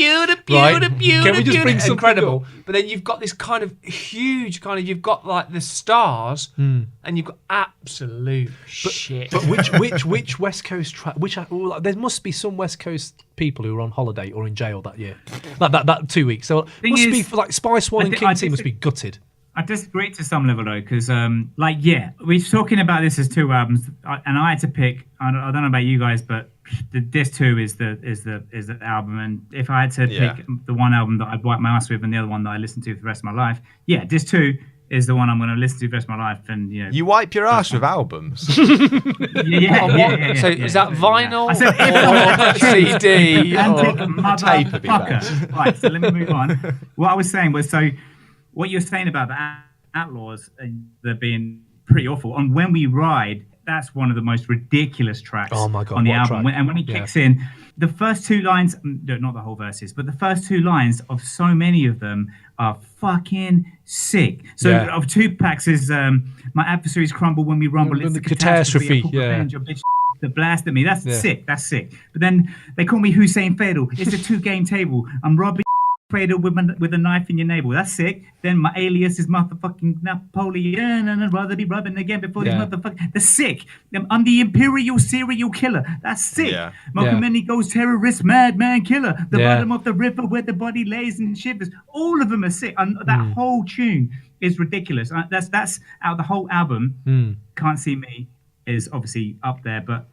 Can we just bring something incredible? up? But then you've got this kind of huge you've got like the stars, and you've got absolute shit. But which West Coast track? There must be some West Coast people who were on holiday or in jail that year, like that 2 weeks. So Thing must is, be for, like Spice One and I King T think must be gutted. I disagree to some level though, because we're talking about this as two albums, and I had to pick. I don't know about you guys, but this too is the album, and if I had to pick the one album that I'd wipe my ass with and the other one that I listen to for the rest of my life, this too is the one I'm going to listen to for the rest of my life. And you wipe your ass with albums. So is that vinyl I said, or CD and or pick tape would be motherfucker. Right, so let me move on. What I was saying was, what you're saying about the Outlaws, they're being pretty awful. On When We Ride, that's one of the most ridiculous tracks Oh my God, on the what a album. track. And when he kicks in, the first two lines, not the whole verses, but the first two lines of so many of them are fucking sick. So of Tupac's is my adversaries crumble when we rumble. It's the catastrophe. Your bitch that blasted me. That's sick. That's sick. But then they call me Hussein Fatal. It's a 2-game table. I'm robbing cradle with a knife in your navel. That's sick. Then my alias is motherfucking Napoleon, and I'd rather be rubbing again before these motherfuckers. That's sick. I'm the imperial serial killer. That's sick. Malcolm X goes terrorist, madman killer. The bottom of the river where the body lays and shivers. All of them are sick. And that whole tune is ridiculous. That's out the whole album. Can't See Me is obviously up there, but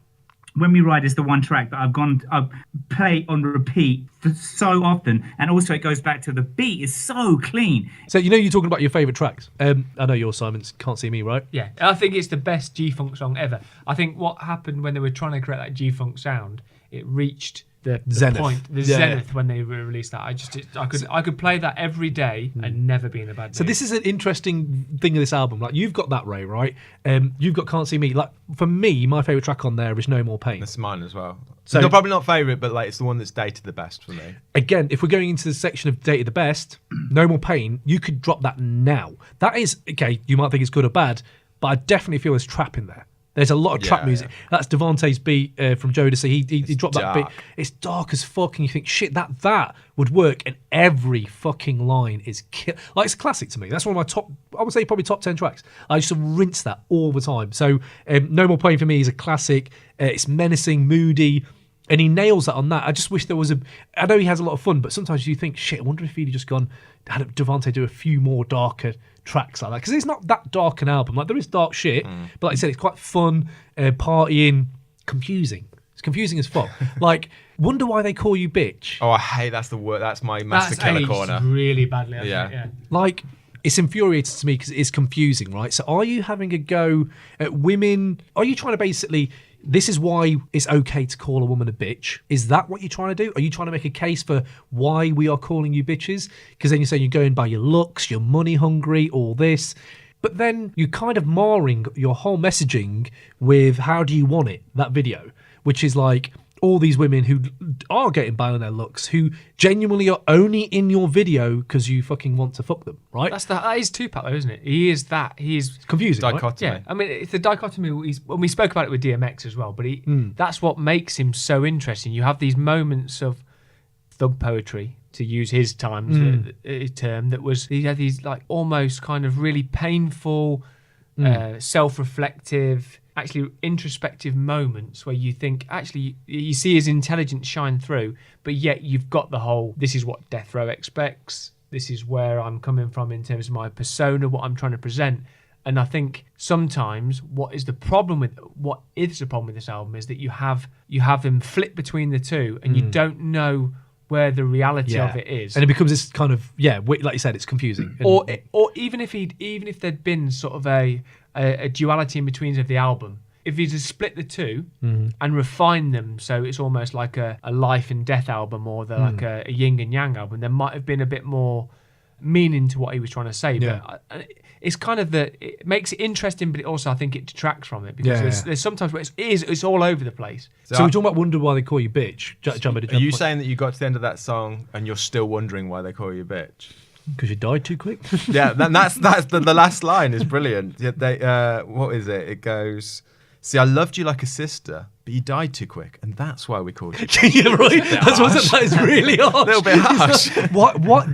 When We Ride is the one track that I play on repeat for so often, and also it goes back to the beat is so clean. So you're talking about your favourite tracks. I know yours, Simon's Can't See Me, right? Yeah, I think it's the best G-Funk song ever. I think what happened when they were trying to create that G-Funk sound, it reached the Zenith. zenith when they released that. I could play that every day and never be in a bad mood. So this is an interesting thing of this album. Like, you've got that, Ray, right? You've got Can't See Me. Like, for me, my favourite track on there is No More Pain. That's mine as well. So- No, probably not favourite, but like it's the one that's dated the best for me. Again, if we're going into the section of Dated the Best, No More Pain, you could drop that now. That is, okay, you might think it's good or bad, but I definitely feel there's trap in there. There's a lot of trap music. That's Devontae's beat from Jodeci. He dropped that beat. It's dark as fuck, and you think, shit, that would work. And every fucking line is like, it's a classic to me. That's one of my top, I would say probably top 10 tracks. I used to rinse that all the time. So No More Pain for me is a classic. It's menacing, moody, and he nails that on that. I just wish there was I know he has a lot of fun, but sometimes you think, shit, I wonder if he'd just had Devontae do a few more darker tracks like that, because it's not that dark an album. Like, there is dark shit, but like I said, it's quite fun, partying, confusing. It's confusing as fuck. Like, Wonder Why They Call You Bitch. Oh, I hate that's the word. That's my Master Killer aged corner. really badly. Yeah. Like, it's infuriating to me because it's confusing, right? So are you having a go at women? Are you trying to basically, this is why it's okay to call a woman a bitch? Is that what you're trying to do? Are you trying to make a case for why we are calling you bitches? Because then you're saying you're going by your looks, you're money hungry, all this. But then you're kind of marring your whole messaging with How Do You Want It, that video, which is like all these women who are getting by on their looks, who genuinely are only in your video because you fucking want to fuck them, right? That is Tupac though, isn't it? He is that. He is confusing, Dichotomy. Yeah, I mean, it's the dichotomy. When we spoke about it with DMX as well, but that's what makes him so interesting. You have these moments of thug poetry, to use his term, that was, he had these like almost kind of really painful, self-reflective, actually introspective moments where you think, actually, you see his intelligence shine through, but yet you've got the whole, this is what Death Row expects, this is where I'm coming from in terms of my persona, what I'm trying to present. And I think sometimes what is the problem with this album is that you have him flip between the two, and you don't know where the reality of it is, and it becomes this kind of like you said, it's confusing. Or even if there'd been sort of a duality in between of the album, if he'd have split the two and refined them, so it's almost like a life and death album, or like a yin and yang album, there might have been a bit more meaning to what he was trying to say. But it's kind of it makes it interesting, but it also, I think, it detracts from it, because there's sometimes where it's all over the place. So we're talking about wonder why they call you bitch. Are you saying that you got to the end of that song and you're still wondering why they call you bitch? Because you died too quick. Yeah, that's the last line is brilliant. Yeah, what is it? It goes, "See, I loved you like a sister, but you died too quick, and that's why we called you." Yeah, right. That is really harsh. A little bit harsh.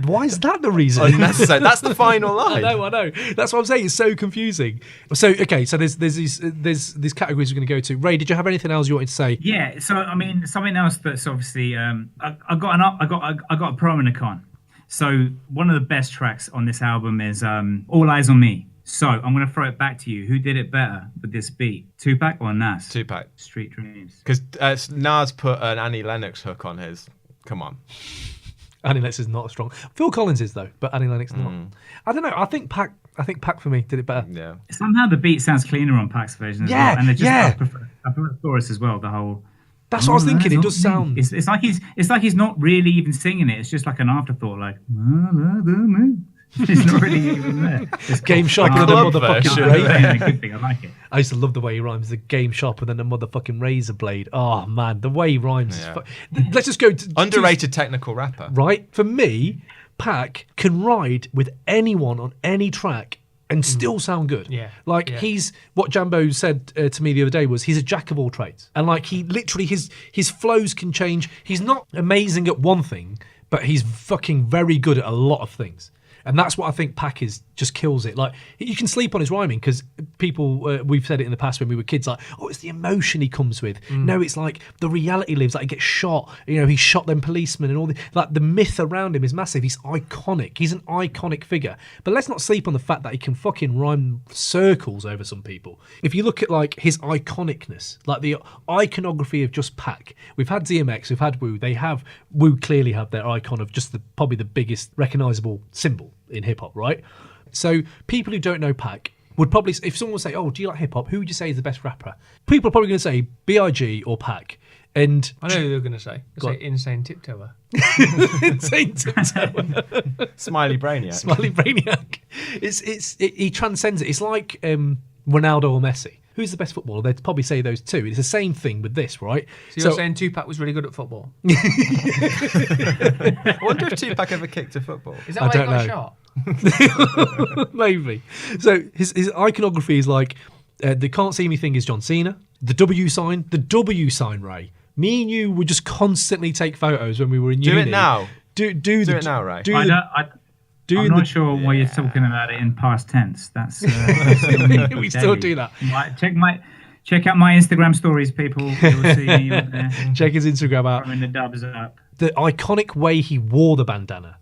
Why is that the reason? Unnecessary. That's the final line. I know. That's what I'm saying. It's so confusing. So there's these categories we're going to go to. Ray, did you have anything else you wanted to say? Yeah. So I mean, something else that's obviously I got a pro and a con. So one of the best tracks on this album is All Eyez on Me. So I'm going to throw it back to you. Who did it better with this beat? Tupac or Nas? Tupac. Street Dreams. Because Nas put an Annie Lennox hook on his. Come on. Annie Lennox is not as strong. Phil Collins is though, but Annie Lennox not. I don't know. I think Pac for me did it better. Yeah. Somehow the beat sounds cleaner on Pac's version as well. And I prefer the chorus as well. The whole. That's what I was thinking. It does sound. It's like he's not really even singing it. It's just like an afterthought. Like. It's not really even there. It's game sharper than a motherfucking razor. Good thing, I like it. I used to love the way he rhymes. The game sharper than a motherfucking razor blade. Oh man, the way he rhymes. Yeah. Let's just go to underrated technical rapper. Right, for me, Pac can ride with anyone on any track and still sound good. He's what Jambo said to me the other day was he's a jack of all trades, and like he literally his flows can change. He's not amazing at one thing, but he's fucking very good at a lot of things. And that's what I think Pac just kills it. Like, you can sleep on his rhyming because people, we've said it in the past when we were kids, like, oh, it's the emotion he comes with. No, it's like the reality lives. Like, he gets shot. You know, he shot them policemen and all the, like, the myth around him is massive. He's iconic. He's an iconic figure. But let's not sleep on the fact that he can fucking rhyme circles over some people. If you look at, like, his iconicness, like the iconography of just Pac, we've had DMX, we've had Wu. Wu clearly have their icon of just probably the biggest recognisable symbol in hip-hop, right? So people who don't know Pac would probably, if someone would say, oh, do you like hip-hop, who would you say is the best rapper? People are probably going to say B.I.G. or Pac. And I know who they're going to say. They'll say Insane Tiptoer. Insane Tiptoer. Smiley Brainiac. Smiley Brainiac. He transcends it. It's like Ronaldo or Messi. Who's the best footballer? They'd probably say those two. It's the same thing with this, right? So you're saying Tupac was really good at football? I wonder if Tupac ever kicked a football. Is that why he got shot? Maybe. So his iconography is like the can't see me thing is John Cena. The W sign, Ray. Me and you would just constantly take photos when we were in uni. Do it now. Do it now, Ray. I'm not sure why you're talking about it in past tense. That's we still do that. Check out my Instagram stories, people. You'll see me there. Check his Instagram out. Throwing the dubs up. The iconic way he wore the bandana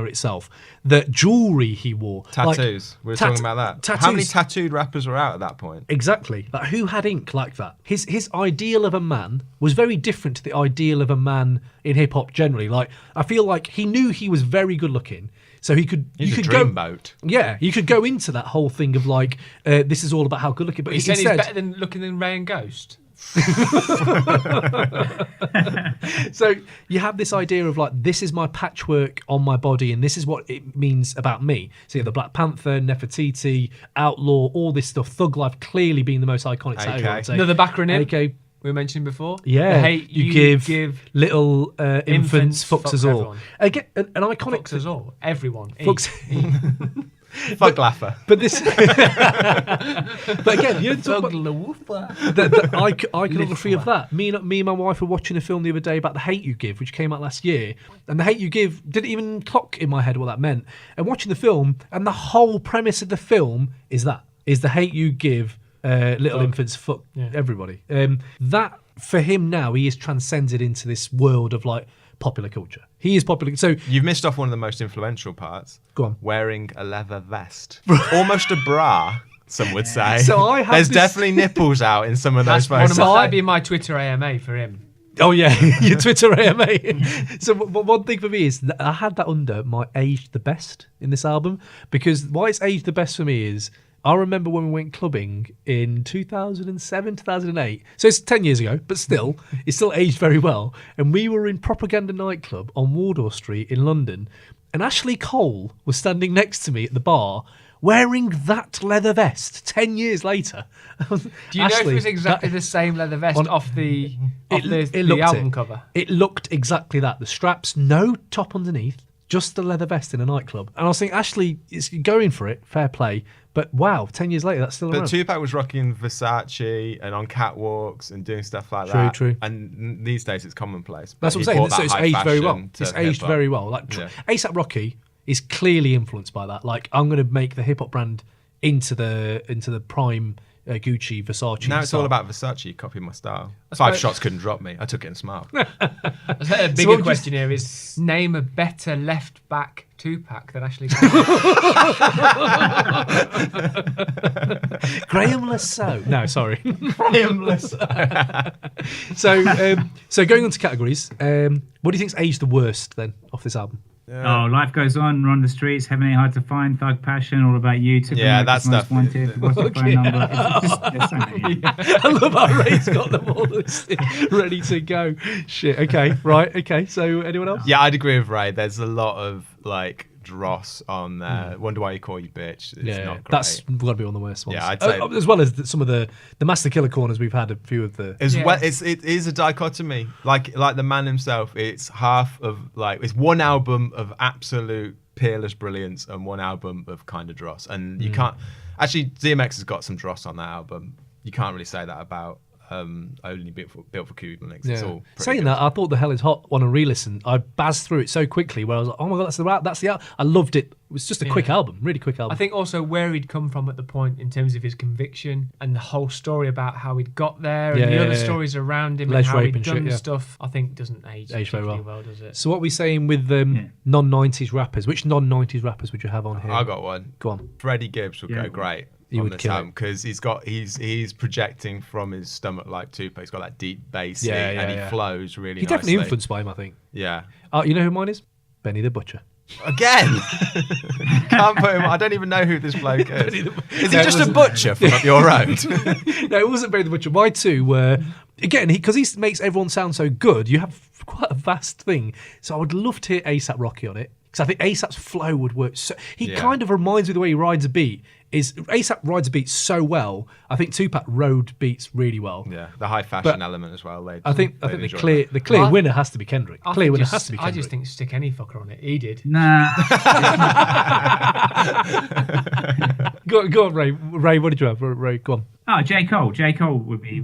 itself, the jewelry he wore. Tattoos. We're talking about that. Tattoos. How many tattooed rappers were out at that point? Exactly. Like, who had ink like that? His ideal of a man was very different to the ideal of a man in hip hop generally. Like, I feel like he knew he was very good looking. So you could dreamboat. Yeah, you could go into that whole thing of like, this is all about how good looking. But he said he's better than looking than Ray and Ghost. So you have this idea of like, this is my patchwork on my body and this is what it means about me. So you have the Black Panther, Nefertiti, Outlaw, all this stuff. Thug Life clearly being the most iconic. Another backronym. AK. We were mentioning before. Yeah, the hate you give little infants fucks us all. Again, an iconic fucks us all. Everyone. Fucks. Fuck Laffer. But this. But again, you talk about the iconography of that. Me and my wife were watching a film the other day about The Hate You Give, which came out last year, and The Hate You Give didn't even clock in my head what that meant. And watching the film, and the whole premise of the film is the hate you give. Little infants fuck everybody. That for him now, he is transcended into this world of like popular culture. He is popular. So you've missed off one of the most influential parts. Go on. Wearing a leather vest, almost a bra. some would say. So I have There's this- definitely nipples out in some of those photos. That'd be my Twitter AMA for him. Oh yeah, your Twitter AMA. So one thing for me is that I had that under my aged the best in this album, because why it's aged the best for me is I remember when we went clubbing in 2007, 2008. So it's 10 years ago, but still, it's still aged very well. And we were in Propaganda nightclub on Wardour Street in London, and Ashley Cole was standing next to me at the bar wearing that leather vest 10 years later. Do you know if it was exactly the same leather vest off the album cover? It looked exactly that. The straps, no top underneath, just the leather vest in a nightclub. And I was thinking, Ashley is going for it, fair play. But wow, 10 years later, that's still around. But Tupac was rocking Versace and on catwalks and doing stuff like True, that. true. And these days it's commonplace. That's what I'm saying. So it's aged very well. It's aged very well. Like ASAP Rocky is clearly influenced by that. Like, I'm going to make the hip hop brand into the prime Gucci, Versace. Now it's all about Versace. You copied my style. 5 shots couldn't drop me. I took it and smiled. A bigger question here is: name a better left back Tupac than Ashley Cole. Graham Lasso. No, sorry. Graham Lasso. So going on to categories, what do you think's aged the worst then off this album? Oh, Life Goes On, Run the Streets, Heaven Ain't Hard to Find, Thug Passion, All About You, that's Most stuff. Wanted, What's Your Phone Number? There's so many. I love how Ray's got them all ready to go. Shit. Okay. Right. Okay. So anyone else? Yeah, I'd agree with Ray. There's a lot of like dross on there. Wonder Why You Call You Bitch. It's not great. That's got to be one of the worst ones. Yeah, I'd say as well as some of the Master Killer corners we've had. A few of the well, it is a dichotomy. Like the man himself, it's half of it's one album of absolute peerless brilliance and one album of kind of dross. And you can't actually. DMX has got some dross on that album. You can't really say that about Only Built for Cuban Linx. Yeah. It's all Saying good. that, I thought The Hell Is Hot on a re-listen. I buzzed through it so quickly where I was like, oh my God, that's the album. I loved it. It was just a quick album, really quick album. I think also where he'd come from at the point in terms of his conviction and the whole story about how he'd got there and the other stories around him and how rape he'd and done shit, stuff, I think doesn't age very particularly well, does it? So what are we saying with non-90s rappers? Which non-90s rappers would you have on here? I got one. Go on. Freddie Gibbs would go great on would this kill album because he's projecting from his stomach like Tupac. He's got that deep bass and he flows really He's nicely. definitely influenced by him, I think. Yeah. You know who mine is? Benny the Butcher. Again, can't put him. I don't even know who this bloke is. Is he just a butcher from up your road? No, it wasn't Benny the Butcher. My two were again because he makes everyone sound so good. You have quite a vast thing. So I would love to hear ASAP Rocky on it because I think ASAP's flow would work. So he kind of reminds me of the way he rides a beat. Is ASAP rides a beat so well. I think Tupac rode beats really well. Yeah, the high fashion element as well. I think the clear winner has to be Kendrick. I just think stick any fucker on it. He did. Nah. Go on, Ray. Ray, what did you have? Ray, go on. Oh, J. Cole. J. Cole would be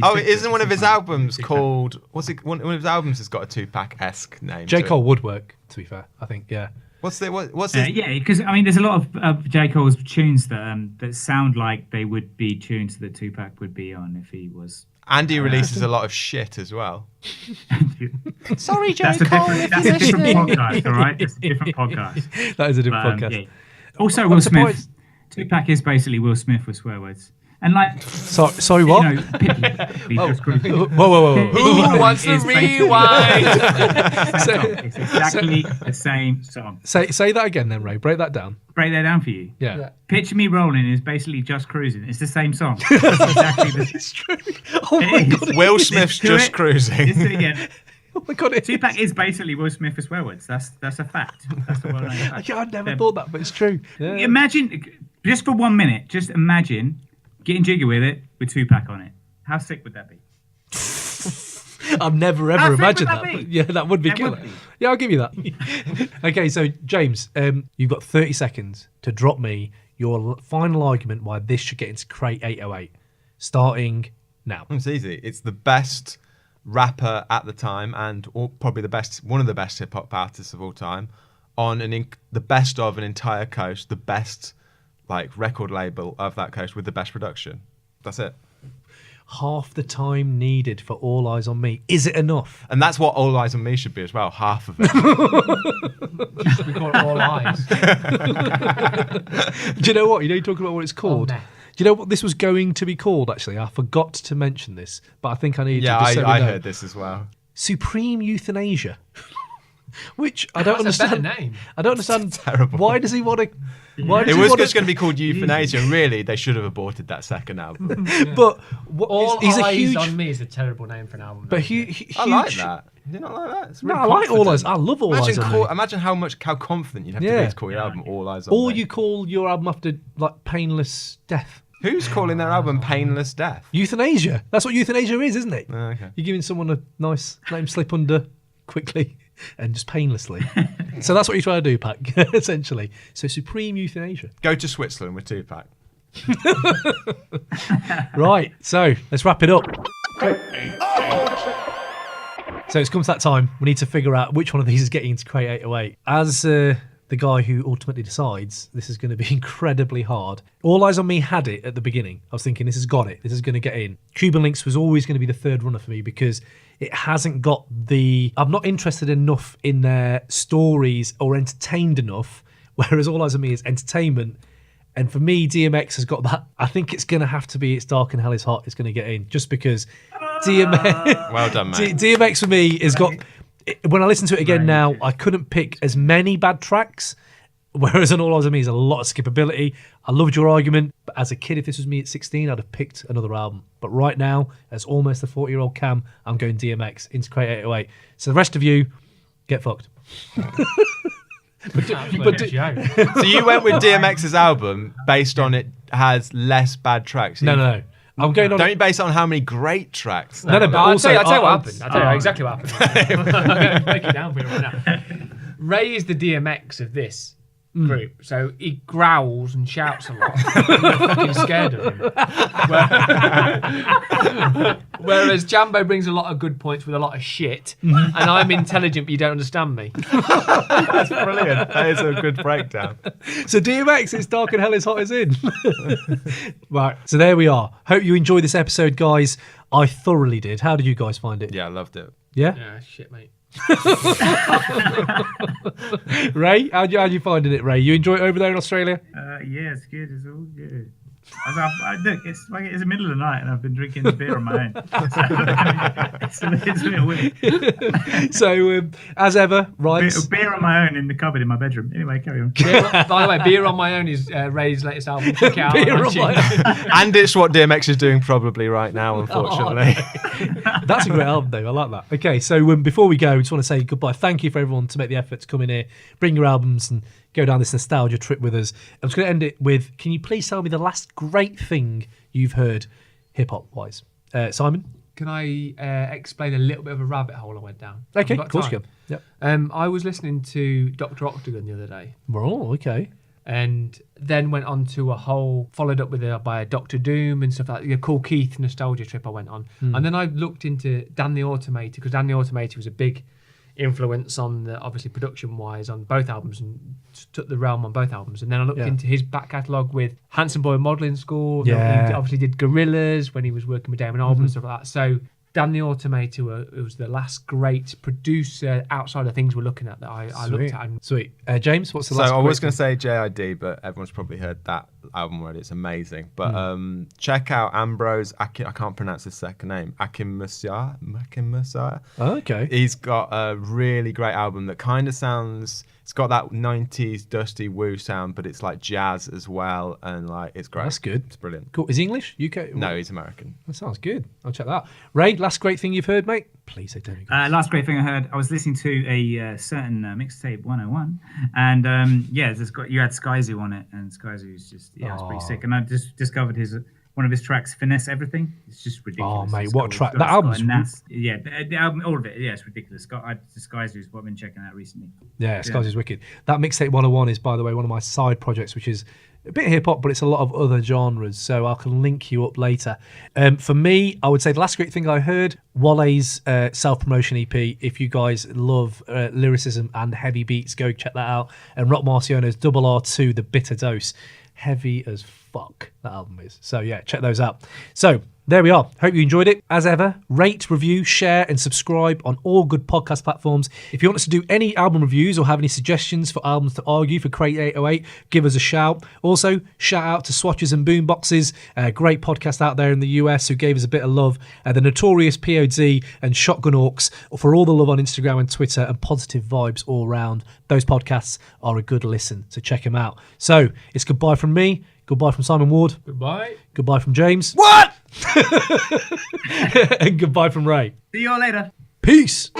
Oh, isn't one of his albums called? What's it? One of his albums has got a Tupac-esque name. J. Cole would work. To be fair, I think. Yeah. What's his? Yeah, because I mean, there's a lot of J. Cole's tunes that sound like they would be tunes that Tupac would be on if he was. And he releases a lot of shit as well. Sorry, J. That's Cole. that's a different podcast, all right? That's a different podcast. That is a different podcast. Yeah. Also, Will Smith. Tupac is basically Will Smith with swear words. And like, sorry, what? You know, Whoa. Who wants to rewind? It's exactly the same song. Say that again then, Ray. Break that down. Break that down for you. Yeah. Picture Me Rolling is basically Just Cruising. It's the same song. It's exactly the It's true. Oh my God. Will Smith's Just Cruising. Listen again. Oh my God. Tupac is basically Will Smith with swear words. That's a fact. That's a well-known fact. I never thought that, but it's true. Yeah. Imagine, just for 1 minute, just imagine getting jiggy with it with Tupac on it. How sick would that be? I've never ever imagined that. Would that But yeah, that would be killer. Yeah, I'll give you that. Okay, so James, you've got 30 seconds to drop me your final argument why this should get into Crate 808. Starting now. It's easy. It's the best rapper at the time and probably one of the best hip hop artists of all time on the best of an entire coast, the best record label of that coast with the best production. That's it. half the time needed for All Eyes on Me. Is it enough? And that's what All Eyes on Me should be as well, half of it. We call it All Eyes. Do you know what? You're talking about what it's called. meh. Do you know what this was going to be called, actually? I forgot to mention this, but I think I need to just so we I know. heard this as well. Supreme Euthanasia. Which I don't That's a better understand. name. I don't understand. Terrible. Why does he want to? Why does It he was want just going to be called Euthanasia. Really, they should have aborted that second album. But what, All he's a Eyes huge. on Me is a terrible name for an album. But isn't it? huge. I like that. You did not like that? It's No, really I like All Eyes. confident. I love All Eyes on Me. Imagine how confident you'd have to Yeah. be to call your album All Eyes on Or Me. you call your album after like Painless Death. Who's calling their album Painless Death? Euthanasia. That's what euthanasia is, isn't it? Oh, okay. You're giving someone a nice name slip under quickly and just painlessly. So that's what you're trying to do, Pat, essentially. So Supreme Euthanasia. Go to Switzerland with Tupac. Right, so let's wrap it up. So it's come to that time. We need to figure out which one of these is getting into Crate 808. As the guy who ultimately decides, this is going to be incredibly hard. All Eyes on Me had it at the beginning. I was thinking, this has got it. This is going to get in. Cuban Linx was always going to be the third runner for me because it hasn't got the... I'm not interested enough in their stories or entertained enough, whereas All Eyes on Me is entertainment. And for me, DMX has got that. I think it's going to have to be It's Dark and Hell is Hot. It's going to get in just because DMX... Well done, mate. DMX for me has got... When I listen to it again now, I couldn't pick as many bad tracks, whereas on All Eyes on Me is a lot of skippability. I loved your argument, but as a kid, if this was me at 16, I'd have picked another album. But right now, as almost a 40-year-old Cam, I'm going DMX into Crate 808. So the rest of you, get fucked. Absolute joke. So you went with DMX's album based on it has less bad tracks. No. I'm going on... Don't you base it on how many great tracks? No, but I'll also... tell you what I'll- happened. I'll tell you exactly what happened. I'm going to break it down for you right now. Ray is the DMX of this group, so he growls and shouts a lot. You're fucking scared of him. Whereas Jambo brings a lot of good points with a lot of shit, and I'm intelligent but you don't understand me. That's brilliant. That is a good breakdown. So DMX, It's Dark and Hell is Hot is in. Right, so there we are. Hope you enjoyed this episode, guys. I thoroughly did. How did you guys find it? Yeah, I loved it. Yeah? Yeah, shit, mate. Ray, how'd you finding it, Ray? You enjoy it over there in Australia? Yeah, it's good. It's all good. Look, it's the middle of the night and I've been drinking beer on my own. It's a bit weird. So, as ever, Ryan's... Beer on my own in the cupboard in my bedroom. Anyway, carry on. By the way, Beer on My Own is Ray's latest album. Check it out. Beer on on my iTunes. And it's what DMX is doing probably right now, unfortunately. That's a great album, Dave. I like that. Okay, so before we go, I just want to say goodbye. Thank you for everyone to make the effort to come in here, bring your albums and go down this nostalgia trip with us. I'm just going to end it with, can you please tell me the last great thing you've heard hip-hop-wise? Simon? Can I explain a little bit of a rabbit hole I went down? Okay, Have we of got course you time? can. Yep. I was listening to Dr. Octagon the other day, Oh, okay. and then went on to followed up with by a Dr. Doom and stuff like that. The Cool Keith nostalgia trip I went on. And then I looked into Dan the Automator, because Dan the Automator was a big influence on the, obviously production-wise, on both albums, and took the realm on both albums. And then I looked into his back catalogue with Handsome Boy Modelling School. Yeah. He obviously did Gorillaz when he was working with Damon Albarn and stuff like that. So Dan the Automator was the last great producer outside of things we're looking at that I looked at. And Sweet. James, what's the So last I was great going to say JID, but everyone's probably heard that album already. It's amazing. But check out Ambrose. I can't pronounce his second name. Akim Messiah. thing? Oh, okay. He's got a really great album that kind of sounds... It's got that 90s Dusty Woo sound, but it's like jazz as well. And like, it's great. That's good. It's brilliant. Cool. Is he English? UK? No, he's American. That sounds good. I'll check that out. Ray, last great thing you've heard, mate? Please say Tony. Last great thing I heard, I was listening to a certain mixtape 101, and you had Sky Zoo on it, and Sky Zoo is just it's pretty sick. And I just discovered one of his tracks, Finesse Everything. It's just ridiculous. Oh, mate, It's what track? That album's... the album, all of it. Yeah, it's ridiculous. Sky Zoo is what I've been checking out recently. Yeah, Sky Zoo's wicked. That mixtape 101 is, by the way, one of my side projects, which is a bit hip-hop, but it's a lot of other genres, so I can link you up later. For me, I would say the last great thing I heard, Walle's self-promotion EP. If you guys love lyricism and heavy beats, go check that out. And Rock Marciano's RR2, The Bitter Dose. Heavy as fuck, that album is. So yeah, check those out. So There we are. Hope you enjoyed it. As ever, rate, review, share, and subscribe on all good podcast platforms. If you want us to do any album reviews or have any suggestions for albums to argue for Crate 808, give us a shout. Also, shout out to Swatches and Boomboxes, a great podcast out there in the US who gave us a bit of love. The Notorious POD and Shotgun Orcs for all the love on Instagram and Twitter and positive vibes all round. Those podcasts are a good listen, so check them out. So, it's goodbye from me. Goodbye from Simon Ward. Goodbye. Goodbye from James. What? And goodbye from Ray. See you all later. Peace.